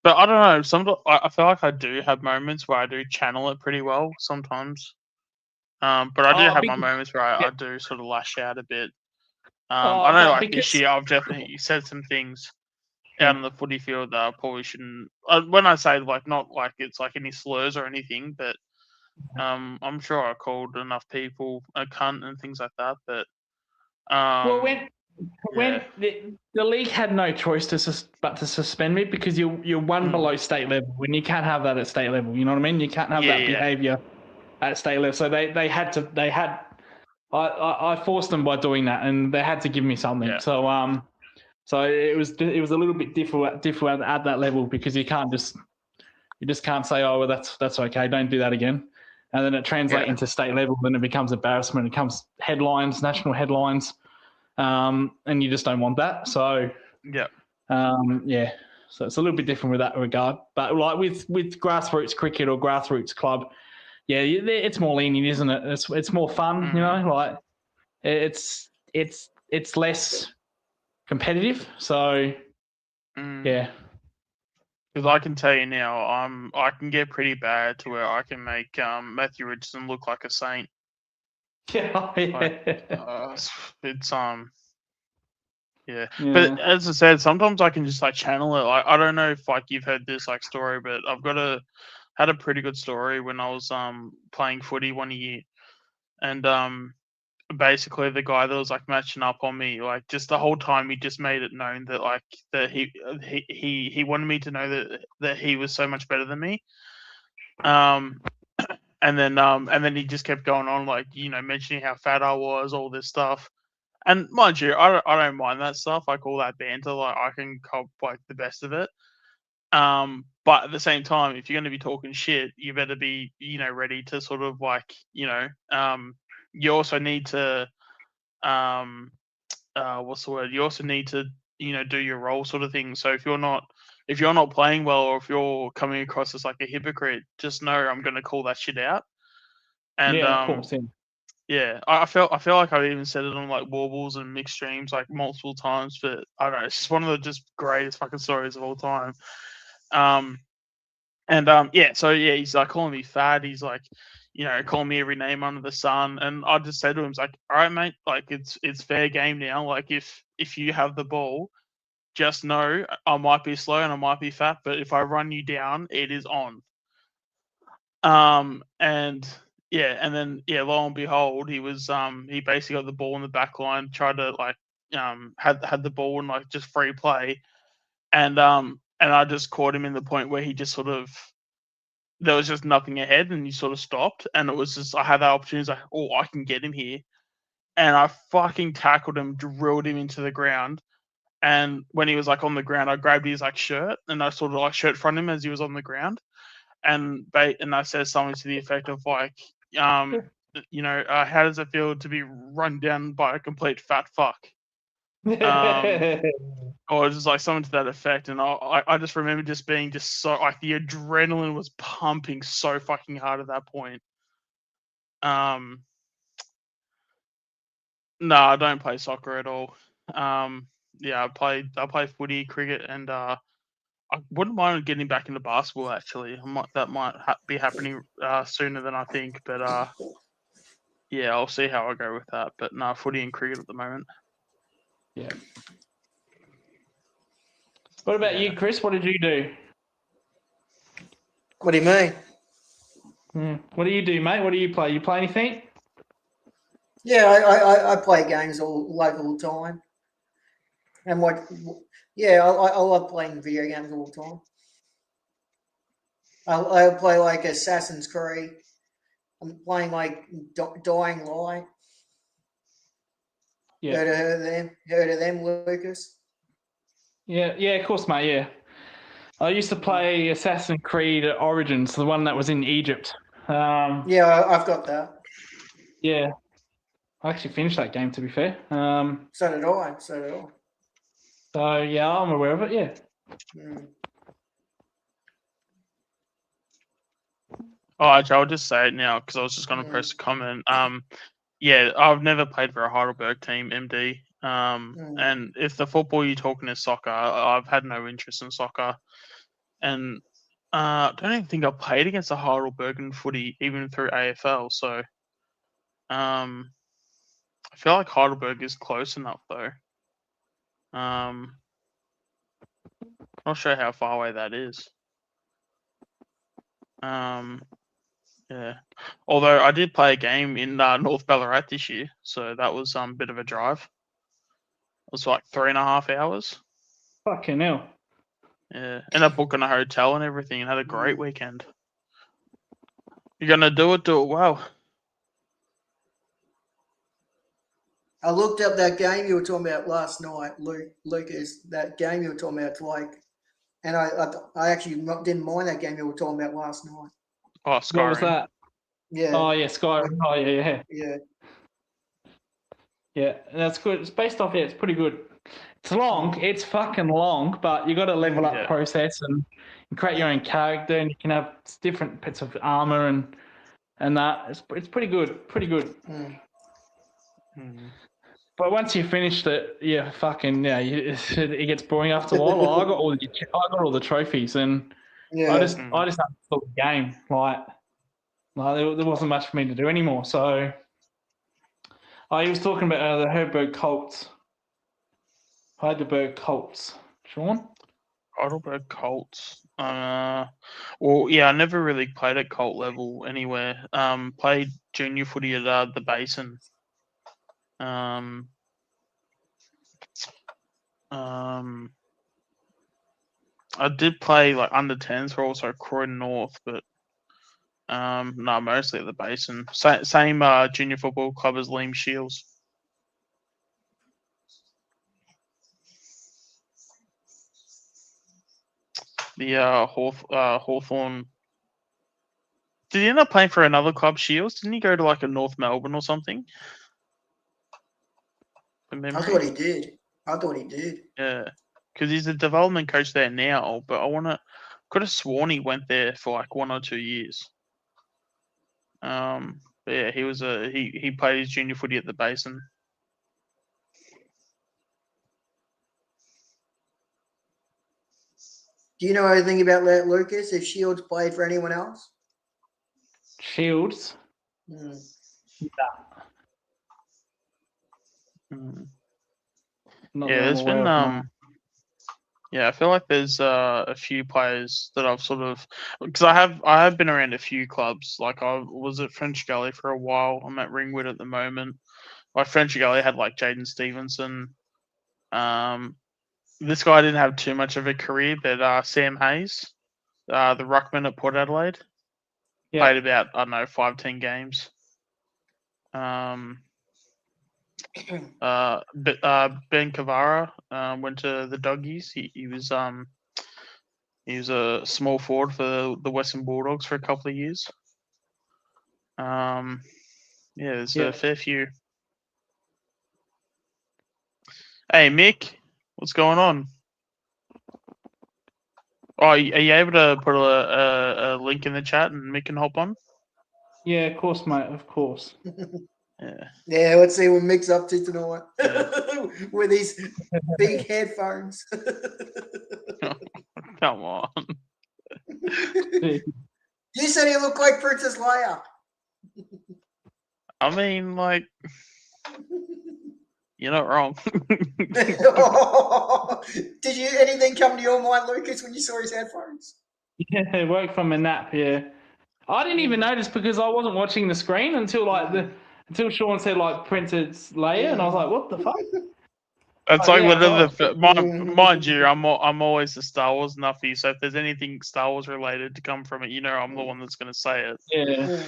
But I don't know, sometimes I feel like I do have moments where I do channel it pretty well sometimes. But I do have my moments where I do sort of lash out a bit. I know, like, this year I've definitely said some things out on the footy field that I probably shouldn't. When I say, like, not like it's like any slurs or anything, but I'm sure I called enough people a cunt and things like that. But when the league had no choice but to suspend me, because you're one below state level, and you can't have that at state level. You know what I mean? You can't have that behaviour at state level. So they had. I forced them by doing that, and they had to give me something. Yeah. So it was a little bit difficult at that level, because you just can't say, oh, well, that's okay, don't do that again, and then it translates into state level, then it becomes embarrassment, it becomes headlines, national headlines, and you just don't want that. So so it's a little bit different with that regard. But like with grassroots cricket or grassroots club, it's more lenient, isn't it? It's more fun, you know, like it's less competitive. So yeah, because I can tell you now, I can get pretty bad to where I can make Matthew Richardson look like a saint. But as I said, sometimes I can just like channel it. Like, I don't know if like you've heard this like story, but I've had a pretty good story when I was playing footy one year, and basically the guy that was like matching up on me, like, just the whole time he just made it known that like that he wanted me to know that he was so much better than me. And then he just kept going on, like, you know, mentioning how fat I was, all this stuff. And mind you, I don't mind that stuff. I call that banter. Like, I can cop like the best of it. But at the same time, if you're going to be talking shit, you better be, you know, ready to sort of like, you know, you also need to, what's the word? You also need to, do your role sort of thing. So if you're not playing well, or if you're coming across as like a hypocrite, just know I'm going to call that shit out. And yeah, of course. yeah, I feel like I've even said it on like Warbles and mixed streams like multiple times, but I don't know, it's just one of the just greatest fucking stories of all time. Yeah, so yeah, he's like calling me fat. He's like, calling me every name under the sun. And I just said to him, "It's like, all right, mate, like it's fair game now. Like if you have the ball, just know I might be slow and I might be fat, but if I run you down, it is on." And yeah, and then lo and behold, he was he basically got the ball in the back line, tried to like had the ball and like just free play, and I just caught him in the point where he just sort of there was just nothing ahead and he sort of stopped, and it was just I had that opportunity, like, oh, I can get him here, and I fucking tackled him, drilled him into the ground. And when he was like on the ground, I grabbed his like shirt and I sort of like shirt front him as he was on the ground. And I said something to the effect of like, how does it feel to be run down by a complete fat fuck? Or just like something to that effect. And I just remember just being just so like the adrenaline was pumping so fucking hard at that point. No, I don't play soccer at all. Yeah, I play footy, cricket, and I wouldn't mind getting back into basketball. Actually, that might be happening sooner than I think. But yeah, I'll see how I go with that. But no, footy and cricket at the moment. Yeah. What about you, Chris? What did you do? What do you mean? What do you do, mate? What do you play? You play anything? Yeah, I play games all the time. And I love playing video games all the time. I play like Assassin's Creed. I'm playing like Dying Light. Yeah. Heard of them, Lucas? Yeah, of course, mate. Yeah, I used to play Assassin's Creed Origins, the one that was in Egypt. Yeah, I've got that. Yeah, I actually finished that game, to be fair. So did I. So yeah, I'm aware of it. Yeah. Oh, actually, I'll just say it now because I was just going to press a comment. Yeah, I've never played for a Heidelberg team, MD. And if the football you're talking is soccer, I've had no interest in soccer. And I don't even think I played against a Heidelberg in footy, even through AFL. So I feel like Heidelberg is close enough, though. Not sure how far away that is. Yeah. Although I did play a game in North Ballarat this year, so that was a bit of a drive. It was like 3.5 hours. Fucking hell. Yeah. Ended up booking a hotel and everything and had a great weekend. You're going to do it well. I looked up that game you were talking about last night, Lucas, that game you were talking about, and I actually didn't mind that game you were talking about last night. Oh, Skyrim. What was that? Yeah. Oh, yeah, Skyrim. Oh, yeah. Yeah. Yeah, that's good. It's based off, it's pretty good. It's long. It's fucking long, but you got to level up process and create your own character, and you can have different bits of armor and that. It's pretty good. Pretty good. But once you finished it, it gets boring after a while. I got all the trophies, and I just understood the game. Like there wasn't much for me to do anymore. So he was talking about the Heidelberg Colts. Sean? Heidelberg Colts. Well, yeah, I never really played at Colt level anywhere. Played junior footy at the Basin. I did play like under 10s for also Croydon North, but no, mostly at the Basin. Same junior football club as Liam Shields. The Hawthorn. Did he end up playing for another club, Shields? Didn't he go to like a North Melbourne or something? from I memory. thought he did. Yeah, because he's a development coach there now, but could have sworn he went there for like 1 or 2 years. But yeah, he played his junior footy at the Basin. Do you know anything about that, Lucas? If Shields played for anyone else? Shields. Hmm. Not Yeah, that I'm there's aware been of, no. yeah, I feel like there's a few players that I've sort of, because I have been around a few clubs. Like I was at French Gully for a while. I'm at Ringwood at the moment. Like French Gully had like Jaden Stevenson. This guy didn't have too much of a career, but Sam Hayes, the ruckman at Port Adelaide, Yeah. played about, I don't know, 5-10 games. Ben Cavara went to the Doggies. He was a small forward for the Western Bulldogs for a couple of years. Yeah, there's a fair few. Hey Mick, what's going on? Oh, are you able to put a link in the chat and Mick can hop on? Yeah, of course, mate. Of course. Yeah. Yeah, let's see what Mick's up to tonight Yeah. with these big headphones. Come on. You said he looked like Princess Leia. I mean, like, you're not wrong. Did anything come to your mind, Lucas, when you saw his headphones? Yeah, it worked from a nap. Yeah, I didn't even notice because I wasn't watching the screen until Sean said like Princess Leia, and I was like, what the fuck? It's like yeah, mind you, I'm always a Star Wars nuffy, so if there's anything Star Wars related to come from it, I'm the one that's going to say it. Yeah.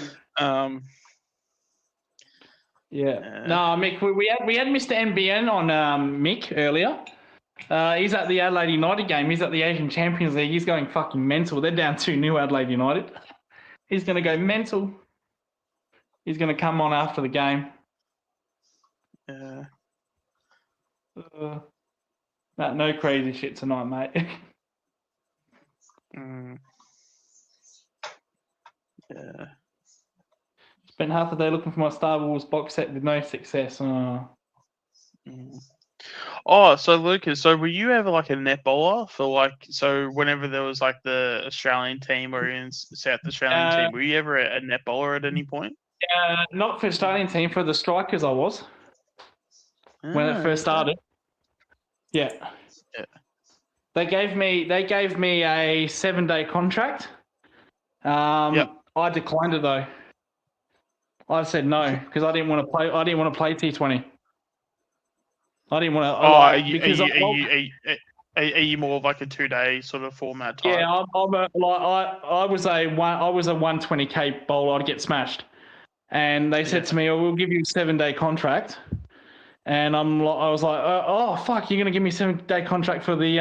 Yeah. No, Mick, we had Mr. MBN on Mick earlier. He's at the Adelaide United game. He's at the Asian Champions League. He's going fucking mental. They're down 2-0 Adelaide United. He's going to go mental. He's going to come on after the game. Yeah. No crazy shit tonight, mate. Yeah. Spent half the day looking for my Star Wars box set with no success. Oh, so Lucas, were you ever like a netballer for so whenever there was like the Australian team or in South Australian team, were you ever a netballer at any point? Not for Australian team, for the Strikers I was. When it first started. Yeah. They gave me a 7-day contract. I declined it though. I said no because I didn't want to play. I didn't want to play T20. I didn't want to. Are you more of like a 2-day sort of format type? Yeah, I was a 120k bowler. I'd get smashed, and they said to me, "Oh, we'll give you a 7-day contract." And I was like, "Oh fuck, you're gonna give me a 7-day contract for the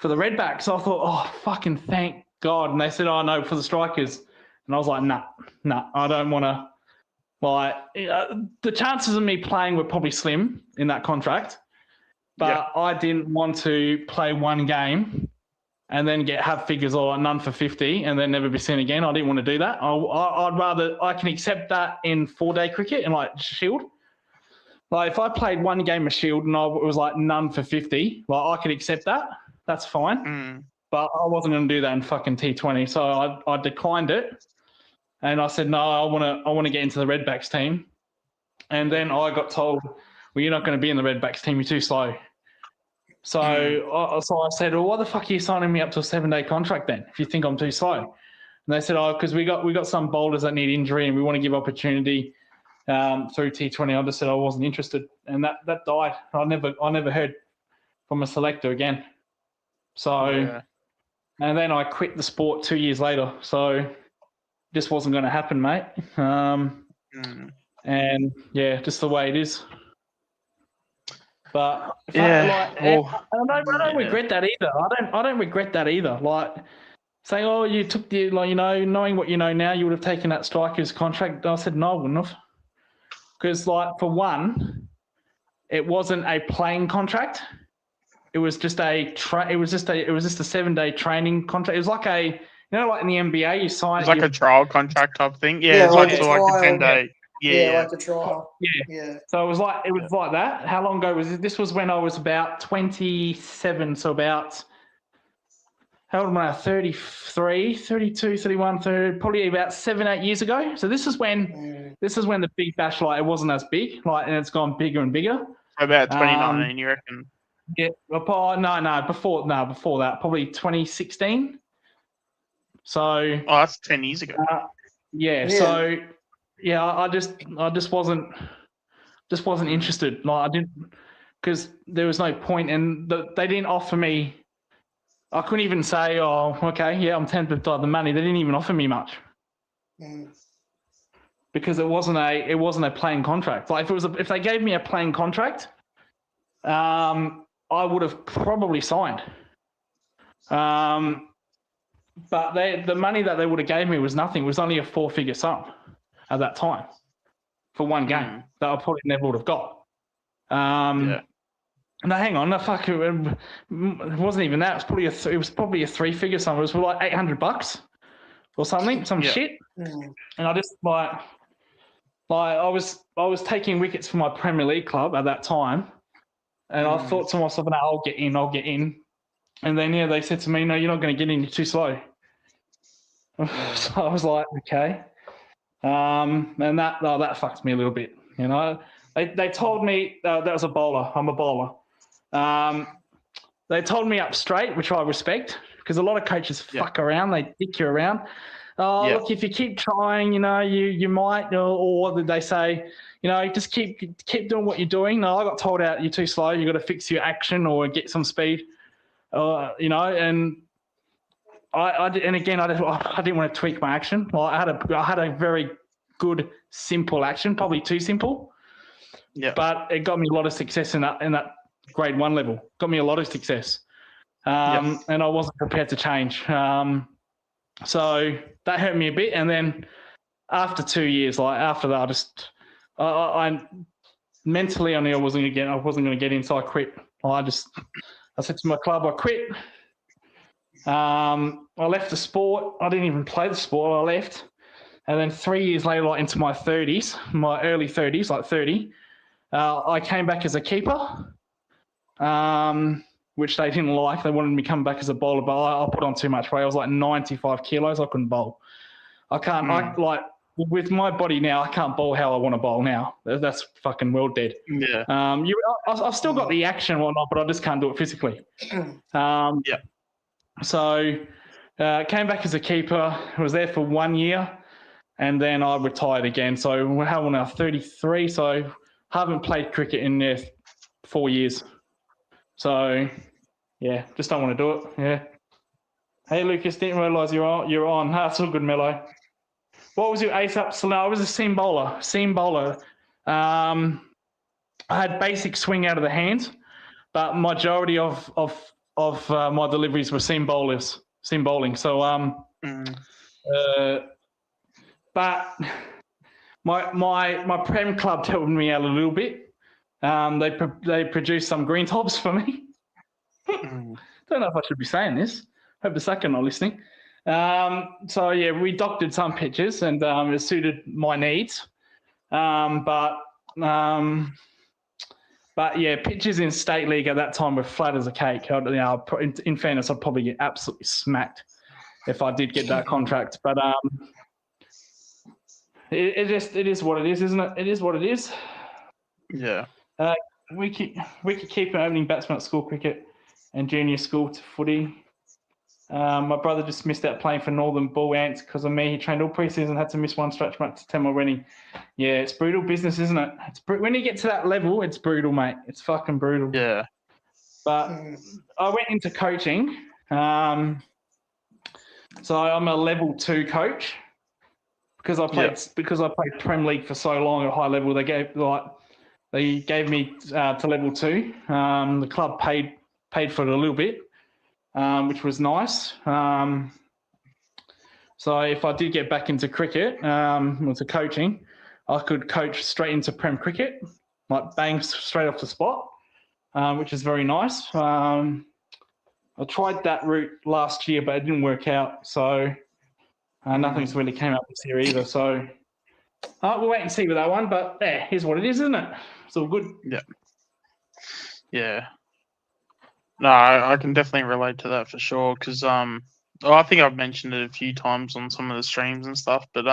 Redbacks?" So I thought, "Oh fucking thank God!" And they said, "Oh no, for the Strikers." And I was like, nah, I don't want to. The chances of me playing were probably slim in that contract, but I didn't want to play one game and then have figures or none for 50 and then never be seen again. I didn't want to do that. I'd rather, I can accept that in 4-day cricket and like Shield. Like if I played one game of Shield and it was like none for 50, I could accept that. That's fine. But I wasn't going to do that in fucking T20. So I declined it. And I said, no, I want to get into the Redbacks team. And then I got told, well, you're not going to be in the Redbacks team. You're too slow. So I said, well, why the fuck are you signing me up to a 7-day contract then if you think I'm too slow? And they said, oh, because we got some bowlers that need injury and we want to give opportunity through T20. I just said I wasn't interested. And that died. I never heard from a selector again. So, and then I quit the sport 2 years later. So just wasn't going to happen, mate. And yeah, just the way it is. But I don't regret that either. I don't regret that either. Like saying, oh, you took the knowing what you know now, you would have taken that Strikers contract. I said no, I wouldn't have. Because for one, it wasn't a playing contract. It was just a 7-day training contract. It was like like in the NBA, you sign. It's like a trial contract type thing. Yeah, it's like like a like a trial. 10-day. Yeah. Like a trial. Yeah. So it was like that. How long ago was it? This was when I was about 27. So about, how old am I? 33, 32, 31, 30, probably about 7-8 years ago. So this is when the Big Bash, like, it wasn't as big, like, and it's gone bigger and bigger. About 2019, you reckon? Yeah. Before that, probably 2016. So. That's 10 years ago. So. Yeah, I just wasn't interested. Like, I didn't, because there was no point, and they didn't offer me. I couldn't even say, "Oh, okay, yeah, I'm tempted by the money." They didn't even offer me much because it wasn't a playing contract. Like, if they gave me a playing contract, I would have probably signed. But the money that they would have gave me was nothing. It was only a 4-figure sum at that time for one game that I probably never would have got. No, hang on. No, fuck. It wasn't even that. It was probably a 3-figure sum. It was like $800 or something, shit. And I just like I was taking wickets for my Premier League club at that time, and I thought to myself, "No, I'll get in." And then they said to me, "No, you're not going to get in. You're too slow." So I was like, "Okay." And that fucked me a little bit. They told me that was a bowler. I'm a bowler. They told me up straight, which I respect, because a lot of coaches fuck around. They dick you around. Look, if you keep trying, you might, or they say, just keep doing what you're doing. No, I got told out, you're too slow. You got to fix your action or get some speed. And I didn't want to tweak my action. Well, I had a very good, simple action, probably too simple. Yeah. But it got me a lot of success in that grade 1 level. Got me a lot of success. And I wasn't prepared to change. So that hurt me a bit. And then after 2 years, after that, I mentally I knew I wasn't going to get in, so I quit. I said to my club, I quit. I left the sport. I didn't even play the sport. I left. And then 3 years later, into my 30s, my early 30s, 30, I came back as a keeper, which they didn't like. They wanted me to come back as a bowler, but I put on too much weight. I was 95 kilos. I couldn't bowl. I can't, with my body now, I can't bowl how I want to bowl now. That's fucking well dead. Yeah. I've still got the action and whatnot, but I just can't do it physically. So came back as a keeper. I was there for 1 year, and then I retired again. So how old now? 33. So haven't played cricket in 4 years. So yeah, just don't want to do it. Yeah. Hey Lucas, didn't realise you're on. That's all good, Mello. What was your ace up? So I was a seam bowler. I had basic swing out of the hand, but majority of my deliveries were seam bowling. So but my Prem club helped me out a little bit. They produced some green tops for me. Don't know if I should be saying this. Hope the second not listening. So yeah, we doctored some pitches and it suited my needs. But yeah, pitches in state league at that time were flat as a cake. In fairness, I'd probably get absolutely smacked if I did get that contract. But it is what it is, isn't it? It is what it is. Yeah. We could keep an opening batsman at school cricket and junior school to footy. My brother just missed out playing for Northern Bull Ants because of me. He trained all pre-season, had to miss one stretch match to attend my wedding. Yeah, it's brutal business, isn't it? When you get to that level, it's brutal, mate. It's fucking brutal. Yeah. But I went into coaching. So I'm a level 2 coach because I played Prem League for so long at high level. They gave me to level 2. The club paid for it a little bit. Which was nice. So if I did get back into cricket, into coaching, I could coach straight into Prem cricket. like bang straight off the spot, which is very nice. I tried that route last year, but it didn't work out. So nothing's really came up this year either. So we'll wait and see with that one. But yeah, here's what it is, isn't it? It's all good. Yeah. No, I can definitely relate to that for sure. Because I think I've mentioned it a few times on some of the streams and stuff. But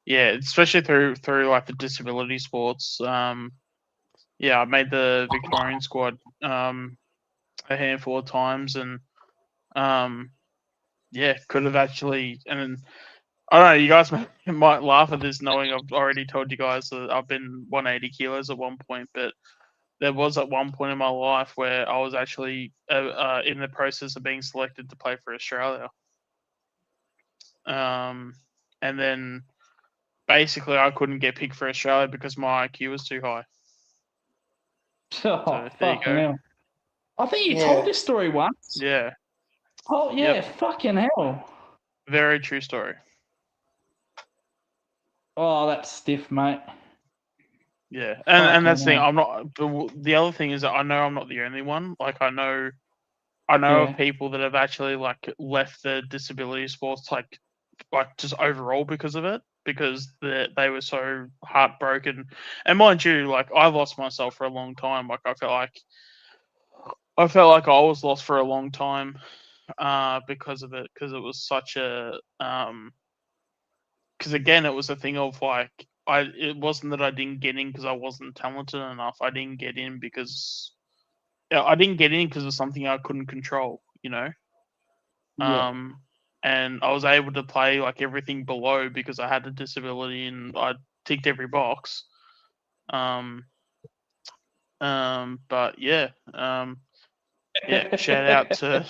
yeah, especially through like the disability sports. Yeah, I made the Victorian squad a handful of times, and yeah, could have actually. And I don't know, you guys might laugh at this, knowing I've already told you guys that I've been 180 kilos at one point, but there was at one point in my life where I was actually in the process of being selected to play for Australia. And then basically I couldn't get picked for Australia because my IQ was too high. Oh, So there you fucking go. hell. I think you told this story once. Yeah. Oh, yeah, fucking hell. Very true story. Oh, that's stiff, mate. Yeah, and that's the thing. hell. I'm not. The other thing is that I know I'm not the only one. Like I know of people that have actually like left the disability sports like just overall because of it, because they were so heartbroken. And mind you, like I lost myself for a long time. Like I felt like I was lost for a long time because of it, because it was such a because again it was a thing of like it wasn't that I didn't get in because I wasn't talented enough. I didn't get in because of something I couldn't control, you know. Yeah. And I was able to play like everything below because I had a disability and I ticked every box. But yeah. Yeah, shout out to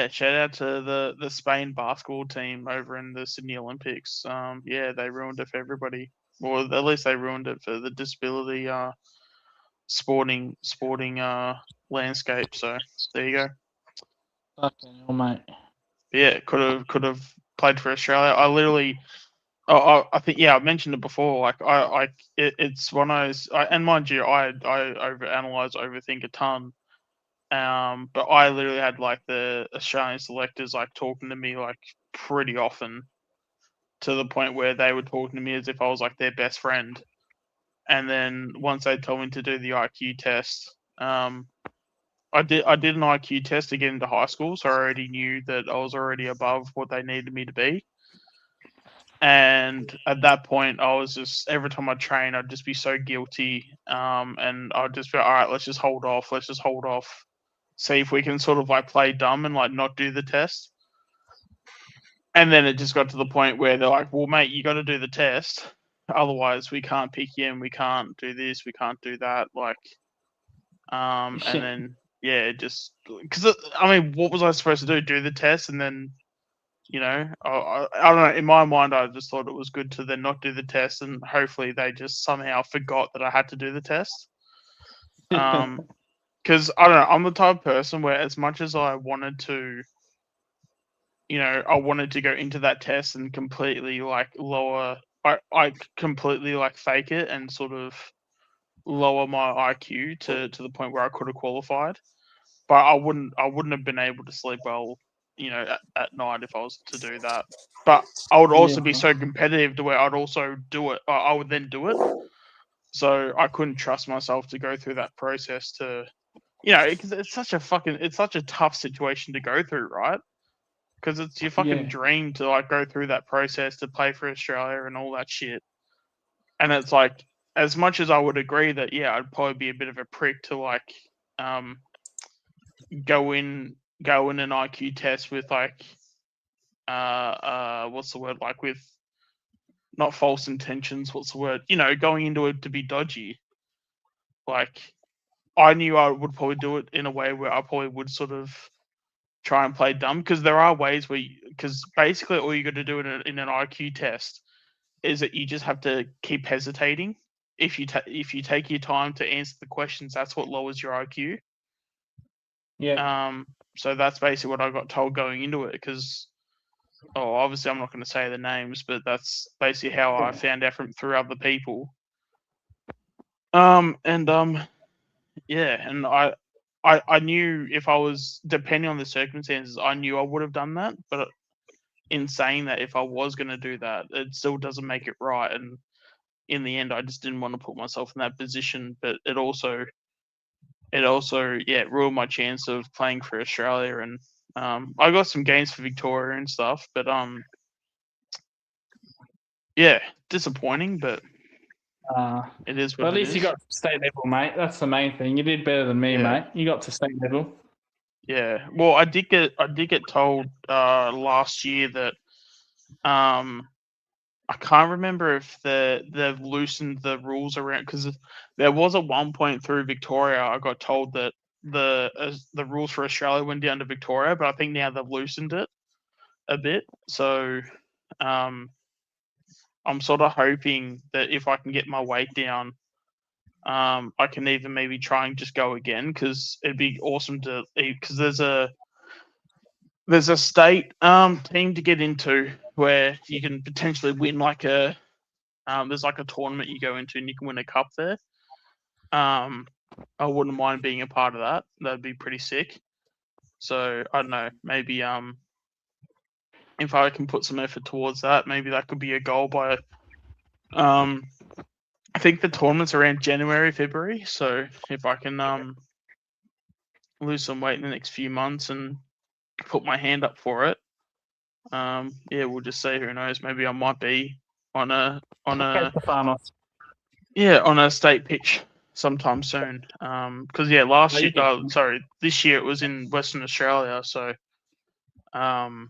shout out to the Spain basketball team over in the Sydney Olympics. Yeah, they ruined it for everybody. Or at least they ruined it for the disability sporting landscape. So there you go. Fucking hell, mate. Yeah, could have played for Australia. I literally I think I mentioned it before. Like it's one of those. And mind you, I overanalyze, overthink a ton. But I literally had like the Australian selectors like talking to me like pretty often, to the point where they were talking to me as if I was like their best friend. And then once they told me to do the IQ test, I did an IQ test to get into high school, so I already knew that I was already above what they needed me to be. And at that point, I was just, every time I train, I'd just be so guilty. And I'd just be, all right, let's just hold off. See if we can sort of like play dumb and like not do the test. And then it just got to the point where they're like, well, mate, you got to do the test. Otherwise, we can't pick you and we can't do this, we can't do that. Like, and then, yeah, it just, because, I mean, what was I supposed to do? Do the test and then, you know, I don't know. In my mind, I just thought it was good to then not do the test, and hopefully they just somehow forgot that I had to do the test. Because I don't know, I'm the type of person where, as much as I wanted to, you know, I wanted to go into that test and completely like I completely like fake it and sort of lower my IQ to the point where I could have qualified, but I wouldn't have been able to sleep well, you know, at night if I was to do that. But I would also be so competitive to where I'd also do it. I would then do it. So I couldn't trust myself to go through that process to, you know, because it's such a tough situation to go through, right? Because it's your fucking dream to like go through that process to play for Australia and all that shit. And it's like, as much as I would agree that, yeah, I'd probably be a bit of a prick to like, go in an IQ test with like what's the word, like with not false intentions, what's the word, you know, going into it to be dodgy. Like I knew I would probably do it in a way where I probably would sort of try and play dumb, because there are ways where, because basically all you got to do in an IQ test is that you just have to keep hesitating. If you take your time to answer the questions, that's what lowers your IQ. Yeah. So that's basically what I got told going into it, because Oh, obviously, I'm not going to say the names, but that's basically how I found out through other people. Yeah, and I knew if I was, depending on the circumstances, I knew I would have done that. But in saying that, if I was going to do that, it still doesn't make it right. And in the end, I just didn't want to put myself in that position. But it also ruined my chance of playing for Australia. And I got some games for Victoria and stuff, but yeah, disappointing, but it is what Well, at it least is. you got to state level, mate. That's the main thing. You did better than me, Yeah. mate. You got to state level. Yeah. Well, I did get told last year that I can't remember if they've loosened the rules around, because there was at one point through Victoria I got told that the rules for Australia went down to Victoria, but I think now they've loosened it a bit. So I'm sort of hoping that if I can get my weight down, I can even maybe try and just go again, because it'd be awesome to, because there's a state team to get into where you can potentially win like a there's like a tournament you go into and you can win a cup there. I wouldn't mind being a part of that. That'd be pretty sick. So I don't know, maybe if I can put some effort towards that, maybe that could be a goal by I think the tournament's around January, February. So if I can lose some weight in the next few months and put my hand up for it, we'll just say, who knows, maybe I might be on a Stefanos. on a state pitch sometime soon. Because this year it was in Western Australia. So and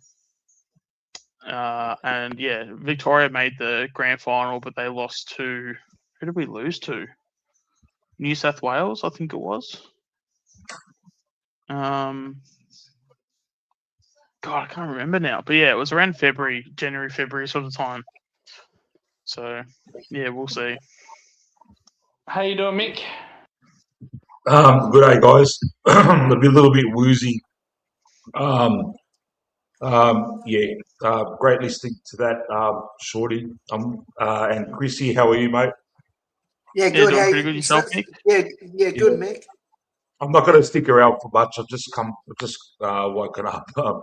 Victoria made the grand final, but they lost to, who did we lose to? New South Wales, I think it was. God, I can't remember now. But yeah, it was around January, February sort of time. So yeah, we'll see. How you doing, Mick? Good day, guys. A little bit woozy. Great listening to that, Shorty. And Chrissy, how are you, mate? Yeah, good. Doing pretty good yourself, Mick? Yeah, good, Mick. I'm not going to stick around for much. I've just woken up. I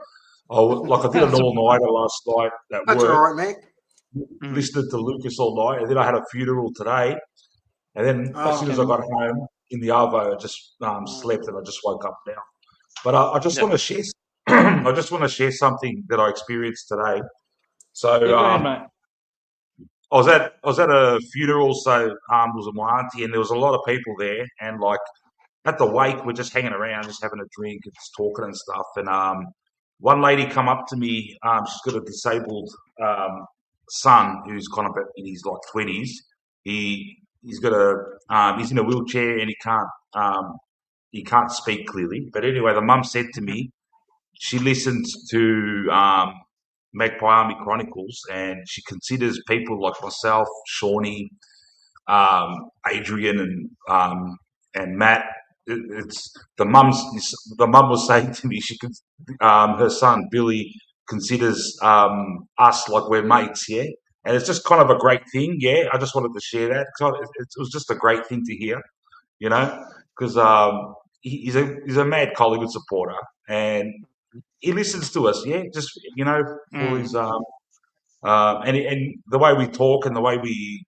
did an all-nighter last night at That's work. all right, Mick. Listened to Lucas all night, and then I had a funeral today. And then as soon as I got home in the arvo, I just slept, and I just woke up now. But I just want to share. I just want to share something that I experienced today. So go ahead, mate. I was at a funeral. So it was my auntie, and there was a lot of people there. And like at the wake, we're just hanging around, just having a drink, and just talking and stuff. And one lady come up to me. She's got a disabled son who's kind of in his like 20s. He's in a wheelchair and he can't speak clearly. But anyway, the mum said to me, she listens to Magpie Army Chronicles, and she considers people like myself, Shawnee, Adrian, and Matt. The mum was saying to me, her son Billy considers us like we're mates, yeah. And it's just kind of a great thing, yeah. I just wanted to share that. It was just a great thing to hear, because he's a mad Collingwood supporter, and he listens to us, yeah. Just for his and the way we talk and the way we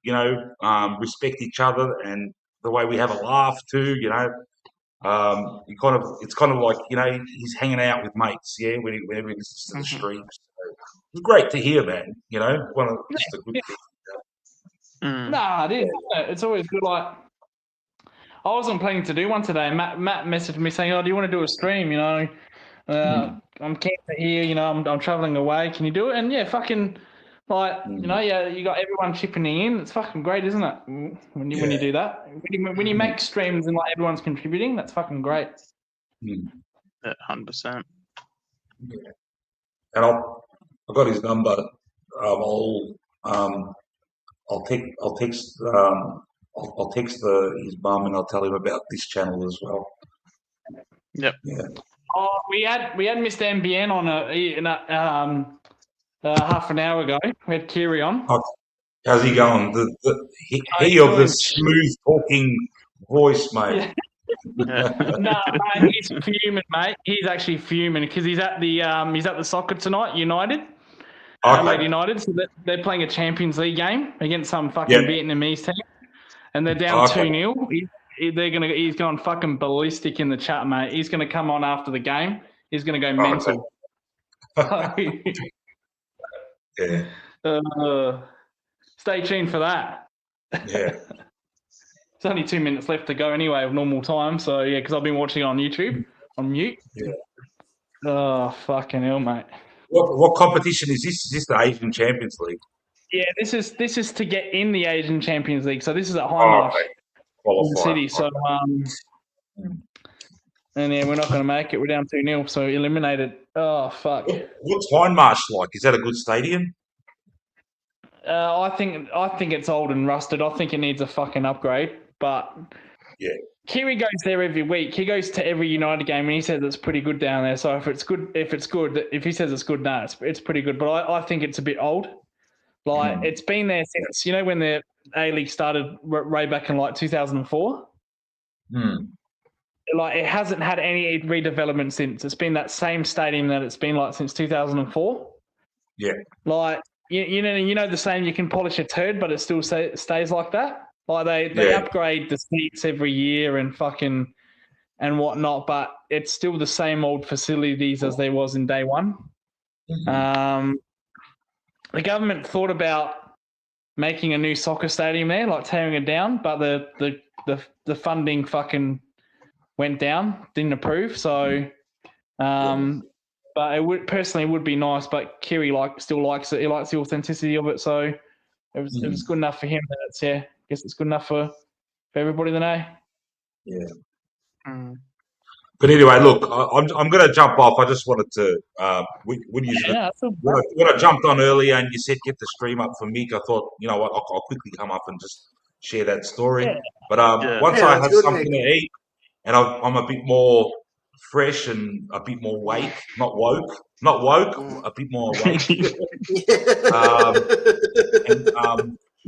respect each other and the way we have a laugh too, it's kind of like he's hanging out with mates, yeah. Whenever he listens to the stream, so it's great to hear, man. Just a good thing. Nah, it is. It's always good. Like, I wasn't planning to do one today. Matt messaged me saying, "Oh, do you want to do a stream? I'm keen to hear. I'm traveling away. Can you do it?" And yeah, fucking, like, you got everyone chipping in. It's fucking great, isn't it? When you do that, when you make streams and like everyone's contributing, that's fucking great. 100%. Yeah. And I got his number. I'll text his mum and I'll tell him about this channel as well. Yep. Yeah. Oh, we had Mr. MBN on half an hour ago. We had Kiri on. Oh, how's he going? He of the smooth talking voice, mate. Yeah. Nah, mate, he's fuming, mate. He's actually fuming because he's at the soccer tonight, United. Adelaide United. So they're playing a Champions League game against some fucking Vietnamese team, and they're down 2-0. He's going fucking ballistic in the chat, mate. He's gonna come on after the game. He's gonna go mental. Yeah. Stay tuned for that. Yeah. It's only 2 minutes left to go anyway of normal time. So yeah, because I've been watching it on YouTube on mute. Yeah. Oh fucking hell, mate. What competition is this? Is this the Asian Champions League? Yeah, this is to get in the Asian Champions League. So this is at Hindmarsh in the city. So and yeah, we're not going to make it. We're down 2-0, so eliminated. Oh fuck. What's Hindmarsh like? Is that a good stadium? I think it's old and rusted. I think it needs a fucking upgrade. But yeah, Kiri goes there every week. He goes to every United game, and he says it's pretty good down there. So if he says it's good, no, it's pretty good. But I think it's a bit old. Like it's been there since when the A-League started way back in like 2004. Like it hasn't had any redevelopment since. It's been that same stadium that it's been like since 2004. Yeah. Like you know the same. You can polish a turd, but it still stays like that. Like they upgrade the seats every year and whatnot, but it's still the same old facilities as there was in day one. The government thought about making a new soccer stadium there, like tearing it down, but the funding fucking went down, didn't approve. So, but it would be nice. But Kiri still likes it. He likes the authenticity of it. So it was good enough for him. I guess it's good enough for everybody then, eh? Yeah. But anyway, look, I'm going to jump off. I just wanted to when I jumped on earlier and you said get the stream up for Mick, I thought, you know what, I'll quickly come up and just share that story. Yeah. But once I have something to eat and I'm a bit more fresh and a bit more not woke, a bit more awake.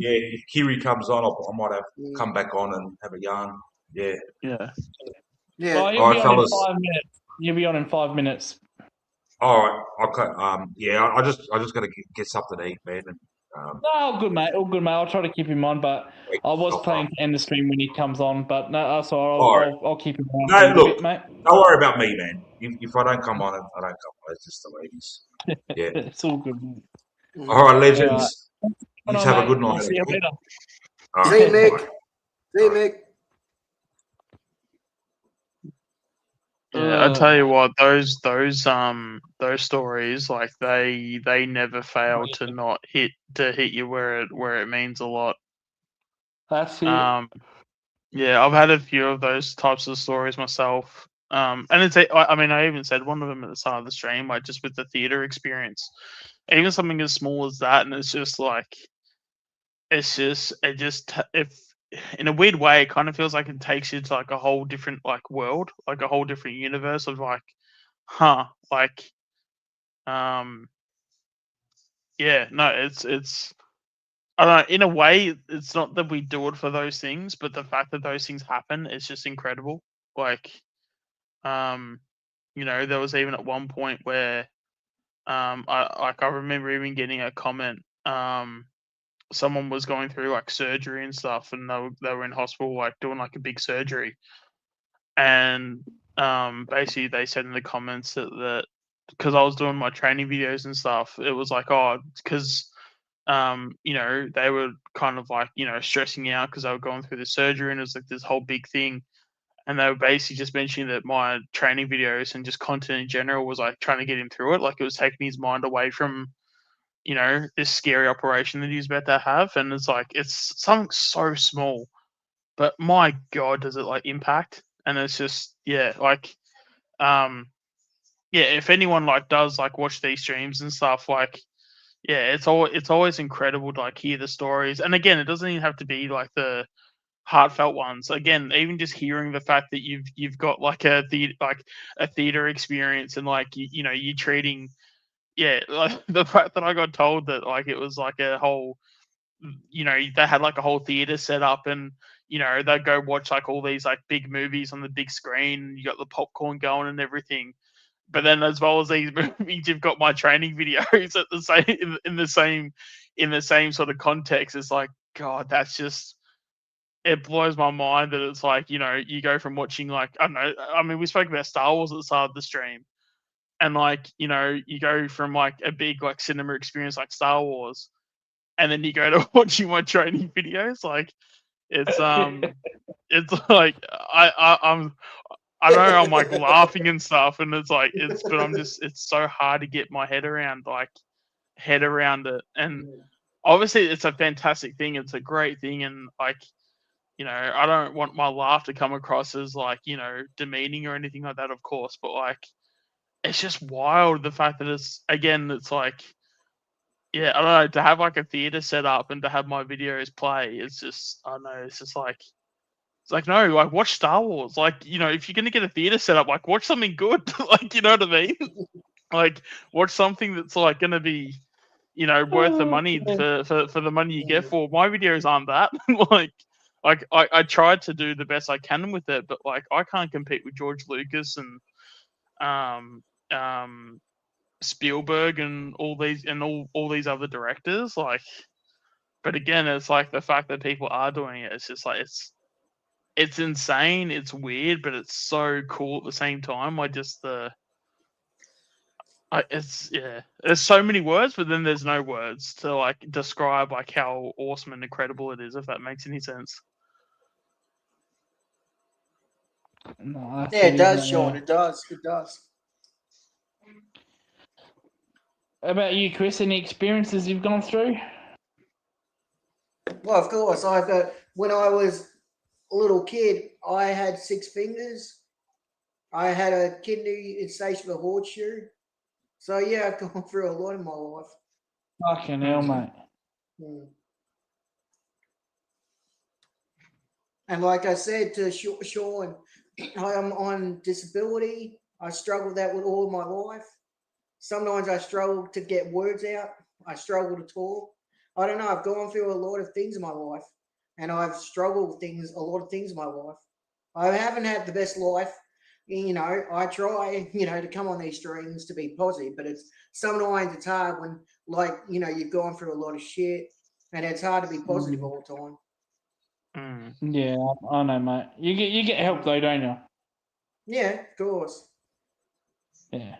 If Kiri comes on, I might have come back on and have a yarn. Yeah. Yeah. Yeah. Well, All right, fellas. 5 minutes. You'll be on in 5 minutes. All right. Okay. I just got to get something to eat, man. And, no, all good, mate. I'll try to keep him on, but I was planning to end the stream when he comes on. But no, so I'll keep him on. No, look, bit, mate. Don't worry about me, man. If I don't come on, I don't come on. It's just the ladies. Yeah. It's all good. Man. All right, legends. You have a good night. See you later. See you, Mick. See you, Mick. Yeah, I tell you what, those stories, like they never fail to hit you where it means a lot. That's it. Yeah, I've had a few of those types of stories myself. And I even said one of them at the start of the stream, like just with the theater experience, even something as small as that, and it's just like, if in a weird way, it kind of feels like it takes you to like a whole different like world, like a whole different universe of like, it's I don't know, in a way, it's not that we do it for those things, but the fact that those things happen is just incredible. Like, there was even at one point where, I remember even getting a comment, someone was going through like surgery and stuff, and they were in hospital, like doing like a big surgery, and basically they said in the comments that because I was doing my training videos and stuff, it was like, because they were kind of like stressing out because they were going through the surgery, and it was like this whole big thing, and they were basically just mentioning that my training videos and just content in general was like trying to get him through it, like it was taking his mind away from this scary operation that he's about to have. And it's like, it's something so small, but my God, does it like impact? And it's just, if anyone like does like watch these streams and stuff, like, it's always incredible to like hear the stories. And again, it doesn't even have to be like the heartfelt ones. Again, even just hearing the fact that you've got like a theater experience, and like you're treating yeah, like the fact that I got told that like it was like a whole, you know, they had like a whole theater set up, and you know they'd go watch like all these like big movies on the big screen. You got the popcorn going and everything. But then, as well as these movies, you've got my training videos at the same in the same sort of context. It's like, God, that's just, it blows my mind that it's like, you know, you go from watching like, I don't know. I mean, we spoke about Star Wars at the start of the stream, and like, you know, you go from like a big like cinema experience like Star Wars, and then you go to watching my training videos. Like, it's it's like I know I'm like laughing and stuff, and it's like but it's so hard to get my head around it. And obviously it's a fantastic thing, it's a great thing, and like, you know, I don't want my laugh to come across as like, you know, demeaning or anything like that, of course, but like, it's just wild the fact that it's like, yeah, I don't know, to have like a theater set up and to have my videos play, it's just, I don't know, it's just like, it's like, no, like watch Star Wars. Like, you know, if you're gonna get a theater set up, like watch something good. Like, you know what I mean? Like, watch something that's like gonna be, you know, worth the money for the money you get for. My videos aren't that. like I tried to do the best I can with it, but like I can't compete with George Lucas and Spielberg and all these other directors. Like, but again, it's like the fact that people are doing it. It's just like it's insane, it's weird, but it's so cool at the same time. There's so many words, but then there's no words to like describe like how awesome and incredible it is, if that makes any sense. No, Yeah, it does, Sean. It does. It does. How about you, Chris? Any experiences you've gone through? Well, of course. When I was a little kid, I had 6 fingers. I had a kidney instation of a horseshoe. So yeah, I've gone through a lot in my life. Fucking hell, mate. And like I said to Sean, I am on disability. I struggle with that with all my life. Sometimes I struggle to get words out. I struggle to talk. I don't know. I've gone through a lot of things in my life, and I've struggled with a lot of things in my life. I haven't had the best life. You know, I try, you know, to come on these streams to be positive, but sometimes it's hard when, like, you know, you've gone through a lot of shit, and it's hard to be positive all the time. Yeah, I know, mate. You get help though, don't you? Yeah, of course. Yeah.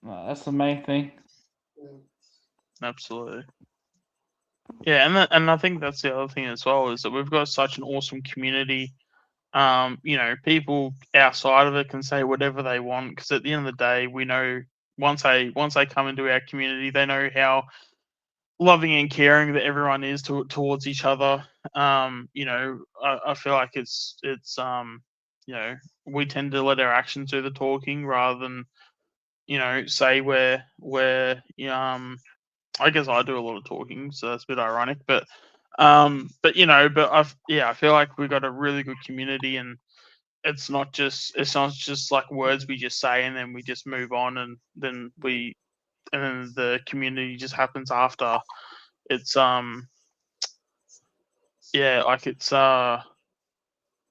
Well, that's the main thing. Absolutely. Yeah, and I think that's the other thing as well, is that we've got such an awesome community. You know, people outside of it can say whatever they want, because at the end of the day, we know once they come into our community, they know how loving and caring that everyone is towards each other. You know, I feel like it's you know, we tend to let our actions do the talking rather than, you know, say we're I guess I do a lot of talking, so that's a bit ironic, but you know, but I feel like we've got a really good community, and it's not just like words we just say and then we just move on, and then the community just happens after. It's like it's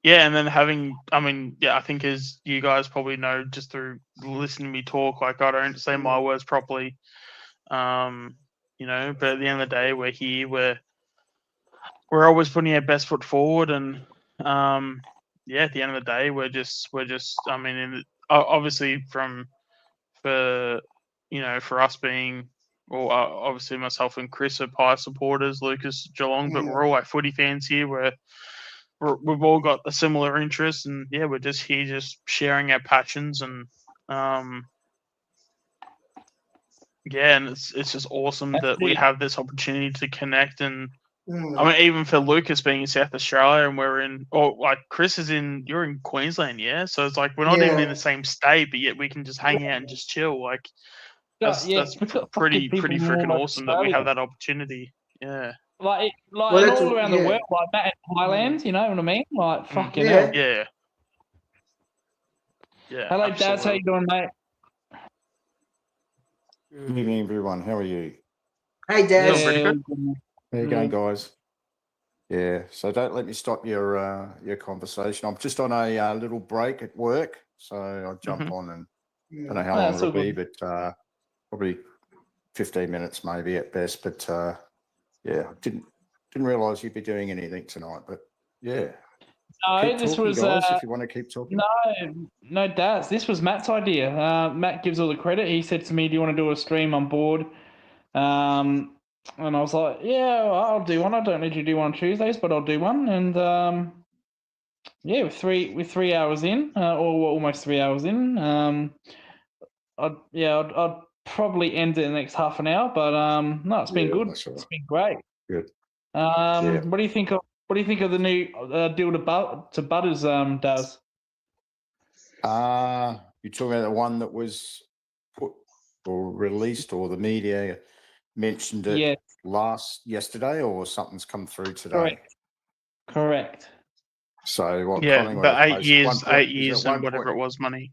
and then I think, as you guys probably know just through listening to me talk, like I don't say my words properly. You know, but at the end of the day, we're here, we're always putting our best foot forward, and at the end of the day, we're just I mean, obviously for us being, well, obviously myself and Chris are Pie supporters, Lucas Geelong, but we're all like footy fans here. We've all got a similar interest, and we're just here just sharing our passions, and and it's just awesome that we have this opportunity to connect. And I mean, even for Lucas being in South Australia, and Chris you're in Queensland, yeah? So it's like we're not even in the same state, but yet we can just hang out and just chill. Like, that's pretty freaking awesome that we have that opportunity. Yeah. Like all around the world, like that in Thailand, you know what I mean? Like, fucking hell. Yeah. Yeah. Hello, Dad. How you doing, mate? Good evening, everyone. How are you? Hey, Des. Doing pretty good. How you going, guys? Yeah. So don't let me stop your conversation. I'm just on a little break at work, so I'll jump on and don't know how long That's all it'll be, good. but probably 15 minutes maybe at best. But yeah, didn't realise you'd be doing anything tonight. But yeah, No, keep this talking, was guys, if you want to keep talking. no, Daz. This was Matt's idea. Matt gives all the credit. He said to me, "Do you want to do a stream on board?" And I was like, "Yeah, well, I'll do one. I don't need you to do one on Tuesdays, but I'll do one." And yeah, with 3 hours in, or almost 3 hours in, I'd probably end it in the next half an hour. But no, it's been Yeah, good. that's all It's right. been great. Good. What do you think of the new deal to Butters, Daz? You're talking about the one that was put or released, or the media mentioned it yesterday, or something's come through today? Correct. So what? Yeah, Collingwood the have 8 posted years, 8 years, and and whatever it was money.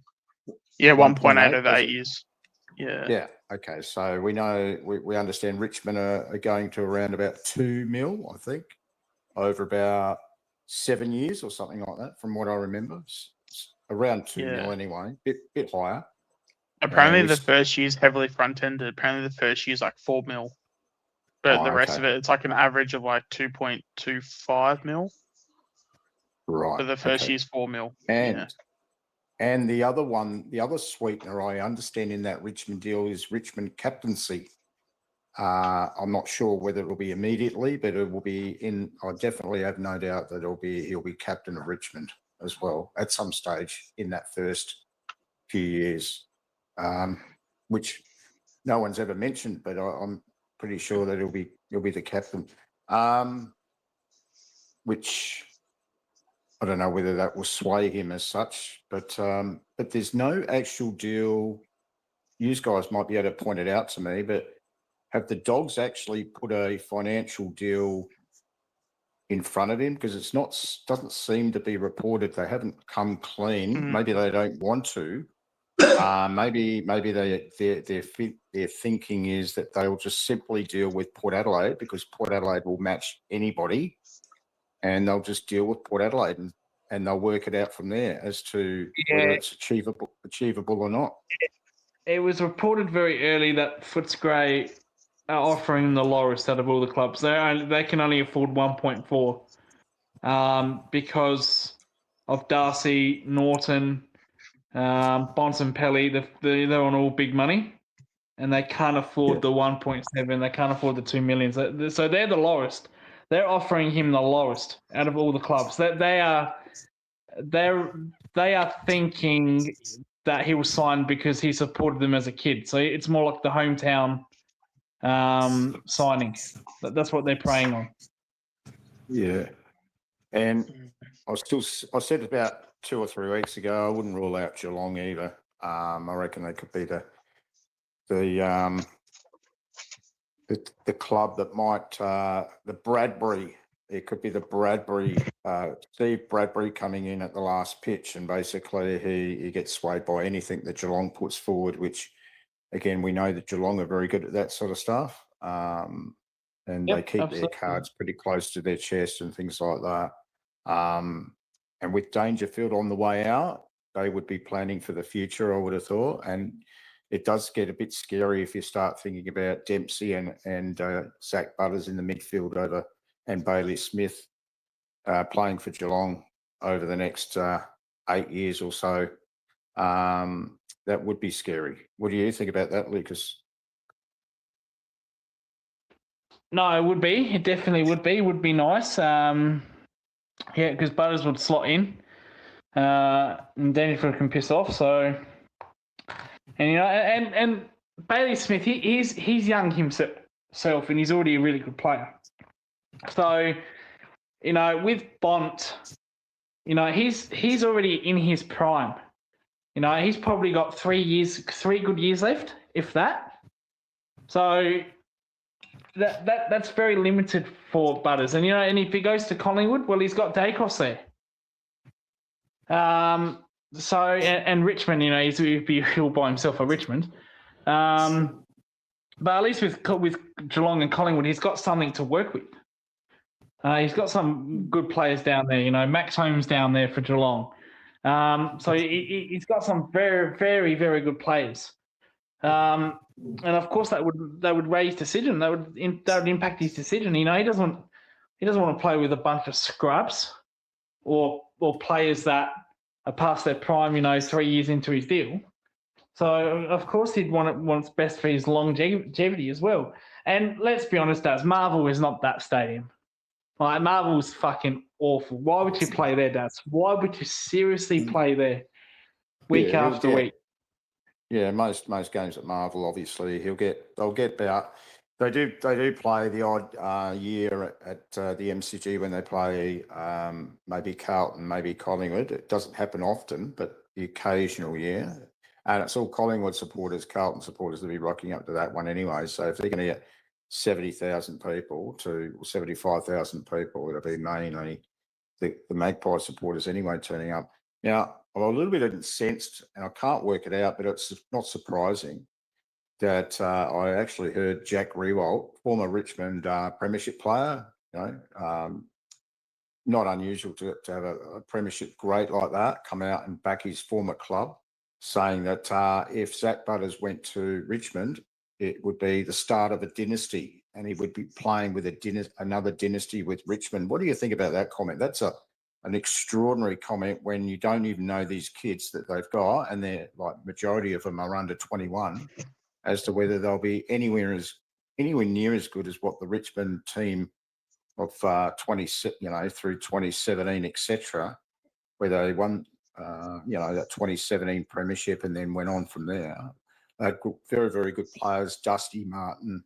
Yeah, 1.8 over was 8 it? years. Yeah. Yeah. Okay. So we know we understand Richmond are going to around about 2 mil, I think, over about 7 years or something like that, from what I remember. Around 2 mil anyway, bit higher. Apparently, the first year's heavily front-ended. Apparently, the first year's like 4 mil, but the rest of it, it's like an average of like 2.25 mil. Right. But the first year's 4 mil. And the other one, the other sweetener I understand in that Richmond deal is Richmond captaincy. I'm not sure whether it will be immediately, but it will be in. I definitely have no doubt that he'll be captain of Richmond as well at some stage in that first few years, which no one's ever mentioned, but I'm pretty sure that he'll be the captain. Which I don't know whether that will sway him as such, but there's no actual deal. You guys might be able to point it out to me, but have the Dogs actually put a financial deal in front of him? Because doesn't seem to be reported. They haven't come clean. Maybe they don't want to. Maybe their thinking is that they'll just simply deal with Port Adelaide, because Port Adelaide will match anybody, and they'll just deal with Port Adelaide and they'll work it out from there as to whether it's achievable or not. It was reported very early that Footscray are offering the lowest out of all the clubs. They can only afford 1.4 because of Darcy, Norton, Bontempelli. They're on all big money, and they can't afford the 1.7. They can't afford the 2 million. So they're the lowest. They're offering him the lowest out of all the clubs. They are thinking that he was signed because he supported them as a kid. So it's more like the hometown signing. That's what they're preying on. Yeah. And I said about 2 or 3 weeks ago, I wouldn't rule out Geelong either. I reckon they could be the club that might the Bradbury. It could be the Bradbury, Steve Bradbury coming in at the last pitch, and basically he gets swayed by anything that Geelong puts forward, which, again, we know that Geelong are very good at that sort of stuff, and they keep their cards pretty close to their chest and things like that. And with Dangerfield on the way out, they would be planning for the future, I would have thought, and it does get a bit scary if you start thinking about Dempsey and Zach Butters in the midfield and Bailey Smith playing for Geelong over the next 8 years or so. That would be scary. What do you think about that, Lucas? No, it would be. It definitely would be. It would be nice. Because Butters would slot in, and Dangerfield can piss off. So, and and Bailey Smith, he's young himself, and he's already a really good player. So, with Bont, he's already in his prime. He's probably got 3 good years left, if that. So that's very limited for Butters. And and if he goes to Collingwood, well, he's got Dacos there. So and Richmond, he'll by himself at Richmond. But at least with Geelong and Collingwood, he's got something to work with. He's got some good players down there. Max Holmes down there for Geelong. So he's got some very, very, very good players. And of course, that would weigh his decision. That would impact his decision. He doesn't want to play with a bunch of scrubs or players that are past their prime. 3 years into his deal. So of course he'd want what's best for his longevity as well. And let's be honest, Daz, Marvel is not that stadium. Like, Marvel's fucking awful. Why would you play there, Daz? Why would you seriously play there week after week? Yeah, most games at Marvel, obviously, they'll get about. They do play the odd year at the MCG when they play maybe Carlton, maybe Collingwood. It doesn't happen often, but the occasional year. And it's all Collingwood supporters, Carlton supporters will be rocking up to that one anyway. So if they're going to get 70,000 people to 75,000 people, it'll be mainly the Magpie supporters anyway turning up. Now, I'm a little bit incensed, and I can't work it out, but it's not surprising that I actually heard Jack Riewoldt, former Richmond premiership player, not unusual to have a premiership great like that, come out and back his former club, saying that if Zach Butters went to Richmond, it would be the start of a dynasty, and he would be playing with another dynasty with Richmond. What do you think about that comment? That's an extraordinary comment when you don't even know these kids that they've got, and they're like majority of them are under 21, as to whether they'll be anywhere near as good as what the Richmond team of through 2017, etc., where they won that 2017 premiership and then went on from there. They had very, very good players. Dusty Martin,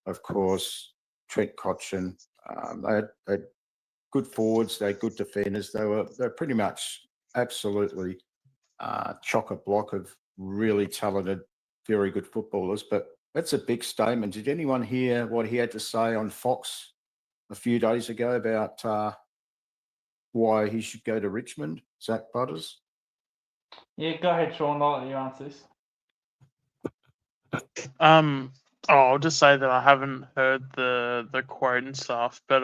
of course, Trent Cotchin. They had good forwards. They had good defenders. They're pretty much absolutely chock-a-block of really talented, very good footballers. But that's a big statement. Did anyone hear what he had to say on Fox a few days ago about why he should go to Richmond, Zach Butters? Yeah, go ahead, Sean. I'll let you answer this. I'll just say that I haven't heard the quote and stuff, but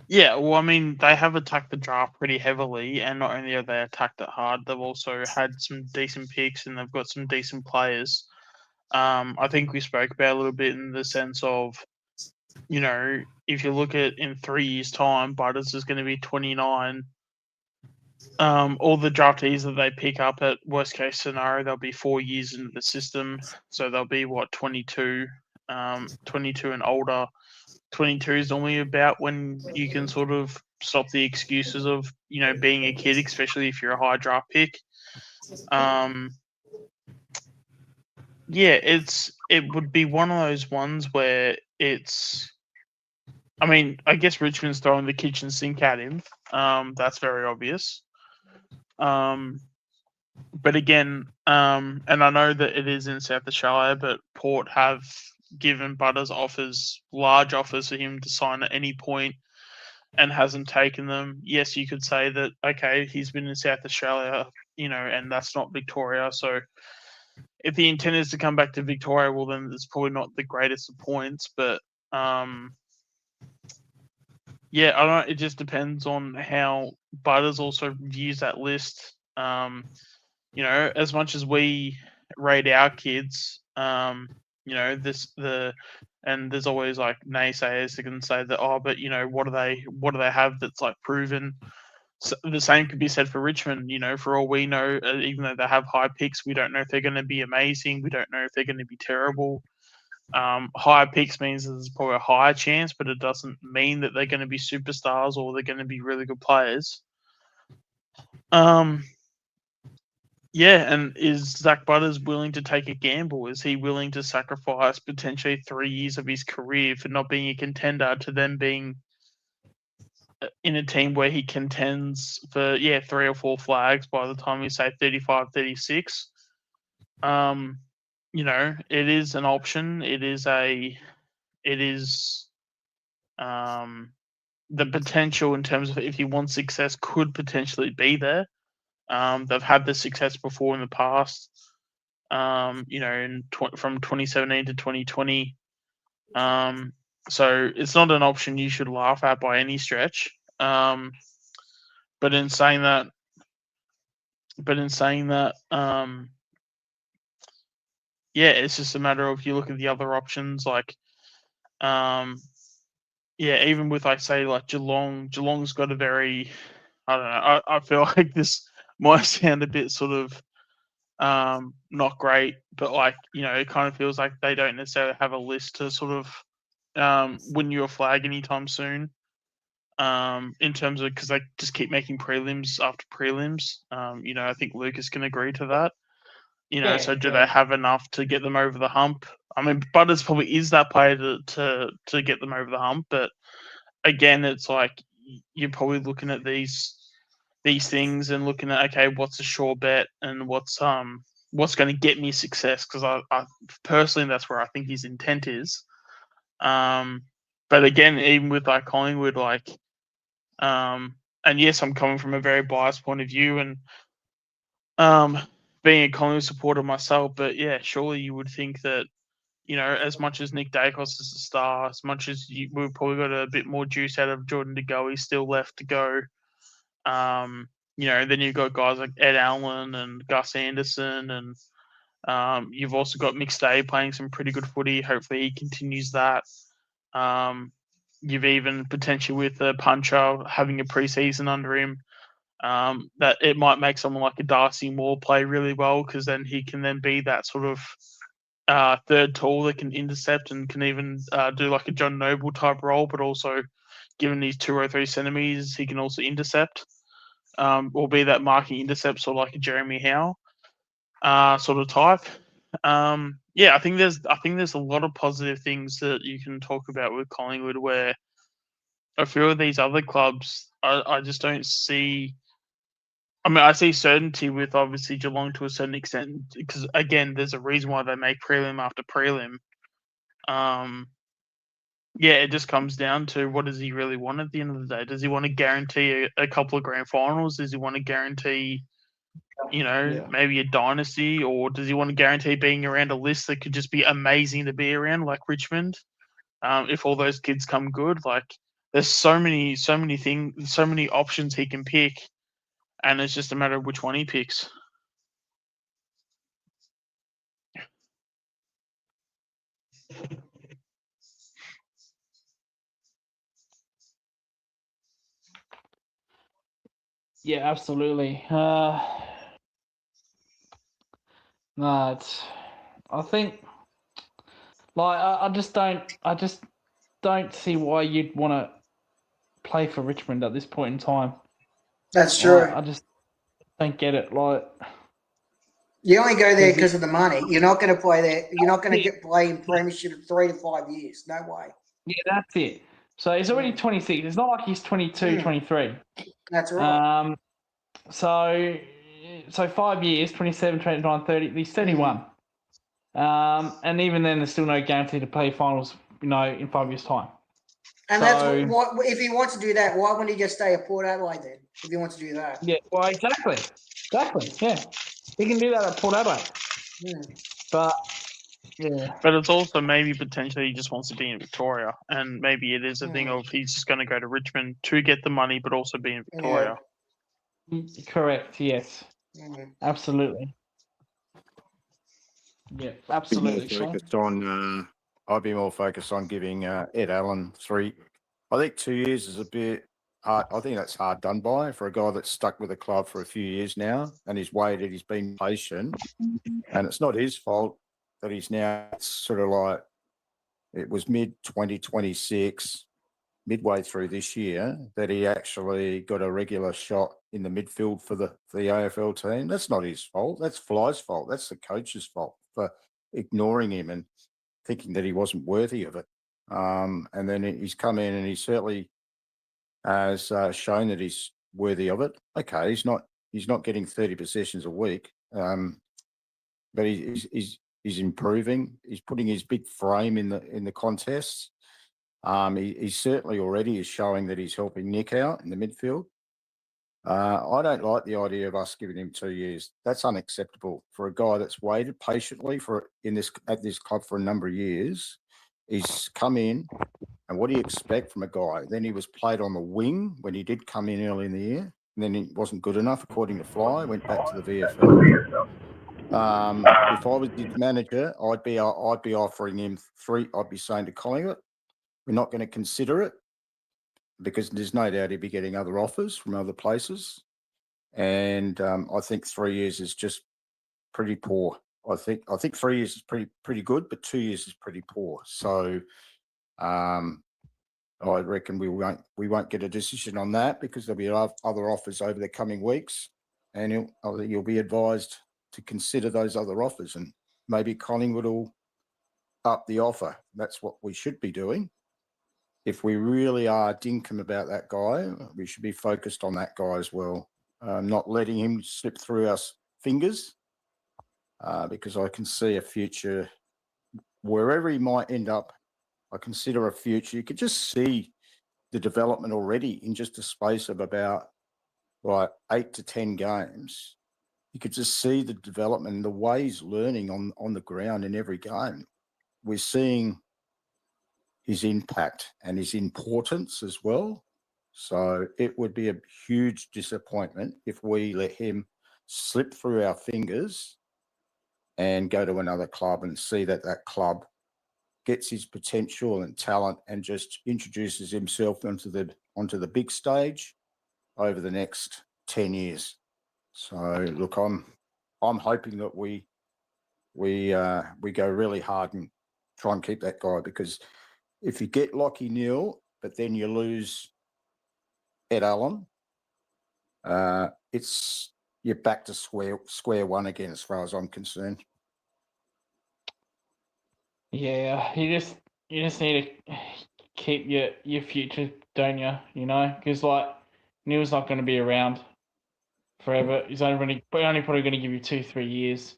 yeah, well, I mean, they have attacked the draft pretty heavily, and not only have they attacked it hard, they've also had some decent picks and they've got some decent players. I think we spoke about a little bit in the sense of, if you look at in 3 years' time, Butters is going to be 29. All the draftees that they pick up at worst case scenario, they'll be 4 years into the system. So they'll be 22 and older. 22 is normally about when you can sort of stop the excuses of, being a kid, especially if you're a high draft pick. It would be one of those ones where I guess Richmond's throwing the kitchen sink at him. That's very obvious. But again, and I know that it is in South Australia, but Port have given Butters large offers for him to sign at any point, and hasn't taken them. Yes, you could say that, okay, he's been in South Australia, and that's not Victoria. So if the intent is to come back to Victoria, well, then it's probably not the greatest of points. But yeah, I don't know. It just depends on how Butters also views that list. As much as we rate our kids, and there's always like naysayers that can say that, but what do they have that's like proven? So the same could be said for Richmond. For all we know, even though they have high picks, we don't know if they're going to be amazing. We don't know if they're going to be terrible. Higher picks means there's probably a higher chance, but it doesn't mean that they're going to be superstars or they're going to be really good players. Yeah, and is Zach Butters willing to take a gamble? Is he willing to sacrifice potentially 3 years of his career for not being a contender to then being in a team where he contends for 3 or 4 flags by the time we say 35, 36? It is an option. It is the potential in terms of if he wants success could potentially be there. They've had the success before in the past. from 2017 to 2020. So it's not an option you should laugh at by any stretch. But in saying that, yeah, it's just a matter of you look at the other options, like, even with, like, say, like Geelong's got a very, I don't know, I feel like this might sound a bit sort of not great, but, like, it kind of feels like they don't necessarily have a list to sort of win you a flag anytime soon. In terms of, because they just keep making prelims after prelims. I think Lucas can agree to that. So do they have enough to get them over the hump? I mean, Butters probably is that player to get them over the hump, but again, it's like you're probably looking at these things and looking at, okay, what's a sure bet and what's going to get me success? Because I personally, that's where I think his intent is. But again, even with, like, Collingwood, like, and yes, I'm coming from a very biased point of view, and being a Collingwood supporter myself, but yeah, surely you would think that, as much as Nick Dacos is a star, as much as we've probably got a bit more juice out of Jordan De Goey still left to go. Then you've got guys like Ed Allen and Gus Anderson, and you've also got Mick Stay playing some pretty good footy. Hopefully he continues that. You've even potentially with Puncher having a preseason under him, that it might make someone like a Darcy Moore play really well, because then he can then be that sort of third tall that can intercept and can even do like a John Noble type role, but also given these 203 centimeters, he can also intercept, or be that marking intercept, sort of like a Jeremy Howe sort of type. I think there's a lot of positive things that you can talk about with Collingwood, where a few of these other clubs, I just don't see. I mean, I see certainty with, obviously, Geelong to a certain extent, because, again, there's a reason why they make prelim after prelim. It just comes down to, what does he really want at the end of the day? Does he want to guarantee a couple of grand finals? Does he want to guarantee, maybe a dynasty? Or does he want to guarantee being around a list that could just be amazing to be around, like Richmond? If all those kids come good, like, there's so many things, so many options he can pick. And it's just a matter of which one he picks. Yeah, absolutely. No, I think, like, I just don't see why you'd want to play for Richmond at this point in time. That's true. I just don't get it. Like, you only go there because of the money. You're not going to play there. You're not going to play in premiership 3 to 5 years. No way. Yeah, that's it. So he's already 26. It's not like he's 22, 23. That's right. So 5 years, 27, 29, 30. He's 31. And even then, there's still no guarantee to play finals, in 5 years' time. And that's what, if he wants to do that, why wouldn't he just stay at Port Adelaide then? If he wants to do that. Yeah, well, exactly. Yeah, he can do that at Port Adelaide. But yeah. But it's also maybe potentially he just wants to be in Victoria, and maybe it is a thing of he's just going to go to Richmond to get the money, but also be in Victoria. Correct. Yes. Absolutely. Yeah, absolutely. I'd be more focused on giving Ed Allen 3. I think 2 years is a bit hard. I think that's hard done by for a guy that's stuck with the club for a few years now, and he's waited. He's been patient, and it's not his fault that he's now sort of like, it was mid-2026, midway through this year, that he actually got a regular shot in the midfield for the AFL team. That's not his fault. That's Fly's fault. That's the coach's fault for ignoring him and thinking that he wasn't worthy of it. And then he's come in and he certainly has shown that he's worthy of it. Okay, he's not getting 30 possessions a week, but he's improving. He's putting his big frame in the contests. He certainly already is showing that he's helping Nick out in the midfield. I don't like the idea of us giving him 2 years. That's unacceptable for a guy that's waited patiently at this club for a number of years. He's come in, and what do you expect from a guy? Then he was played on the wing when he did come in early in the year, and then he wasn't good enough according to Fly. Went back to the VFL. If I was his manager, I'd be offering him 3. I'd be saying to Collingwood, we're not going to consider it, because there's no doubt he'd be getting other offers from other places. And I think 3 years is just pretty poor. I think 3 years is pretty good, but 2 years is pretty poor. So I reckon we won't get a decision on that, because there'll be other offers over the coming weeks, and you'll be advised to consider those other offers, and maybe Collingwood will up the offer. That's what we should be doing. If we really are dinkum about that guy, we should be focused on that guy as well, not letting him slip through our fingers, because I can see a future wherever he might end up. I consider a future. You could just see the development already in just a space of about 8 to 10 games. You could just see the development and the way he's learning on the ground in every game. We're seeing his impact and his importance as well. So it would be a huge disappointment if we let him slip through our fingers and go to another club and see that club gets his potential and talent and just introduces himself onto the big stage over the next 10 years. So look, I'm hoping that we go really hard and try and keep that guy, because if you get Lachie Neale, but then you lose Ed Allen, you're back to square one again, as far as I'm concerned. Yeah, you just need to keep your future, don't you? You know, because Neil's not going to be around forever. He's only probably going to give you 2-3 years.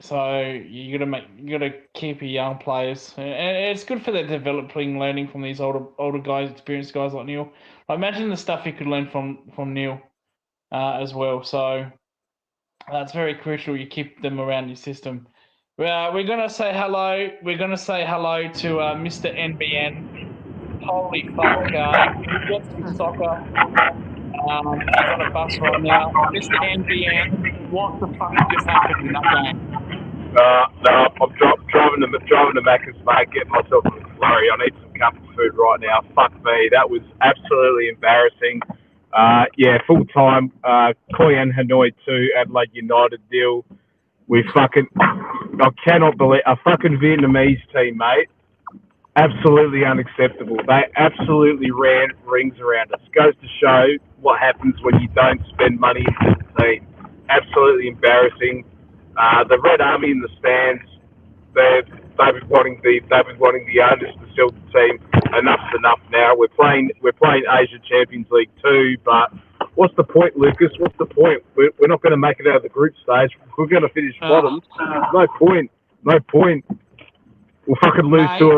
So you gotta keep your young players, and it's good for that developing, learning from these older guys, experienced guys like Neale. I imagine the stuff you could learn from Neale as well. So that's very crucial. You keep them around your system. We're gonna say hello. We're gonna say hello to Mr. NBN. Holy fuck! He gets his soccer. He's on a bus right now. Mr. NBN, what the fuck just happened in that game? No, I'm driving to Macca's, mate, getting myself a flurry. I need some comfort food right now. Fuck me, that was absolutely embarrassing. Full time. Koyan Hanoi 2, Adelaide United deal. I cannot believe a fucking Vietnamese team, mate. Absolutely unacceptable. They absolutely ran rings around us. Goes to show what happens when you don't spend money into the team. Absolutely embarrassing. The Red Army in the stands, they've been wanting the owners to sell the team. Enough's enough now. We're playing Asia Champions League 2, but what's the point, Lucas? What's the point? We're not going to make it out of the group stage. We're going to finish bottom. No point. We'll fucking lose to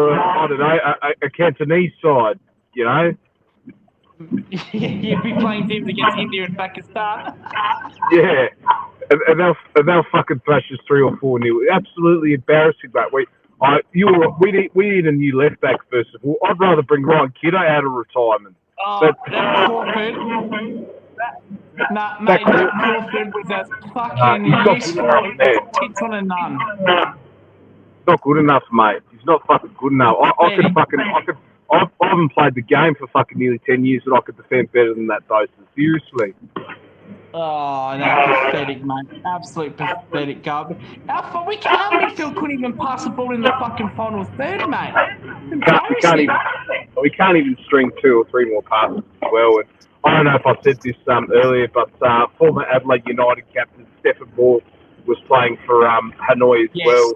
a Cantonese side, you know? You'd be playing teams against India and Pakistan. Yeah. And they'll fucking thrash us 3 or 4-0. Absolutely embarrassing, mate. We need a new left back first of all. I'd rather bring Ryan Kiddo out of retirement. That Crawford. Mate, that Crawford was as fucking useful as tits on a nun. Not good enough, mate. He's not fucking good enough. I haven't played the game for fucking nearly 10 years, and I could defend better than that, though. Seriously. Oh, that's pathetic, mate. Absolute pathetic garbage. Our midfield couldn't even pass the ball in the fucking final third, mate. We can't even string 2 or 3 more passes as well. And I don't know if I said this earlier, but former Adelaide United captain Stephen Moore was playing for Hanoi as well.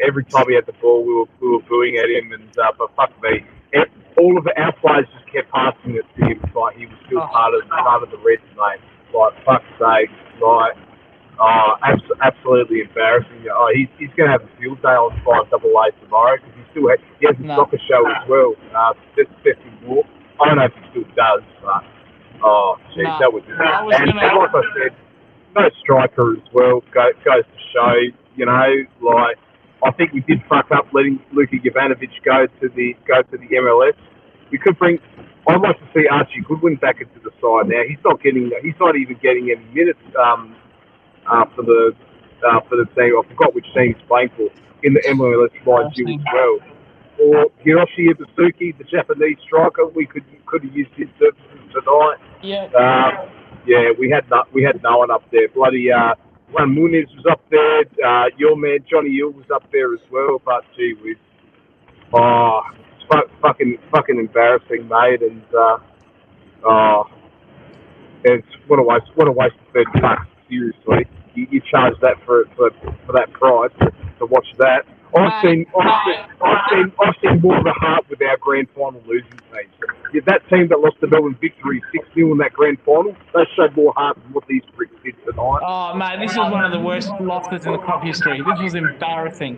Every time he had the ball, we were booing at him, and but fuck me, all of our players just kept passing it to him. Like he was still part of the Reds, mate. Like fuck's sake, absolutely embarrassing. He's going to have a field day on 5AA tomorrow because he has a soccer show as well. That's Stephen Moore. I don't know if he still does, but oh, geez, Nah, that was. I was And gonna. like I said, no striker as well. Goes to show, you know, like I think we did fuck up letting Luka Jovanovic go to the MLS. We could bring. I'd like to see Archie Goodwin back into the side now. He's not even getting any minutes for the team. I forgot which team he's playing for in the MLS side too as well. Or Hiroshi Ibasuki, the Japanese striker, we could have used his services tonight. Yeah. Yeah, we had no one up there. Bloody Juan Muniz was up there. Your man Johnny Hill was up there as well. But gee whiz, it's fucking embarrassing, mate. And it's what a waste of $30. Seriously, you charge that for that price to watch that. I've seen more of a heart with our grand final losing teams. Yeah, that team that lost to Melbourne Victory 6-0 in that grand final, they showed more heart than what these bricks did tonight. Oh, mate, this was one of the worst losses in the club history. This was embarrassing.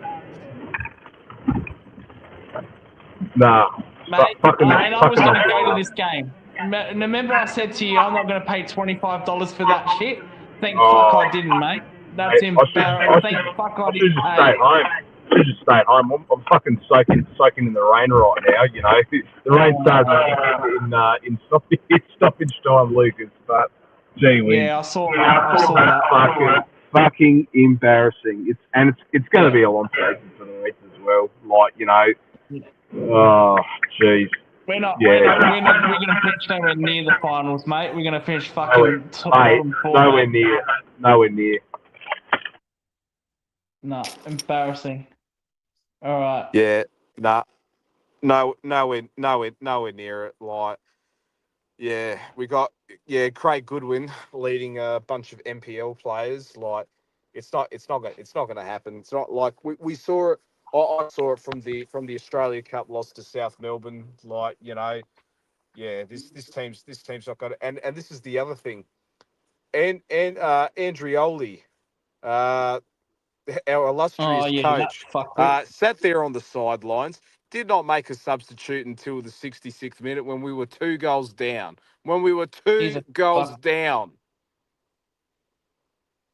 Nah. Mate, I was going to go to this game. Remember I said to you, I'm not going to pay $25 for that shit? Thank fuck I didn't, mate. That's embarrassing. Thank fuck I didn't pay. I should just stay home. I'm fucking soaking in the rain right now, you know. The rain started in stoppage time, Lucas, but gee whiz. Yeah, I saw that. Fucking embarrassing. It's going to be a long season tonight as well. Like, you know, oh, jeez. We're going to finish nowhere near the finals, mate. We're going to finish fucking nowhere near. No, embarrassing. All right. Yeah, nowhere near it. Like, yeah, we got Craig Goodwin leading a bunch of NPL players. Like, it's not going to happen. It's not like we saw it. I saw it from the Australia Cup loss to South Melbourne. Like, you know, yeah, this team's not got it. And this is the other thing. And Andrioli, our illustrious coach, sat there on the sidelines, did not make a substitute until the 66th minute when we were 2 goals down. Down.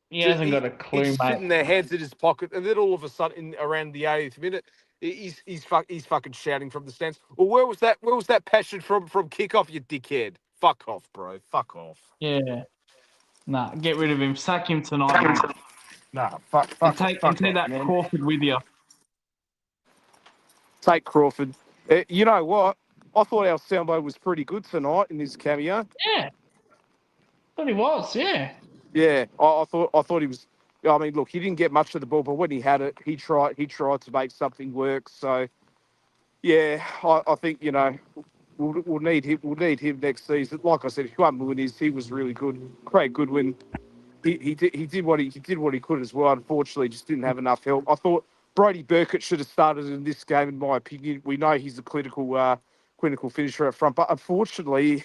He hasn't got a clue, he's mate. sitting there, hands in his pocket, and then all of a sudden, around the 80th minute, he's fucking shouting from the stands. Well, where was that passion from kickoff, you dickhead? Fuck off, bro. Fuck off. Yeah. Nah, get rid of him. Sack him tonight. Nah, fuck take off, that man. Crawford with you. Take Crawford. You know what? I thought our soundbite was pretty good tonight in this cameo. Yeah. Thought he was, yeah. Yeah, I thought he was. I mean, look, he didn't get much of the ball, but when he had it, he tried to make something work. So, yeah, I think, you know, we'll need him. We'll need him next season. Like I said, Juan Muniz, he was really good. Craig Goodwin, he did what he could as well. Unfortunately, just didn't have enough help. I thought Brody Burkett should have started in this game, in my opinion. We know he's a clinical finisher up front, but unfortunately,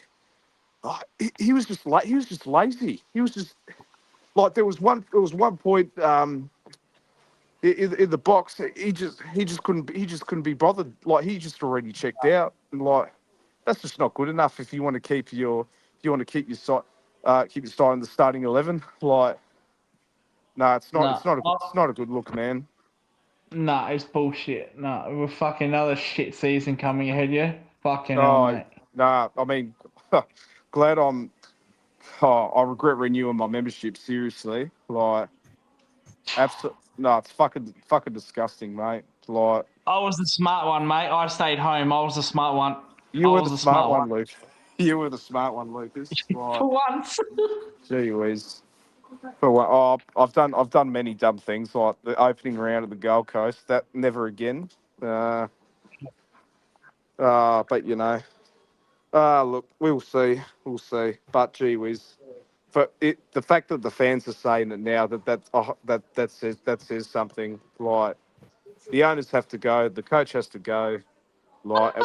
he was just lazy. He was just like there was one point in the box. He just couldn't be bothered. Like, he just already checked out, and like, that's just not good enough if you want to keep your side in the starting 11. Like, no, it's not a good look, man. Nah, it's bullshit. Nah, we're fucking another shit season coming ahead, yeah? Fucking hell, mate. Nah, I mean, glad I regret renewing my membership, seriously. Like, it's fucking disgusting, mate. Like, I was the smart one, mate. I stayed home. I was the smart one. You were the smart one, Luke. You were the smart one, Lucas. For once. Gee whiz. I've done many dumb things, like the opening round of the Gold Coast. That never again. But you know, look, we'll see. But gee whiz, the fact that the fans are saying it now, that says something. Like, the owners have to go, the coach has to go. Like,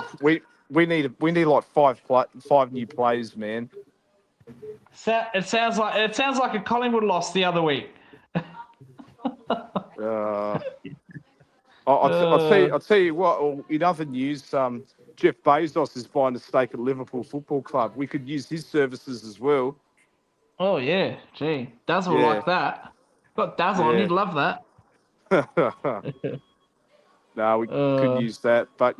we need like five new players, man. It sounds like a Collingwood loss the other week. I'll tell you what. In other news, Jeff Bezos is buying a stake at Liverpool Football Club. We could use his services as well. Oh yeah, gee, Dazzle Yeah. like that. Got Dazzle on, Yeah. he'd love that. No, we could use that, but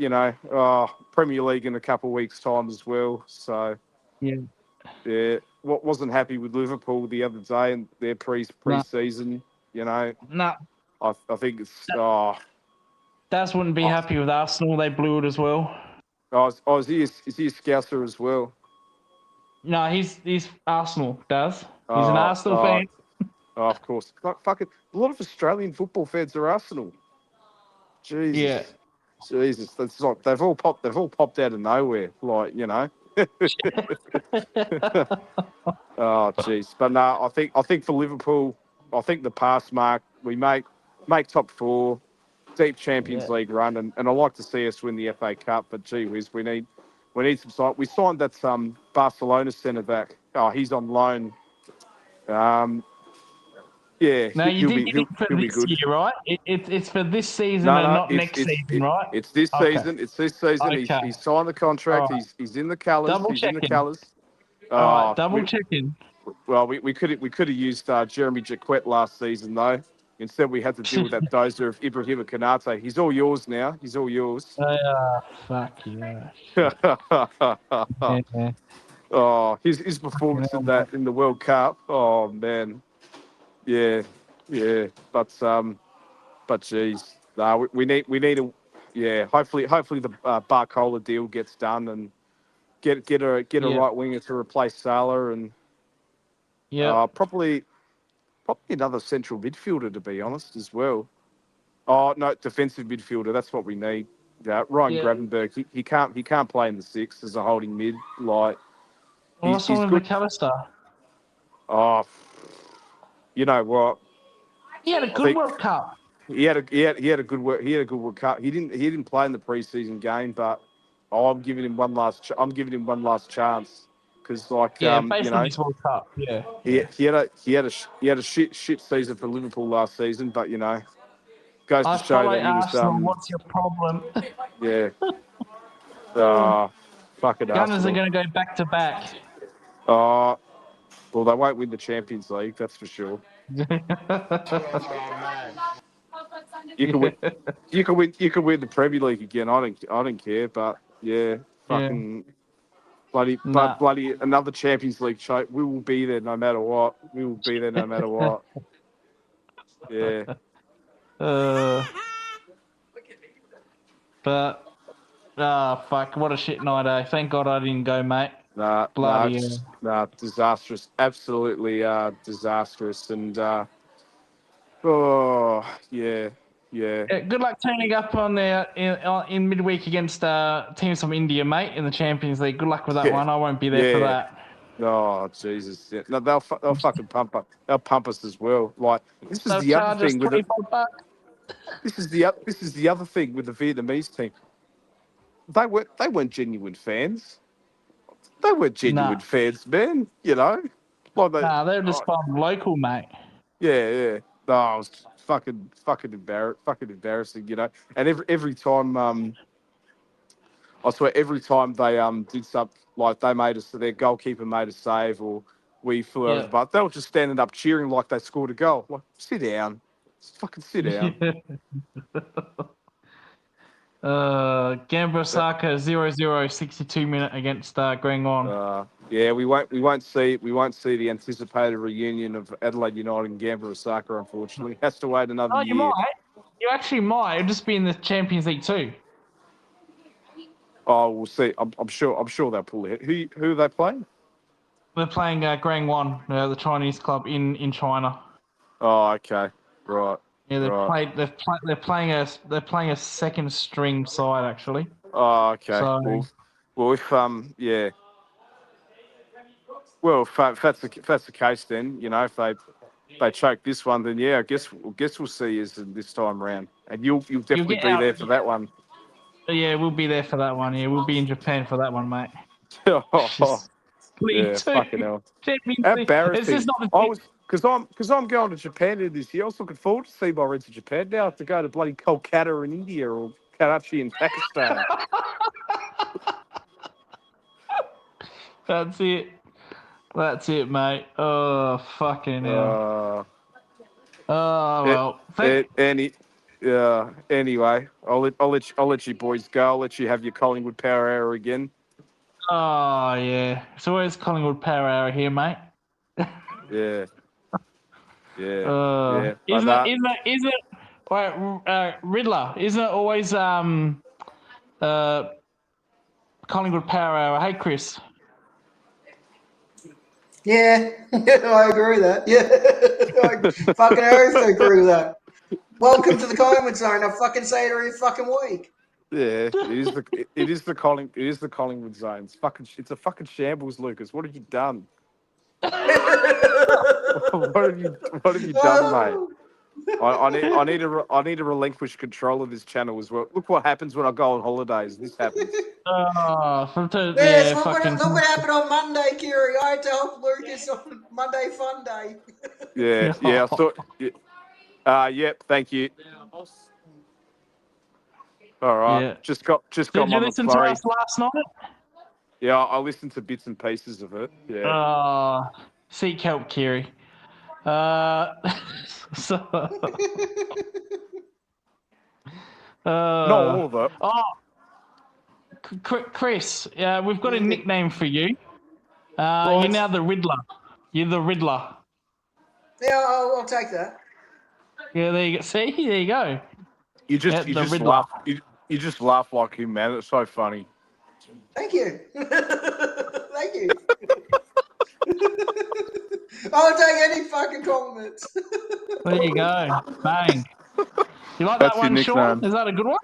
Premier League in a couple of weeks' time as well. So Yeah. what wasn't happy with Liverpool the other day and their pre-season. Nah, I think it's Daz wouldn't be happy with Arsenal. They blew it as well. is he a Scouser as well? No, he's Arsenal, Daz. He's an Arsenal fan. Oh, of course. Fucking a lot of Australian football fans are Arsenal. Jesus. Yeah. Jesus. That's like they've all popped out of nowhere. Like, Oh, jeez. But no, I think for Liverpool, I think the pass mark, we make top 4, deep Champions League run, and I like to see us win the FA Cup. But gee whiz, we need some sign. We signed that Barcelona centre back. Oh, he's on loan. Yeah, No, you did get it for he'll be this good. year, right? It's for this season and not next season, right? It's this season. It's this season. Okay. He's signed the contract. All right. He's in the colours. Double He's in the checking. colours. All right, double checking. Well, we could have used Jeremy Jacquet last season though. Instead, we had to deal with that dozer of Ibrahima Konate. He's all yours now. He's all yours. Fuck yeah. Oh, his performance in the World Cup. Oh man. Yeah. But geez, no, we need a hopefully the Barcola deal gets done and get a right winger to replace Salah and probably another central midfielder, to be honest, as well. Oh no, defensive midfielder. That's what we need. Ryan Gravenberg. He can't play in the 6 as a holding mid. Like What's wrong with McAllister? Oh, you know what? He had a good World Cup. He had a good World Cup. He didn't play in the preseason game, but I'm giving him one last chance because based on his World Cup, he had a shit season for Liverpool last season, but goes to show that he was Arsenal. What's your problem? Yeah. Fucking Gunners Arsenal. are going to go back to back. Well, they won't win the Champions League, that's for sure. You can win the Premier League again. I don't care, but bloody another Champions League choke. We will be there no matter what. Yeah. But fuck! What a shit night, eh? Thank God I didn't go, mate. Nah, disastrous. Absolutely disastrous. And good luck turning up on there in midweek against teams from India, mate, in the Champions League. Good luck with that one. I won't be there for that. Oh Jesus! Yeah. No, they'll fucking pump up. They'll pump us as well. Like this is the other thing with this is the other thing with the Vietnamese team. They weren't genuine fans. They weren't genuine fans, man. Like they're just local, mate. Yeah. No, it was fucking embarrassing, And every time, I swear, every time they did something like their goalkeeper made a save or we flew over the butt, they were just standing up cheering like they scored a goal. Like, sit down, fucking sit down. Gamba Osaka 0-0 62 minute against Gwangwon. We won't see the anticipated reunion of Adelaide United and Gamba Osaka, unfortunately. Has to wait another year. You might. You actually might. It'll just be in the Champions League too. Oh, we'll see. I'm sure they'll pull it. Who are they playing? They're playing Gwangwon, the Chinese club in China. Oh, okay, right. Yeah, they're playing a second string side actually. Oh, okay. So, well, if well, if that's the case, then if they choke this one, then I guess we'll see you this time round, and you'll definitely be there for that one. Yeah, we'll be there for that one. Yeah, we'll be in Japan for that one, mate. Fucking hell. Embarrassing. Because I'm going to Japan this year. I was looking forward to see my Reds in Japan. Now I have to go to bloody Kolkata in India or Karachi in Pakistan. That's it. That's it, mate. Oh, fucking hell. Oh, well. Anyway, I'll let you boys go. I'll let you have your Collingwood Power Hour again. Oh, yeah. It's always Collingwood Power Hour here, mate. Yeah. Yeah. Isn't it, wait, Riddler, isn't it always Collingwood Power Hour? Hey, Chris. Yeah, I agree with that. Yeah, I fucking I agree with that. Welcome to the Collingwood Zone. I fucking say it every fucking week. Yeah, it is the Collingwood Zone. It's a fucking shambles, Lucas. What have you done? What have you done, mate? I need to relinquish control of this channel as well. Look what happens when I go on holidays. This happens. Look what happened on Monday, Kiri. I had to help Lucas on Monday Fun Day. Yeah. I thought. Yep. Thank you. All right. Yeah. Just got Did my you listen to McFlurry. us last night? Yeah, I listened to bits and pieces of it. Yeah. Seek help, Kiri. Not all of it. Chris, we've got a nickname for you. You're now the Riddler. You're the Riddler. Yeah, I'll take that. Yeah, there you go. See, there you go. You just laugh. You just laugh like him, man. It's so funny. Thank you. Thank you. I'll take any fucking compliments. There you go. Bang. You like That's that your one, Sean? nickname. Is that a good one?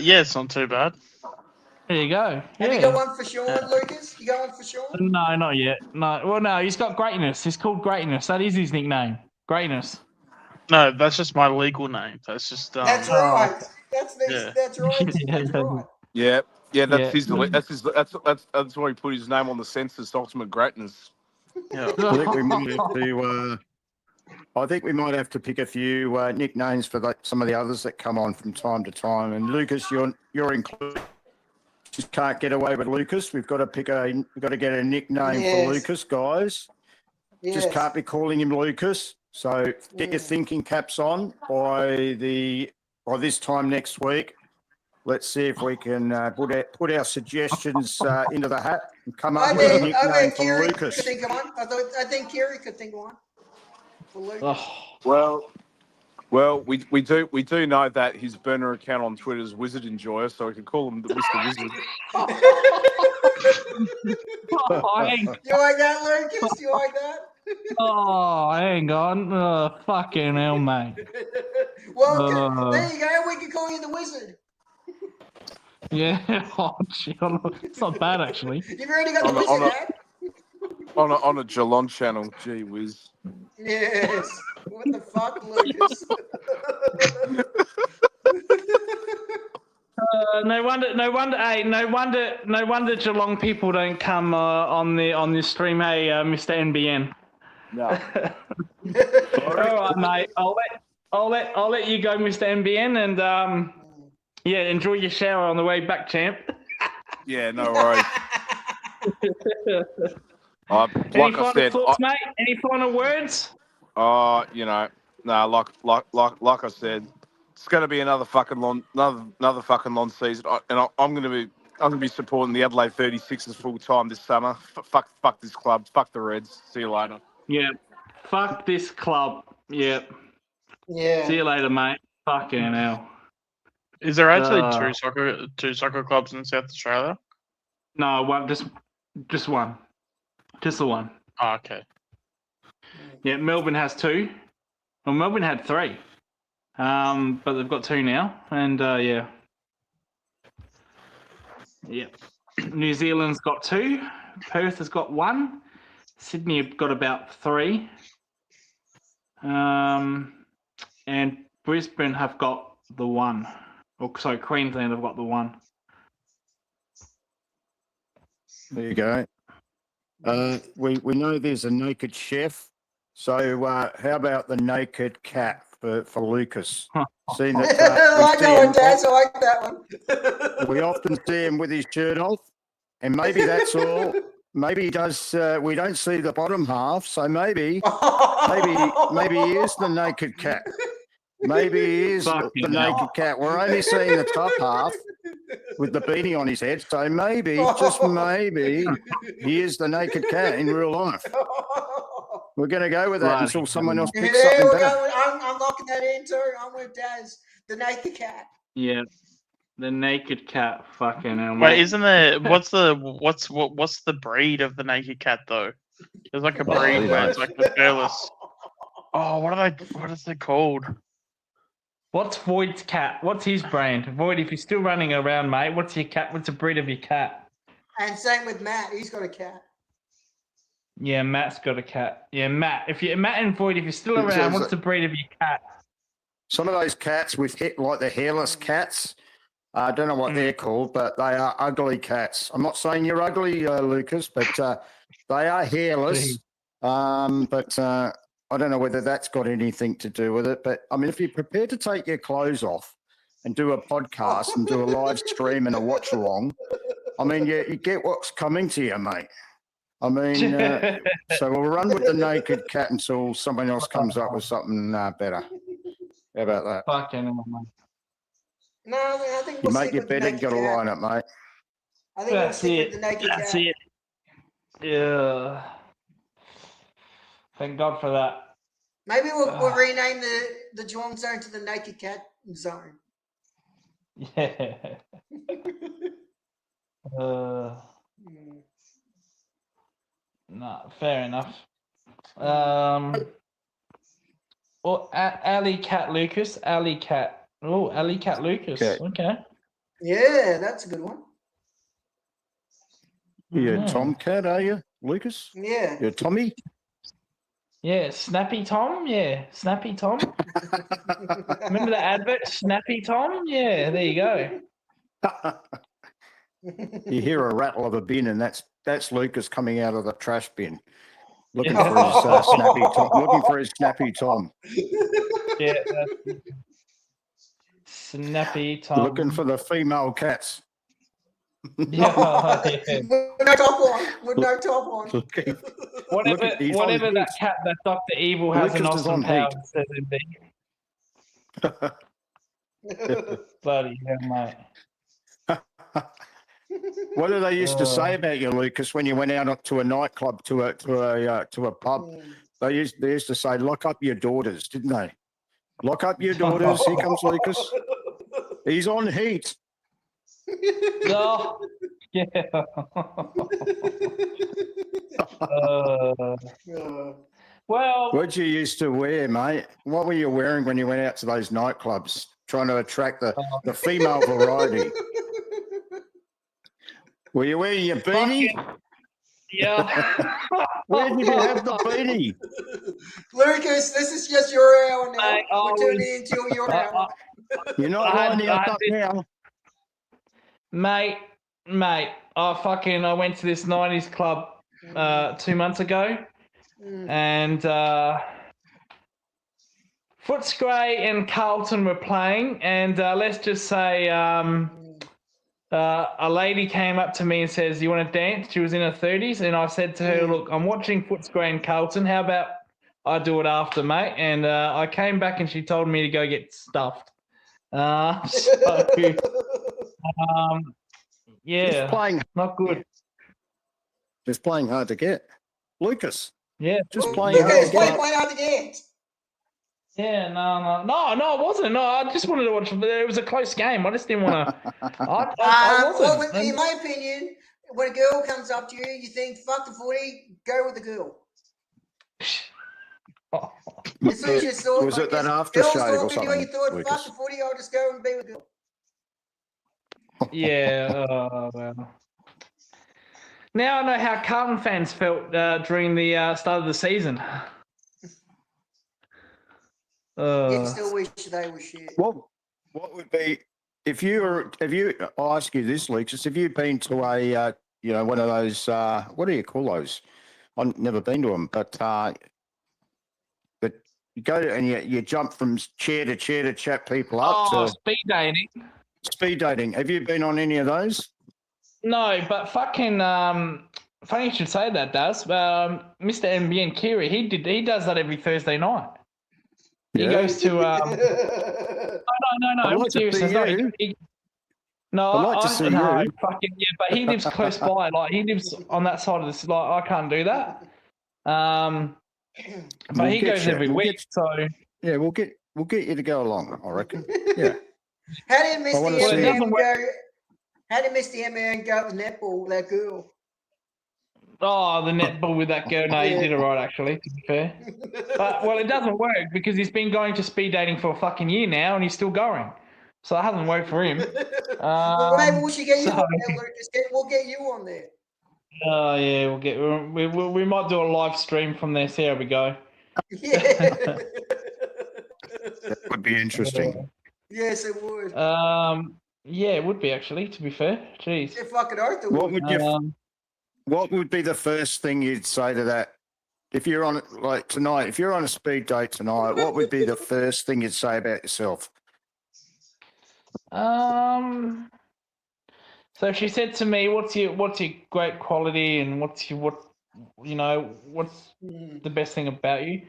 Yeah, it's not too bad. There you go. Have you got one for Sean, Lucas? You got one for Sean? No, not yet. No. Well, no, he's got Greatness. He's called Greatness. That is his nickname. Greatness. No, that's just my legal name. That's just. That's right. That's right. That's right. Yeah. That's his. That's why he put his name on the census. Ultimate Greatness. Yeah. I think we might have to. I think we might have to pick a few nicknames for some of the others that come on from time to time. And Lucas, you're included. Just can't get away with Lucas. We've got to get a nickname for Lucas, guys. Yes. Just can't be calling him Lucas. So get your thinking caps on by this time next week. Let's see if we can put our suggestions into the hat and come up with a nickname for Lucas. Could think of one. I think Kiri could think of one for Lucas. Well, we do know that his burner account on Twitter is Wizard Enjoyer, so we can call him the Mr. Wizard. You like that, Lucas? You like that? Oh, hang on. Fucking hell, mate. Well, there you go. We can call you the Wizard. Yeah. Oh, gee, it's not bad, actually. You've already got the Wizard hat. On a Geelong channel. Gee whiz. Yes. What the fuck, Lucas? No wonder Geelong people don't come on this stream. Hey, Mr. NBN. No. All right, mate. I'll let you go, Mr. NBN, and enjoy your shower on the way back, champ. Yeah, no worries. Any final thoughts, mate? Any final words? Like I said, it's going to be another fucking long season, and I'm going to be supporting the Adelaide 36ers full time this summer. Fuck this club. Fuck the Reds. See you later. Yeah. Fuck this club. Yeah. Yeah. See you later, mate. Fucking hell. Is there actually two soccer clubs in South Australia? No, just one. Just the one. Oh, okay. Yeah, Melbourne has two. Well, Melbourne had three. But they've got two now. And, yeah. New Zealand's got two. Perth has got one. Sydney have got about three. And Brisbane have got the one. Queensland have got the one. There you go. We know there's a naked chef. So how about the naked cat for Lucas? Seeing that I know it, Daz. I like that one. we often see him with his shirt off, and maybe that's all. Maybe he does. We don't see the bottom half, so maybe he is the naked cat. Maybe he is the naked cat. We're only seeing the top half with the beanie on his head, so maybe, just maybe, he is the naked cat in real life. We're going to go with that until someone else picks something better. I'm locking that in too. I'm with Daz. The naked cat. Yeah. The naked cat, fucking hell. Wait, mate. isn't there? What's the breed of the naked cat though? There's like a breed where it's like the fearless. Oh, what is it called? What's Void's cat? What's his brand? Void, if you're still running around, mate, what's your cat? What's the breed of your cat? And same with Matt. He's got a cat. Yeah, Matt's got a cat. Yeah, Matt. Matt and Void, if you're still around, what's the breed of your cat? Some of those cats with like the hairless cats. I don't know what they're called, but they are ugly cats. I'm not saying you're ugly, Lucas, but they are hairless. But I don't know whether that's got anything to do with it. But I mean, if you're prepared to take your clothes off and do a podcast and do a live stream and a watch along, I mean, you get what's coming to you, mate. I mean, so we'll run with the naked cat until someone else comes up with something better. How about that? Fucking hell, mate. No, I think You we'll make stick your with the bed and naked get a cat. line up, mate. I think we'll stick with the naked That's cat. it. Yeah. Thank God for that. Maybe we'll rename the Geelong zone to the naked cat zone. Yeah. No, fair enough. Or Alley Cat Lucas. Alley Cat. Oh, Alley Cat Lucas. Okay. Yeah, that's a good one. You're Tomcat, are you, Lucas? Yeah. You're Tommy? Yeah, Snappy Tom. Yeah, Snappy Tom. Remember the advert, Snappy Tom? Yeah, there you go. You hear a rattle of a bin, and that's Lucas coming out of the trash bin, looking for his Snappy Tom. Looking for his Snappy Tom. Yeah. Snappy Tom. Looking for the female cats. Yeah. With no top on. With no top on. Whatever that cat that Dr. Evil has an Lucas is awesome on power heat. says indeed. Bloody hell, mate. What did they used to say about you, Lucas, when you went out to a nightclub, to a pub? They used to say, "Lock up your daughters," didn't they? Lock up your daughters. Here comes Lucas. He's on heat. Oh, yeah. Well, What you used to wear, mate? What were you wearing when you went out to those nightclubs, trying to attract the female variety? Were you wearing your beanie? yeah. Where did you have the beanie? Lucas, this is just your hour now. Mate, We're tuning into your hour. You're not lining up now. Mate, I went to this 90s club 2 months ago, and Footscray and Carlton were playing, and let's just say a lady came up to me and says, "You want to dance?" She was in her 30s, and I said to her, "Look, I'm watching Footscray and Carlton. How about I do it after, mate?" And I came back, and she told me to go get stuffed. Yeah, not good. Just playing hard to get. Lucas. Yeah, Just playing hard to get. Play hard to get. yeah, no, it wasn't. No, I just wanted to watch. It was a close game. I just didn't want to. I wasn't. Well, in my opinion, when a girl comes up to you, you think, "Fuck the footy, go with the girl." As soon as you saw, Was it that girls aftershave talking or to you and something, you thought, Lucas? "Fuck the footy, I'll just go and be with the girl." Yeah. Well. Now I know how Carlton fans felt during the start of the season. You still wish they were shit. What would be if you I'll ask you this, Lucas, have you been to one of those. What do you call those? I've never been to them, but you go and you jump from chair to chair to chat people up to speed dating. speed dating. Have you been on any of those? No, but fucking funny you should say that, Daz. Mr. NBN Kiri, he does that every Thursday night. He goes to no. I'd like to see you. No, I'd like to see no, you. fucking yeah, but he lives close by. Like he lives on that side of this. Like I can't do that. But We'll he get goes you. every We'll week. get- So Yeah, we'll get you to go along. I reckon. Yeah. How did Mr. wanna see- M go? How did Mr. M go with netball with that girl? the netball with that girl. No, he Yeah. did it right actually. To be fair, but it doesn't work because he's been going to speed dating for a fucking year now and he's still going. So it hasn't worked for him. Well, maybe we should get you so- on there, Lucas. We'll get you on there. Oh yeah, we might do a live stream from there. See how we go. Yeah. That would be interesting. Yes, it would. Yeah, it would be actually. To be fair, jeez. Yeah, fucking oath it What would. would you? What would be the first thing you'd say to that? If you're on like tonight, if you're on a speed date tonight, what would be the first thing you'd say about yourself? So she said to me, "What's your great quality and what's the best thing about you?"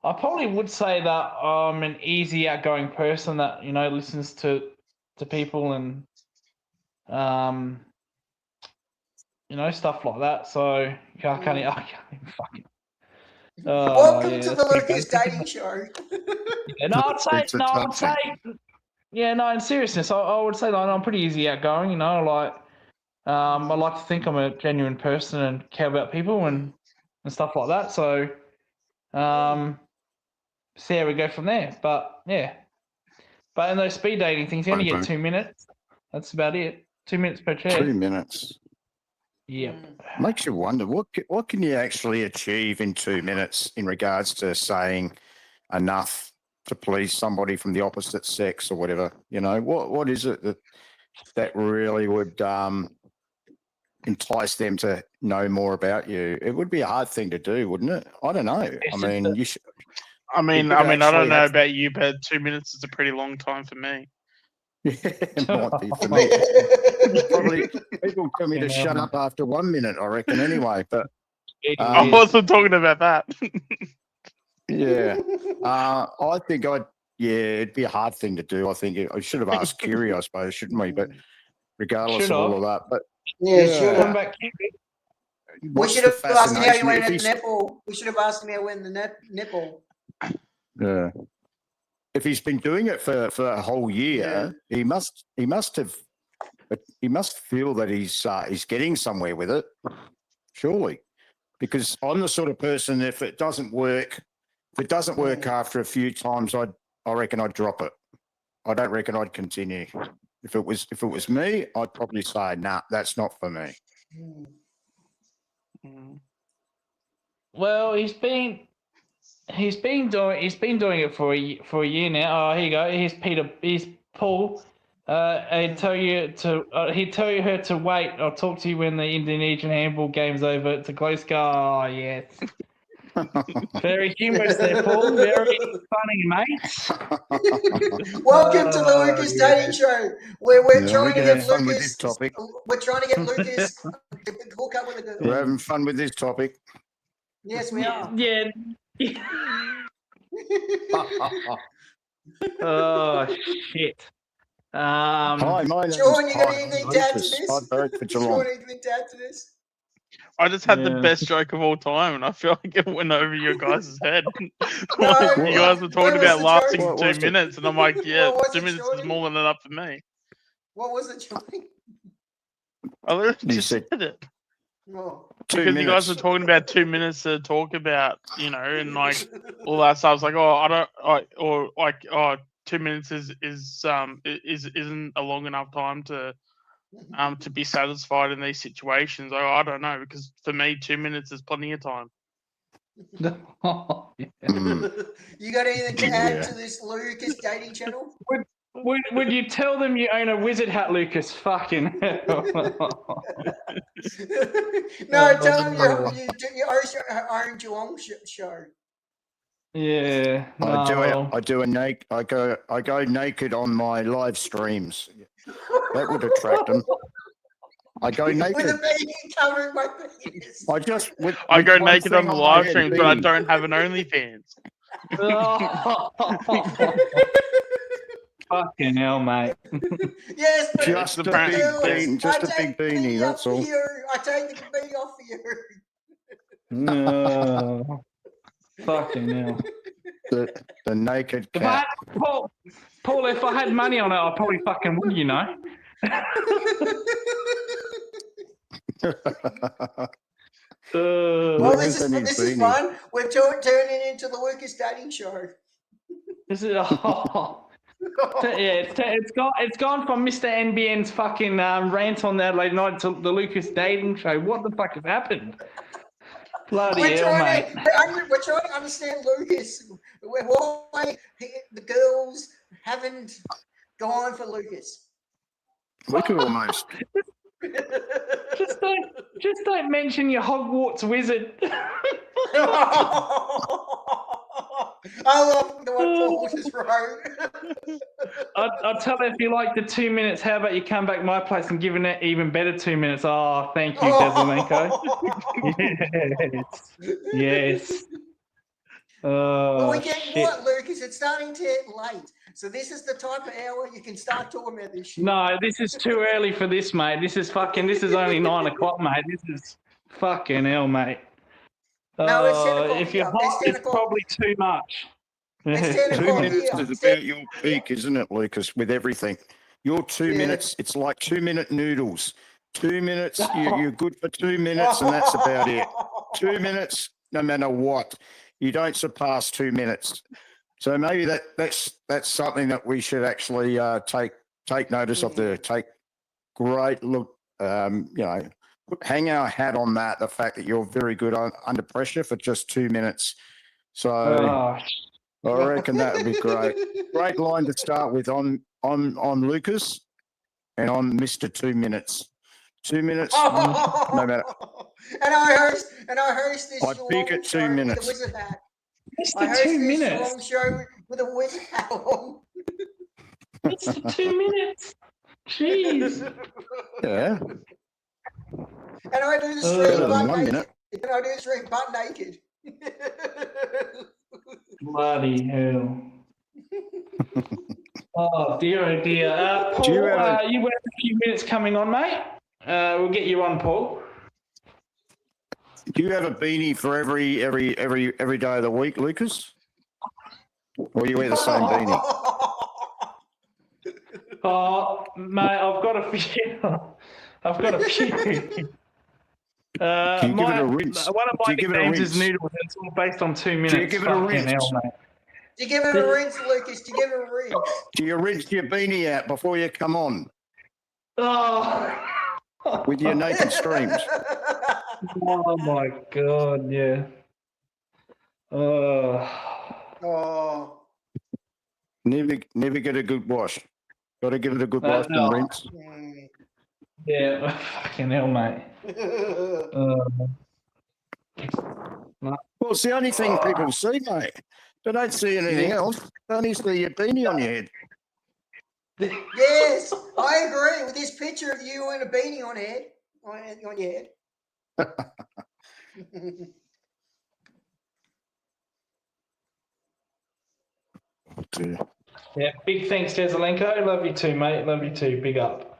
I probably would say that I'm an easy, outgoing person that listens to people and stuff like that. So I can't even fucking. Welcome to the Lucas Dating Show. Yeah, no, I'd say in seriousness, I would say that I'm pretty easy outgoing. I like to think I'm a genuine person and care about people and stuff like that. So, see how we go from there. But yeah, in those speed dating things, you only get 2 minutes. That's about it. 2 minutes per chair. 2 minutes. Yep. Makes you wonder what can you actually achieve in 2 minutes in regards to saying enough to please somebody from the opposite sex or whatever. What is it that really would entice them to know more about you? It would be a hard thing to do, wouldn't it? I don't know. I mean, you should. I mean, I don't know about you, but 2 minutes is a pretty long time for me. Yeah, it might be for me. Probably people tell me to shut up after 1 minute, I reckon, anyway. But I wasn't talking about that. yeah, I think it'd be a hard thing to do. I think I should have asked Kiri, I suppose, shouldn't we? But regardless of all of that, but Sure. Come back. We should have asked him how he went at the netball. We should have asked him how he went in the netball. Yeah. If he's been doing it for a whole year, he must feel that he's getting somewhere with it, surely. Because I'm the sort of person, if it doesn't work after a few times, I reckon I'd drop it. I don't reckon I'd continue. If it was me, I'd probably say, nah, that's not for me. Well, he's been doing it for a year now. Oh, here you go. Here's Peter. Here's Paul. He'd tell her to wait. I'll talk to you when the Indonesian handball game's over. It's a close goal. Oh, yes. Very humorous there, Paul. Very funny, mate. Welcome to the Lucas Dating Show. We're trying to get fun with Lucas. this topic. We're trying to get Lucas to hook up with a girl. We're having fun with this topic. Yes, we are. Yeah. Oh shit. Hi, my name Sean, is you got Ty. anything to add to this? I vote for Geelong. Sean, anything to add to this? I just had the Yeah. best joke of all time, and I feel like it went over your guys' head. No, Like, you guys were what talking was about the lasting joke? What was 2 it? minutes, and I'm like, yeah, What was 2 it, minutes is Jordan? more than enough for me. What was it, Johnny? I literally You just said- said it. Oh. 2 Because minutes. you guys were talking about 2 minutes to talk about, and like all that stuff. I was like, oh, 2 minutes isn't a long enough time to be satisfied in these situations. I don't know, because for me 2 minutes is plenty of time. Mm. You got anything to add Yeah. to this Lucas dating channel? Would you tell them you own a wizard hat, Lucas? Fucking hell. No, tell them you own your own show. Yeah. I go naked on my live streams. That would attract them. I go With naked. a beanie covering my penis. I go naked on the live stream, but I don't have an OnlyFans. Fucking hell, mate. Yes, but Just a brand. big girls, beanie, just I a take big the beanie. off That's for all. you. I take the beanie off for you. No. Fucking hell. The naked If I cat. had, Paul, if I had money on it, I probably fucking would, you know. Well, this Anthony's is beanie. fun. We're turning into the Lucas dating show. Is it? Yeah, it's gone from Mr. NBN's fucking rant on that late night to the Lucas dating show. What the fuck has happened? Bloody hell, mate. We're trying to understand Lucas. Why the girls haven't gone for Lucas. We could almost. Just don't mention your Hogwarts wizard. I love the one Paul just wrote. I'll tell her if you like the 2 minutes, how about you come back to my place and give it even better 2 minutes? Oh, thank you, Desalenko. Yes. But Oh, we get shit. what, Lucas? It's starting to get late. So this is the type of hour you can start talking about this shit. No, this is too early for this, mate. This is only 9 o'clock, mate. This is fucking hell, mate. No, it's 10 o'clock if you're here. hot, It's 10 it's o'clock. probably too much. It's 10 2 o'clock minutes here. is about your peak, isn't it, Lucas? With everything, your 2 Yeah. minutes. It's like 2 minute noodles. 2 minutes. You're good for 2 minutes, and that's about it. 2 minutes, no matter what. You don't surpass 2 minutes. So maybe that's something that we should actually take notice of. Take great look. Hang our hat on that. The fact that you're very good under pressure for just 2 minutes. So Oh, I reckon that would be great. Great line to start with on Lucas and on Mr. 2 minutes. 2 minutes. No matter. And I host this I peak at 2 minutes. with a wizard hat. it's I the host 2 this minutes. long show with a wizard hat on. It's the 2 minutes. Jeez. Yeah. And I do the stream butt 1 naked. minute. And I do the stream butt naked. Bloody hell. Oh dear, oh dear. Paul, Do you have you have a few minutes coming on, mate. We'll get you on, Paul. Do you have a beanie for every day of the week, Lucas? Or you wear the same beanie? Oh, mate, I've got a few. I've got a few. Do you give it a rinse? One of my Do you give it a nicknames is rinse? Noodles. It's all based on 2 minutes. Do you give it a Fucking rinse? hell, mate. Do you give it a rinse, Lucas? Do you give it a rinse? Do you rinse your beanie out before you come on Oh. with your naked streams? Oh my god, yeah. Oh. Never get a good wash. Got to give it a good wash No. and rinse. Mm. Yeah, fucking hell, mate. Well, it's the only thing people see, mate. They don't see anything else. They only see your beanie on your head. Yes, I agree with this picture of you and a beanie on head on your head. Yeah, big thanks, Desalenko. Love you too, mate. Love you too. Big up.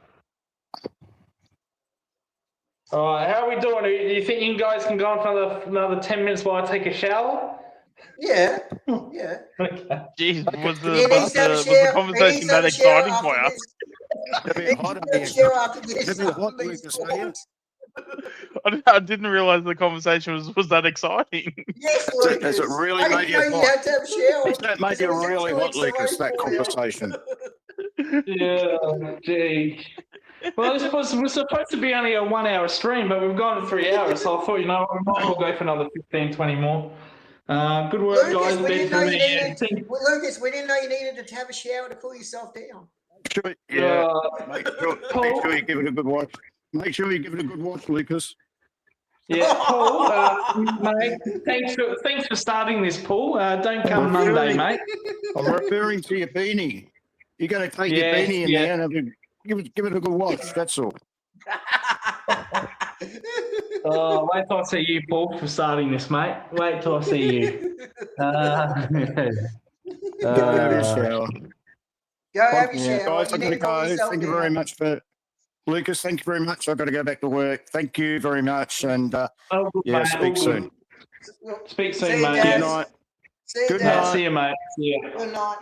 All right, how are we doing? Do you think you guys can go on for another 10 minutes while I take a shower? Yeah, yeah. Okay. Jeez, was He needs to have a the shower. conversation that exciting for you? It'll He be needs hot to in have a here. shower after this. It'll be hot, after these Lucas, will you? calls. I didn't realize the conversation was that exciting. Yes, Does Lucas. it really I make didn't you know you hot? had to have a shower. Does that make It it was really actually hot, Lucas, that for you. conversation? Yeah, gee. Well, this was supposed to be only a 1 hour stream, but we've gone 3 hours, so I thought, we might as well go for another 15, 20 more. Good work, Lucas, guys. we Bet didn't know for you me. needed. Lucas, we didn't know you needed to have a shower to cool yourself down. Sure, yeah. Uh, Make sure you give it a good watch. Make sure you give it a good watch, Lucas. Yeah, Paul, mate, thanks for starting this, Paul. Don't come Monday, mate. I'm referring to your beanie. You got to take your Yeah, beanie in yeah. there and give it a good watch. That's all. Oh, wait till I see you, Paul, for starting this, mate. Wait till I see you. Go have your shower. Go have your Yeah, shower. guys, You I've got need to to cool go. yourself Thank you down. very much for Lucas. Thank you very much. I've got to go back to work. Thank you very much, and Oh, good, yeah, mate, speak all soon. good. Speak See soon, you, mate. See you, Daz. night. See you, Good Daz. night. See you, mate. See you. Good night.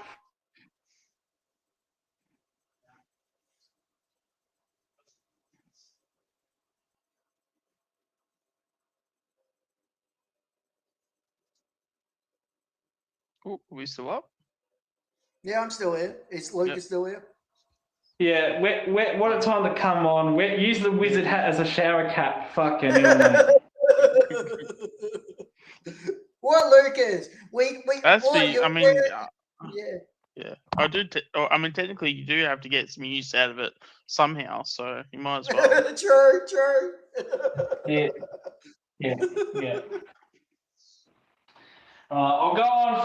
Ooh, are we still up? Yeah, I'm still here. Is Lucas Yep. still here? Yeah, what a time to come on. Use the wizard hat as a shower cap. Fucking hell, mate. What, Lucas? We That's what, the. you're I mean, wearing- yeah. yeah. I do. I mean, technically, you do have to get some use out of it somehow. So you might as well. True. Yeah. I'll go on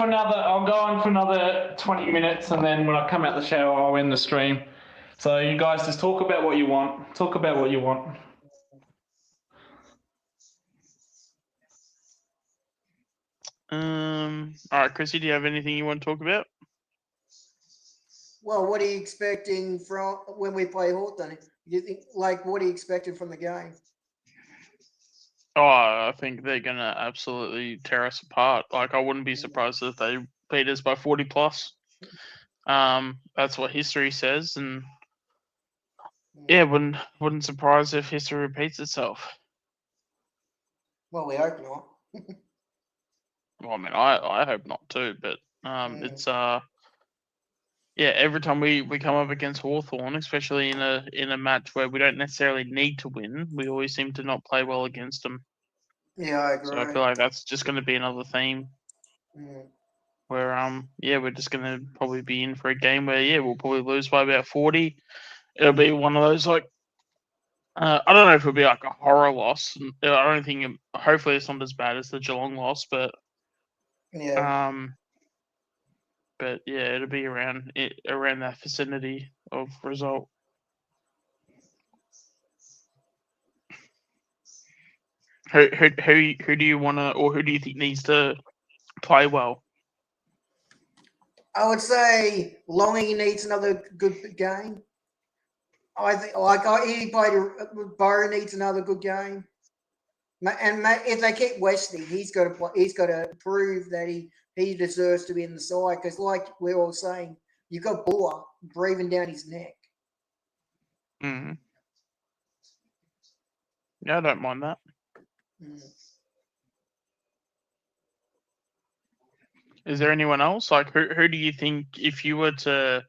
for another 20 minutes, and then when I come out the shower, I'll end the stream. So you guys just talk about what you want. Talk about what you want. All right, Chrissy, do you have anything you want to talk about? Well, what are you expecting from when we play Hawthorn? You think, like, what are you expecting from the game? Oh, I think they're gonna absolutely tear us apart. Like, I wouldn't be surprised if they beat us by 40 plus. That's what history says, and yeah, wouldn't surprise if history repeats itself. Well, we hope not. Well, I mean, I hope not too, but it's yeah, every time we come up against Hawthorn, especially in a match where we don't necessarily need to win, we always seem to not play well against them. Yeah, I agree. So I feel like that's just going to be another theme Mm. where yeah, we're just going to probably be in for a game where we'll probably lose by about 40. It'll be one of those like I don't know if it'll be like a horror loss. I don't think. Hopefully, it's not as bad as the Geelong loss, but Yeah. But yeah, it'll be around that vicinity of result. Who do you want to, or who do you think needs to play well? I would say Longy needs another good game. I think Burrow needs another good game. And if they keep Wesley, he's got to play. He's got to prove that he deserves to be in the side because, like we're all saying, you've got Buller breathing down his neck. Mm-hmm. Yeah, I don't mind that. Mm. Is there anyone else? Like, who do you think, if you were to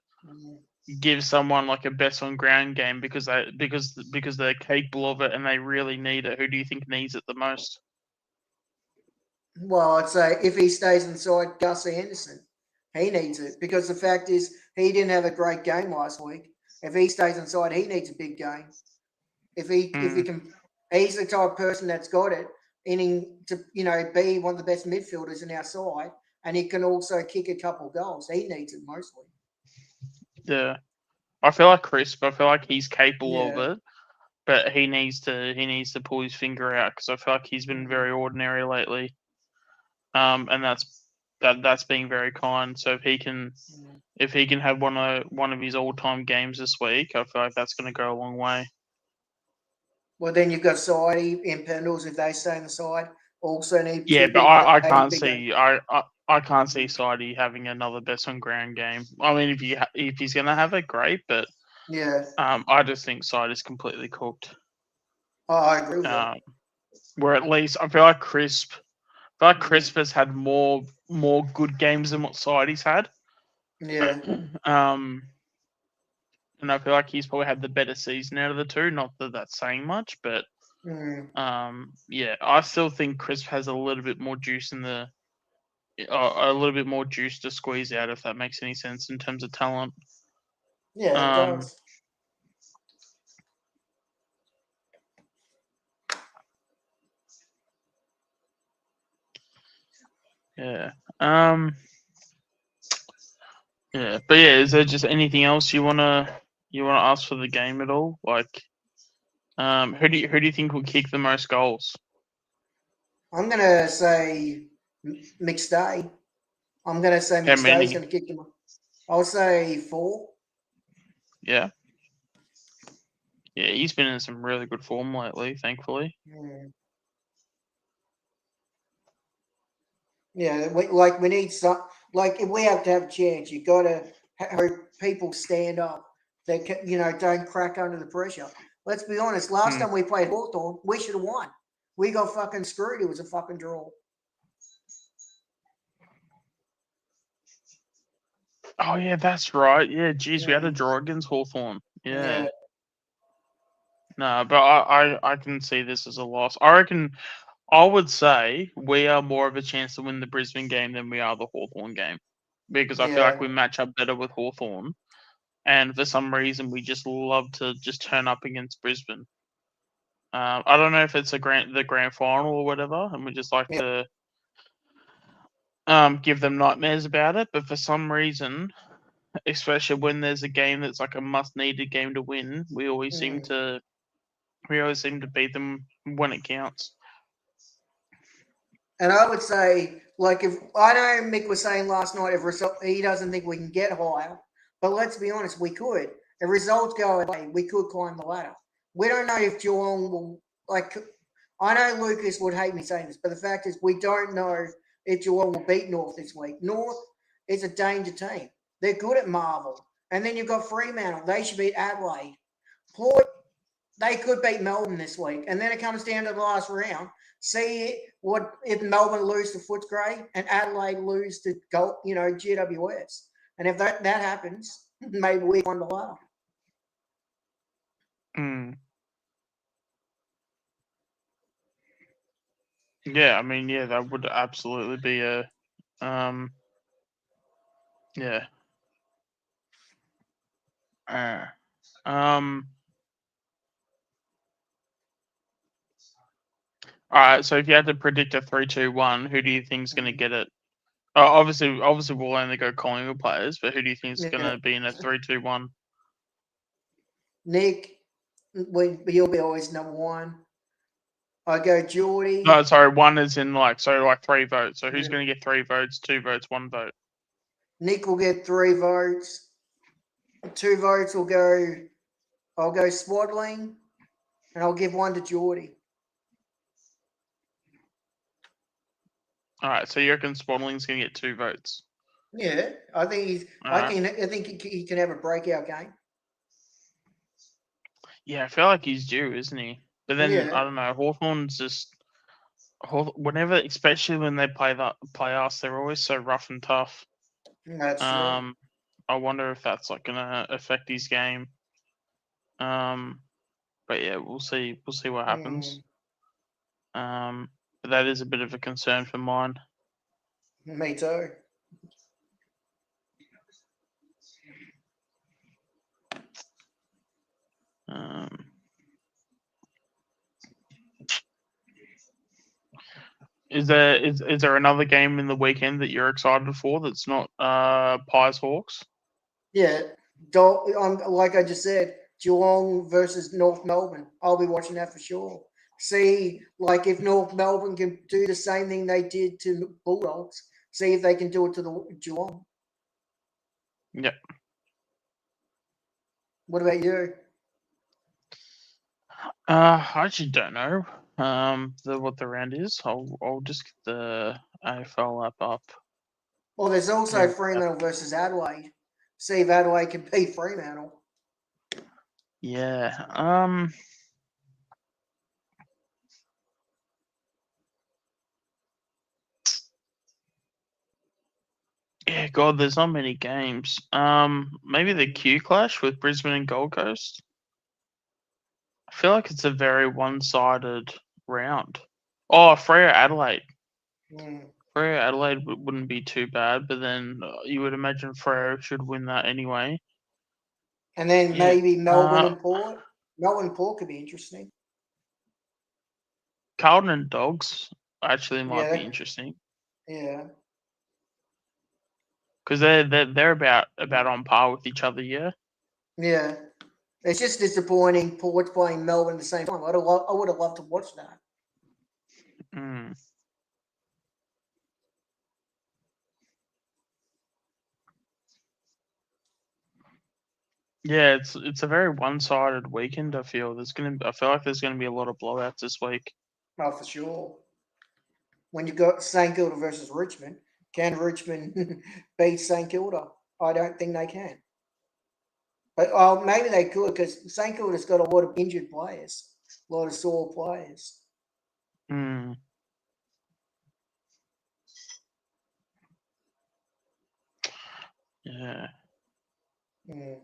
give someone like a best on ground game because they're capable of it and they really need it, who do you think needs it the most? Well, I'd say if he stays inside, Gus Anderson, he needs it because the fact is he didn't have a great game last week. If he stays inside, he needs a big game. If he can, he's the type of person that's got it, inning to be one of the best midfielders in our side, and he can also kick a couple goals. He needs it mostly. Yeah, I feel like Crisp. I feel like he's capable of it, but he needs to pull his finger out because I feel like he's been very ordinary lately. And that's being very kind. So if he can have one of his all-time games this week, I feel like that's going to go a long way. Well, then you've got Sidey in Pendles if they stay in the side. Also need. Yeah, but I can't see I can't see Sidey having another best on ground game. I mean, if he's going to have it, great. But yeah, I just think Sidey's completely cooked. Oh, I agree with that. Where at least I feel like Crisp has had more good games than what Sidey's had. Yeah. And I feel like he's probably had the better season out of the two. Not that that's saying much, but yeah, I still think Crisp has a little bit more juice in the a little bit more juice to squeeze out, if that makes any sense in terms of talent. Yeah, it Um, does. Yeah. Yeah. But yeah, is there just anything else you wanna ask for the game at all? Like, who do you think will kick the most goals? I'm gonna say McStay. I'm gonna say How McStay's many? gonna kick them. I'll say 4. Yeah. Yeah, he's been in some really good form lately, thankfully. Yeah, we need some. Like, if we have to have a chance, you got to have people stand up. That don't crack under the pressure. Let's be honest. Last time we played Hawthorn, we should have won. We got fucking screwed. It was a fucking draw. Oh yeah, that's right. Yeah, geez, we had a draw against Hawthorn. Yeah. No, but I can see this as a loss. I would say we are more of a chance to win the Brisbane game than we are the Hawthorn game. Because I feel like we match up better with Hawthorn. And for some reason we just love to just turn up against Brisbane. I don't know if it's the grand final or whatever, and we just like to give them nightmares about it, but for some reason, especially when there's a game that's like a must-needed game to win, we always seem to beat them when it counts. And I would say, like, if I know Mick was saying last night, he doesn't think we can get higher, but let's be honest, we could. If results go away, we could climb the ladder. We don't know if Geelong will, like, I know Lucas would hate me saying this, but the fact is we don't know if Geelong will beat North this week. North is a danger team. They're good at Marvel. And then you've got Fremantle. They should beat Adelaide. Port, they could beat Melbourne this week. And then it comes down to the last round. See what if Melbourne lose to Footscray and Adelaide lose to GWS. And if that happens, maybe we won the ladder. Yeah, I mean, yeah, that would absolutely be a yeah. All right, so if you had to predict a 3-2-1, who do you think is going to get it? Obviously, we'll only go Collingwood players, but who do you think is going to be in a 3-2-1? Nick, he'll be always number 1. I go Geordie. No, sorry, 1 is in like 3 votes. So who's going to get 3 votes, 2 votes, 1 vote? Nick will get 3 votes. 2 votes will go. I'll go Swaddling, and I'll give 1 to Geordie. All right, so you reckon Swaddling's going to get 2 votes? Yeah, I think I think he can have a breakout game. Yeah, I feel like he's due, isn't he? But then I don't know. Hawthorn's just whenever, especially when they play us, they're always so rough and tough. That's true. I wonder if that's like going to affect his game. But yeah, we'll see. We'll see what happens. But that is a bit of a concern for mine. Me too. Is there another game in the weekend that you're excited for that's not Pies Hawks? Yeah, like I just said, Geelong versus North Melbourne. I'll be watching that for sure. See, like, if North Melbourne can do the same thing they did to the Bulldogs, see if they can do it to the Geelong. Yep. What about you? I actually don't know what the round is. I'll just get the AFL app up. Well, there's also Fremantle versus Adelaide. See if Adelaide can beat Fremantle. Yeah. Yeah, God, there's not many games. Maybe the Q Clash with Brisbane and Gold Coast. I feel like it's a very one-sided round. Oh, Freo Adelaide. Freo Adelaide wouldn't be too bad, but then you would imagine Freo should win that anyway. And then Yeah. maybe Melbourne and Port. Melbourne and Port could be interesting. Carlton and Dogs actually might be Yeah. interesting Yeah. because they're about on par with each other. Yeah. Yeah. It's just disappointing Port's playing Melbourne at the same time. I would have loved to watch that. Mm. Yeah, it's a very one-sided weekend. I feel like there's gonna be a lot of blowouts this week. Oh, for sure. When you got St Kilda versus Richmond, can Richmond beat St Kilda? I don't think they can. But maybe they could because St Kilda's got a lot of injured players, a lot of sore players. Mm. Yeah. Mm.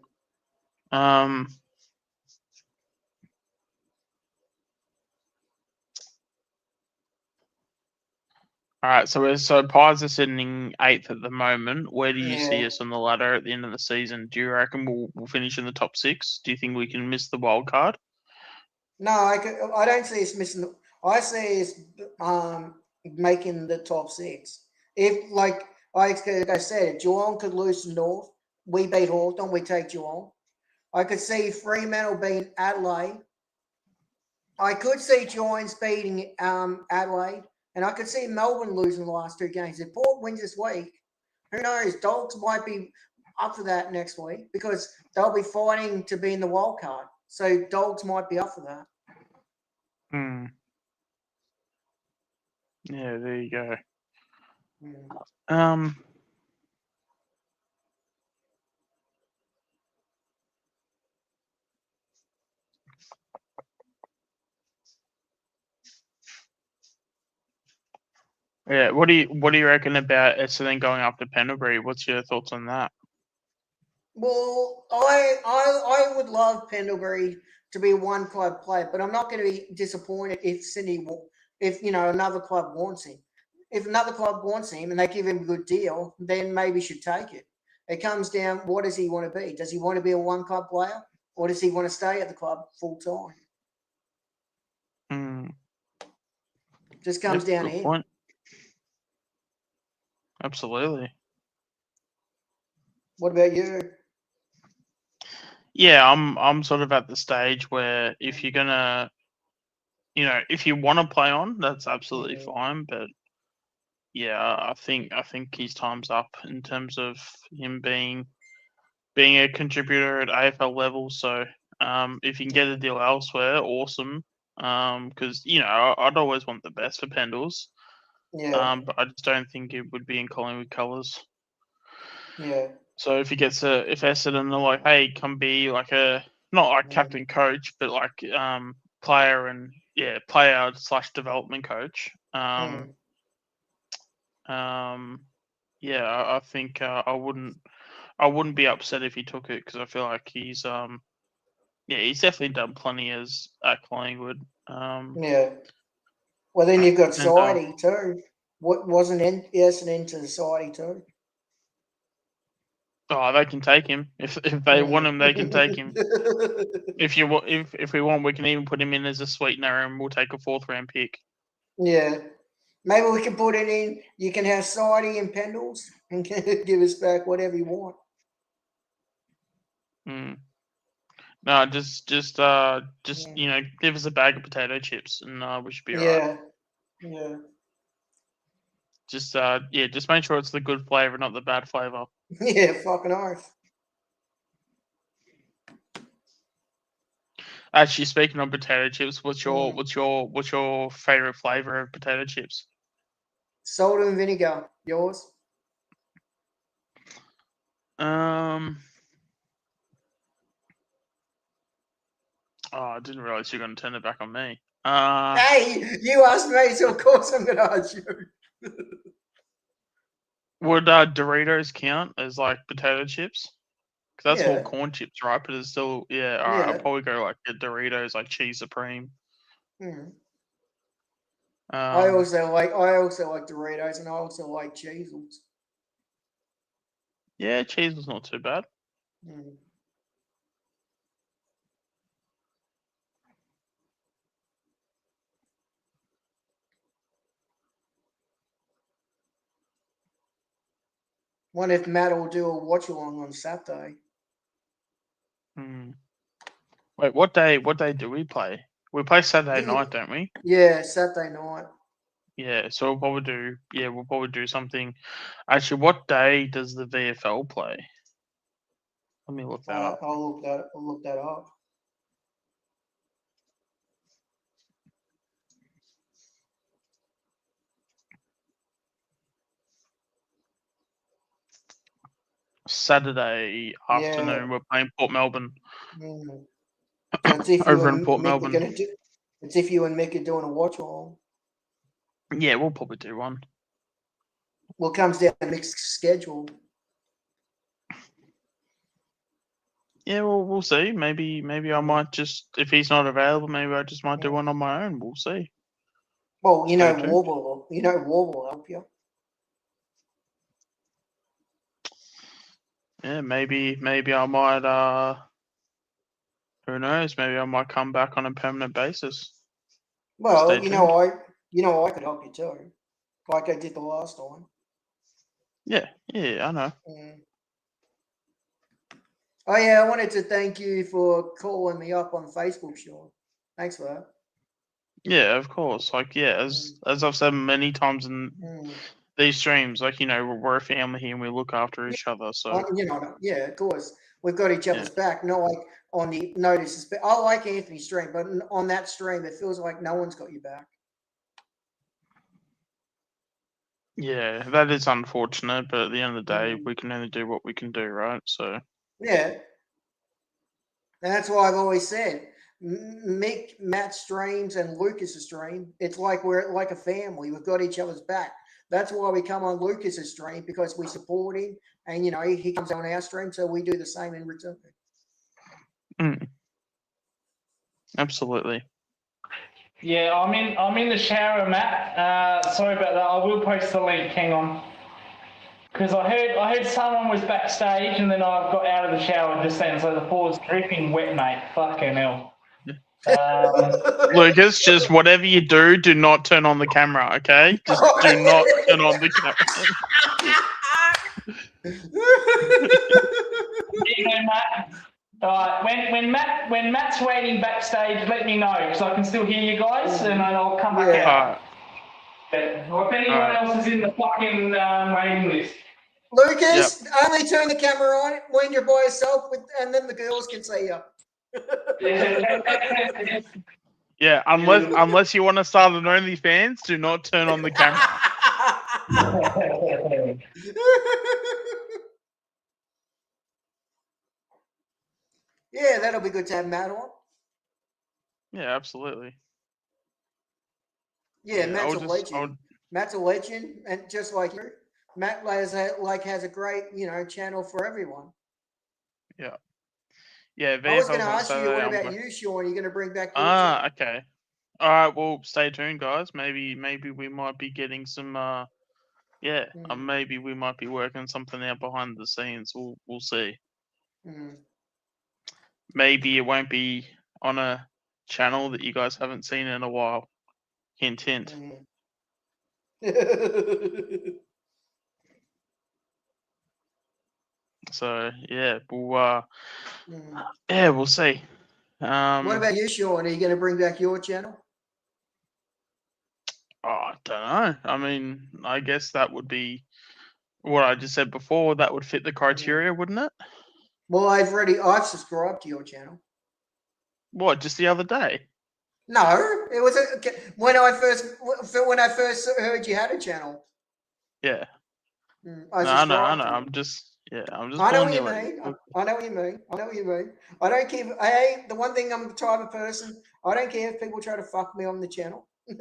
All right, so Pies are sitting 8th at the moment. Where do you see Yeah. us on the ladder at the end of the season? Do you reckon we'll finish in the top 6? Do you think we can miss the wild card? No, I don't see us missing. I see us making the top 6. If like I said, Geelong could lose to North. We beat Hawthorn. We take Geelong. I could see Fremantle beating Adelaide. I could see Giants beating Adelaide, and I could see Melbourne losing the last 2 games. If Port wins this week, who knows? Dogs might be up for that next week because they'll be fighting to be in the wild card. So Dogs might be up for that. Hmm. Yeah, there you go. Mm. Yeah, what do you reckon about Essendon going up to Pendlebury? What's your thoughts on that? Well, I would love Pendlebury to be a one club player, but I'm not going to be disappointed if another club wants him. If another club wants him and they give him a good deal, then maybe he should take it. It comes down, what does he want to be? Does he want to be a one club player, or does he want to stay at the club full time? Hmm. Just comes down to Good him. point. Absolutely. What about you? Yeah, I'm sort of at the stage where if you're gonna, if you want to play on, that's absolutely fine. But yeah, I think his time's up in terms of him being a contributor at AFL level. So if you can get a deal elsewhere, awesome. Because I'd always want the best for Pendles. Yeah. But I just don't think it would be in Collingwood colours. Yeah. So if Essendon are like, hey, come be like not like captain coach, but like player / development coach. Yeah, I think I wouldn't be upset if he took it because I feel like he's definitely done plenty as at Collingwood. Yeah. Well, then you've got Sidey too. What wasn't Essendon to Sidey too? Oh, they can take him if they want him. They can take him. If we want, we can even put him in as a sweetener, and we'll take a 4th round pick. Yeah, maybe we can put it in. You can have Sidey and Pendles, and give us back whatever you want. No, just give us a bag of potato chips, and we should be alright. Yeah. Just make sure it's the good flavor, not the bad flavor. Yeah, fucking oath. Actually, speaking of potato chips, what's your favorite flavor of potato chips? Salt and vinegar. Yours? I didn't realize you were going to turn it back on me. Hey, you asked me, so of course I'm going to ask you. Would Doritos count as like potato chips? Because that's more Yeah. corn chips, right? But it's still, yeah. All right, I'll probably go like a Doritos, like cheese supreme. I also like Doritos, and I also like Cheezels. Yeah, cheese was not too bad. Mm. Wonder if Matt will do a watch along on Saturday. Hmm. Wait, what day? What day do we play? We play Saturday night, don't we? Yeah, Saturday night. Yeah, so we'll probably do. Yeah, we'll probably do something. Actually, what day does the VFL play? Let me look that up. I'll look that up. Saturday afternoon, we're playing Port Melbourne. Mm. So it's if Over you in and Port Mick Melbourne. are gonna do. It's if you and Mick are doing a watch along. Yeah, we'll probably do one. Well, it comes down to Mick's schedule. Yeah, well, we'll see. Maybe I might just, if he's not available, maybe I just might do one on my own. We'll see. Well, you know, Stay tuned. Warble will help you. Yeah, maybe I might. Who knows? Maybe I might come back on a permanent basis. Well, Stay tuned. I could help you too, like I did the last time. Yeah, I know. Mm. Oh yeah, I wanted to thank you for calling me up on Facebook, Sean. Thanks for that. Yeah, of course. Like, yeah, as I've said many times in these streams, like, you know, we're a family here and we look after each other. So You know, yeah, of course, we've got each other's back. Not like on the notices, but I like Anthony's stream, but on that stream, it feels like no one's got your back. yeah, that is unfortunate, but at the end of the day, we can only do what we can do, right? So yeah, and that's why I've always said, Mick, Matt streams, and Lucas's stream. It's like we're like a family. We've got each other's back. That's why we come on Lucas's stream, because we support him, and you know he comes on our stream, so we do the same in return. Absolutely. Yeah, I'm in the shower, Matt. Sorry about that. I will post the link. Hang on, because I heard someone was backstage, and then I got out of the shower just then, so the floor's dripping wet, mate. Fucking hell. Lucas, just whatever you do not turn on the camera, okay? Just do not turn on the camera. You know, Matt. All right, when Matt's waiting backstage, let me know, because I can still hear you guys, and then I'll come back out. Or if anyone else is in the fucking waiting list. Lucas, only turn the camera on when you're by yourself, and then the girls can see you. Yeah, unless you want to start an OnlyFans, do not turn on the camera. Yeah, that'll be good to have Matt on. Yeah, absolutely. Yeah, Matt's a legend. Matt's a legend, and just like you, Matt has a great, you know, channel for everyone. Yeah. Yeah, I was going to ask you, what about you, Sean? Are you going to bring back your channel? Okay. All right, well, stay tuned, guys. Maybe we might be getting some, maybe we might be working something out behind the scenes. We'll see. Maybe it won't be on a channel that you guys haven't seen in a while. Hint, hint. So yeah, we'll see. What about you, Sean? Are you going to bring back your channel? Oh, I don't know. I mean, I guess that would be what I just said before. That would fit the criteria, wouldn't it? Well, I've subscribed to your channel. What? Just the other day? No, it was when I first heard you had a channel. Yeah. I know. I'm just. I know what you mean. I know what you mean. I don't care. The one thing, I'm the type of person, I don't care if people try to fuck me on the channel. Wait,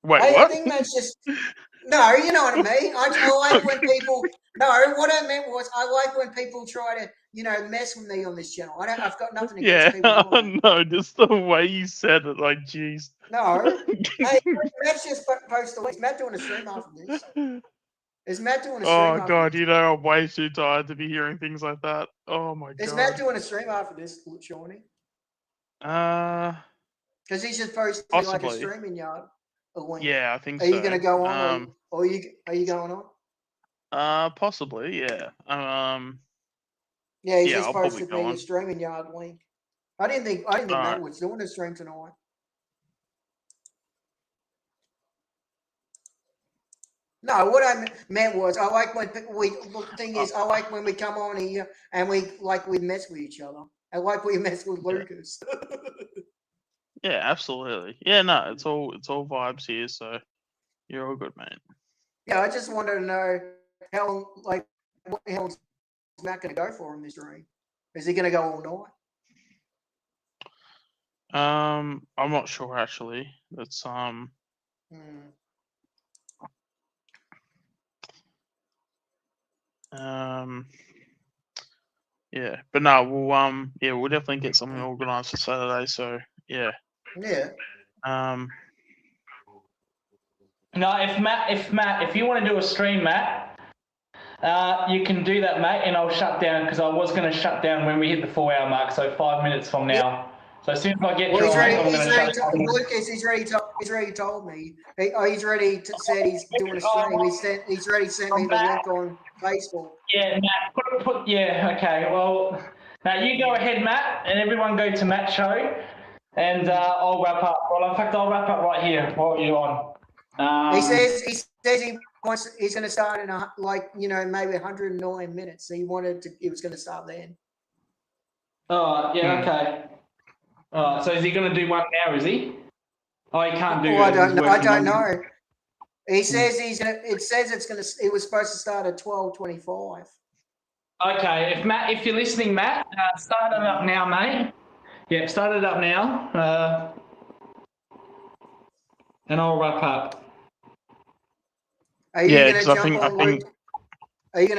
what? I think that's just no. You know what I mean. I like when people. No, what I meant was I like when people try to mess with me on this channel. I've got nothing Yeah, against people doing that. no, just the way you said it, like, jeez. No. Hey, Matt's just posted. Is Matt doing a stream after this? Is Matt doing a stream Oh after god, this? I'm way too tired to be hearing things like that. Oh my Is god. Matt doing a stream after this, Shawnee? Because he's just posted like a Possibly. streaming yard. A link. Yeah, I think Are so. you going to go on, or are you going on? Possibly, yeah. Yeah, he's Yeah, just I'll probably posted go me on. a streaming yard link. I didn't think Matt Alright. was doing a stream tonight. No, what I meant was I like when the thing is I like when we come on here and we mess with each other. I like we mess with Lucas. Yeah, absolutely. Yeah, no, it's all vibes here, so you're all good, mate. Yeah, I just wanted to know how long is Matt going to go for in this stream? Is he going to go all night? I'm not sure actually. That's yeah, but no, we'll definitely get something organised for Saturday. So yeah. Yeah. No, if you want to do a stream, Matt, you can do that, mate, and I'll shut down because I was going to shut down when we hit the 4 hour mark, so 5 minutes from now. Yep. So as soon as I get Well, I'm going to shut down. Lucas, he's already told me. He's already said he's doing a stream. He's already sent me the link on Facebook. Yeah, Matt, yeah, okay. Well, now you go ahead, Matt, and everyone go to Matt's show, and I'll wrap up. Well, in fact, I'll wrap up right here while you're on. He says he's going to start in maybe 109 minutes. So he was going to start then. Oh, yeah, okay. So is he going to do one now? Is he? Oh, he can't do it. I don't know. He says It says it was supposed to start at 12:25. Okay, if you're listening, Matt, start it up now, mate. Yeah, start it up now, and I'll wrap up. Are you going to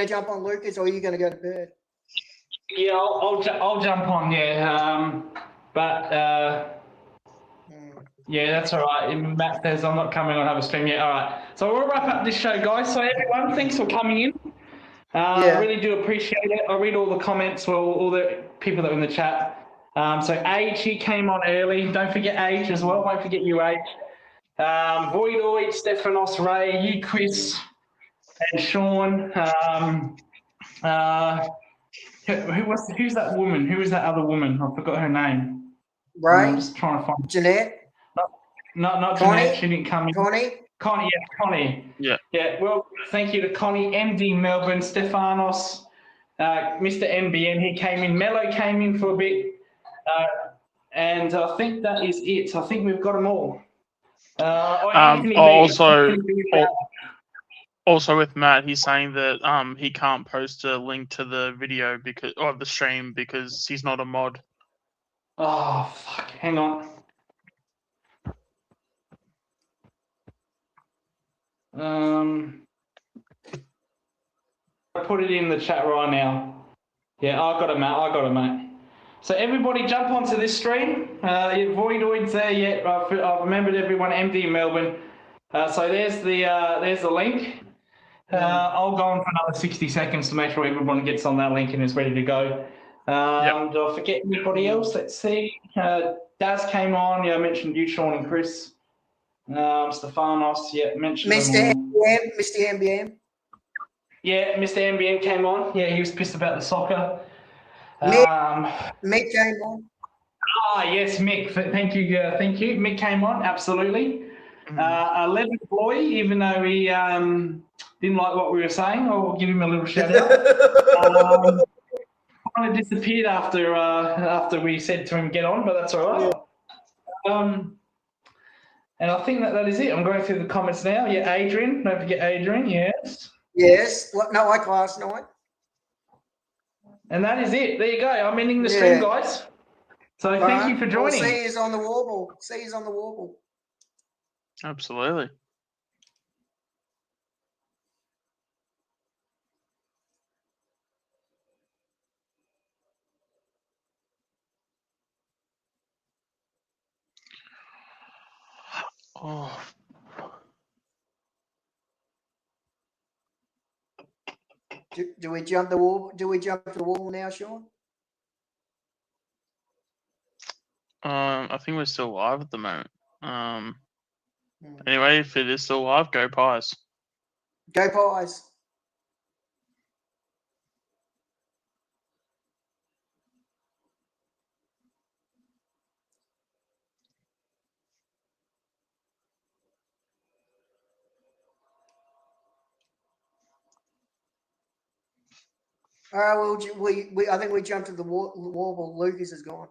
jump on Lucas, or are you going to go to bed? Yeah, I'll jump on. Yeah, yeah, that's all right. Matt says I'm not coming on have a stream yet. All right, so we'll wrap up this show, guys. So everyone, thanks for coming in. I really do appreciate it. I read all the comments, all the people that are in the chat. So Age, he came on early. Don't forget Age as well. Won't forget you, Age. Voidoid, Stephanos, Ray, you, Chris, and Sean. Who's that woman? Who is that other woman? I forgot her name. Right. I'm just trying to find Jeanette. Not Connie? Jeanette. She didn't come in. Connie. Yeah, Connie. Yeah. Yeah. Well, thank you to Connie, MD Melbourne, Stephanos, Mr. NBN. He came in. Mello came in for a bit, and I think that is it. I think we've got them all. Also with Matt, he's saying that he can't post a link to the video the stream because he's not a mod. Oh fuck! Hang on. I put it in the chat right now. Yeah, I got it, mate. So everybody jump onto this stream. Voidoid's there yet. I've remembered everyone. MD Melbourne. So there's the link. I'll go on for another 60 seconds to make sure everyone gets on that link and is ready to go. Do I forget anybody else? Let's see. Daz came on. Yeah, I mentioned you, Sean and Chris. Stephanos. Yeah, mentioned Mr. MBM. Yeah, Mr. MBN came on. Yeah, he was pissed about the soccer. Mick came on. Yes, Mick. Thank you. Mick came on, absolutely. 11 Boy, even though he didn't like what we were saying, I'll give him a little shout out. Kind of disappeared after we said to him get on, but that's all right. Yeah. And I think that is it. I'm going through the comments now. Yeah, Adrian. Don't forget Adrian. Yes. Yes. No, like last night. And that is it. There you go. I'm ending the stream, guys. So thank you for joining. See you on the warble. Absolutely. Oh, Do we jump the wall? Do we jump the wall now, Sean? I think we're still live at the moment. Hmm. Anyway, if it is still live, go Pies. Go Pies. All right, well, I think we jumped to the wall. Lucas is gone.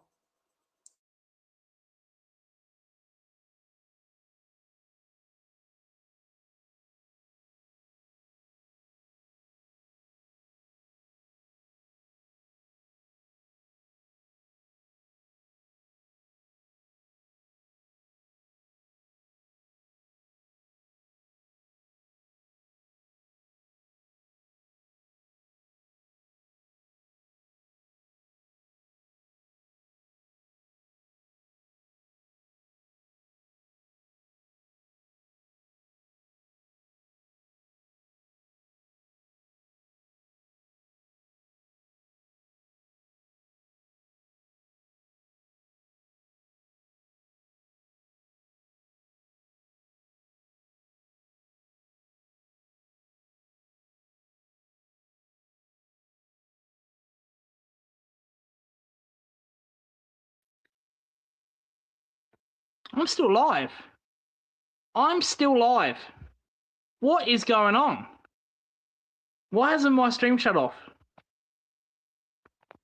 I'm still live. I'm still live. What is going on? Why hasn't my stream shut off?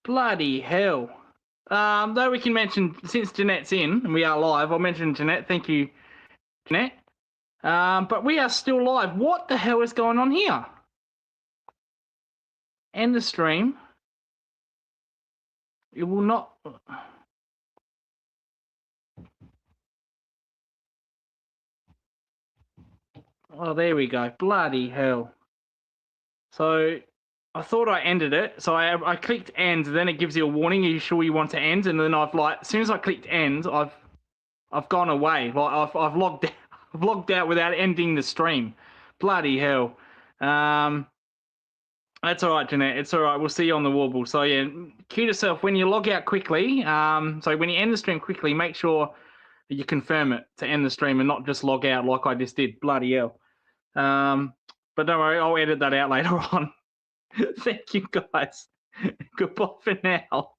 Bloody hell. Though we can mention, since Jeanette's in and we are live, I'll mention Jeanette. Thank you, Jeanette. But we are still live. What the hell is going on here? End the stream. It will not... Oh, there we go. Bloody hell. So I thought I ended it. So I clicked end, then it gives you a warning. Are you sure you want to end? And then I've as soon as I clicked end, I've gone away. Like I've logged out. I've logged out without ending the stream. Bloody hell. That's all right, Jeanette. It's all right. We'll see you on the Warble. So yeah, cue yourself when you log out quickly. So when you end the stream quickly, make sure that you confirm it to end the stream and not just log out like I just did. Bloody hell. But don't worry, I'll edit that out later on. Thank you, guys. Goodbye for now.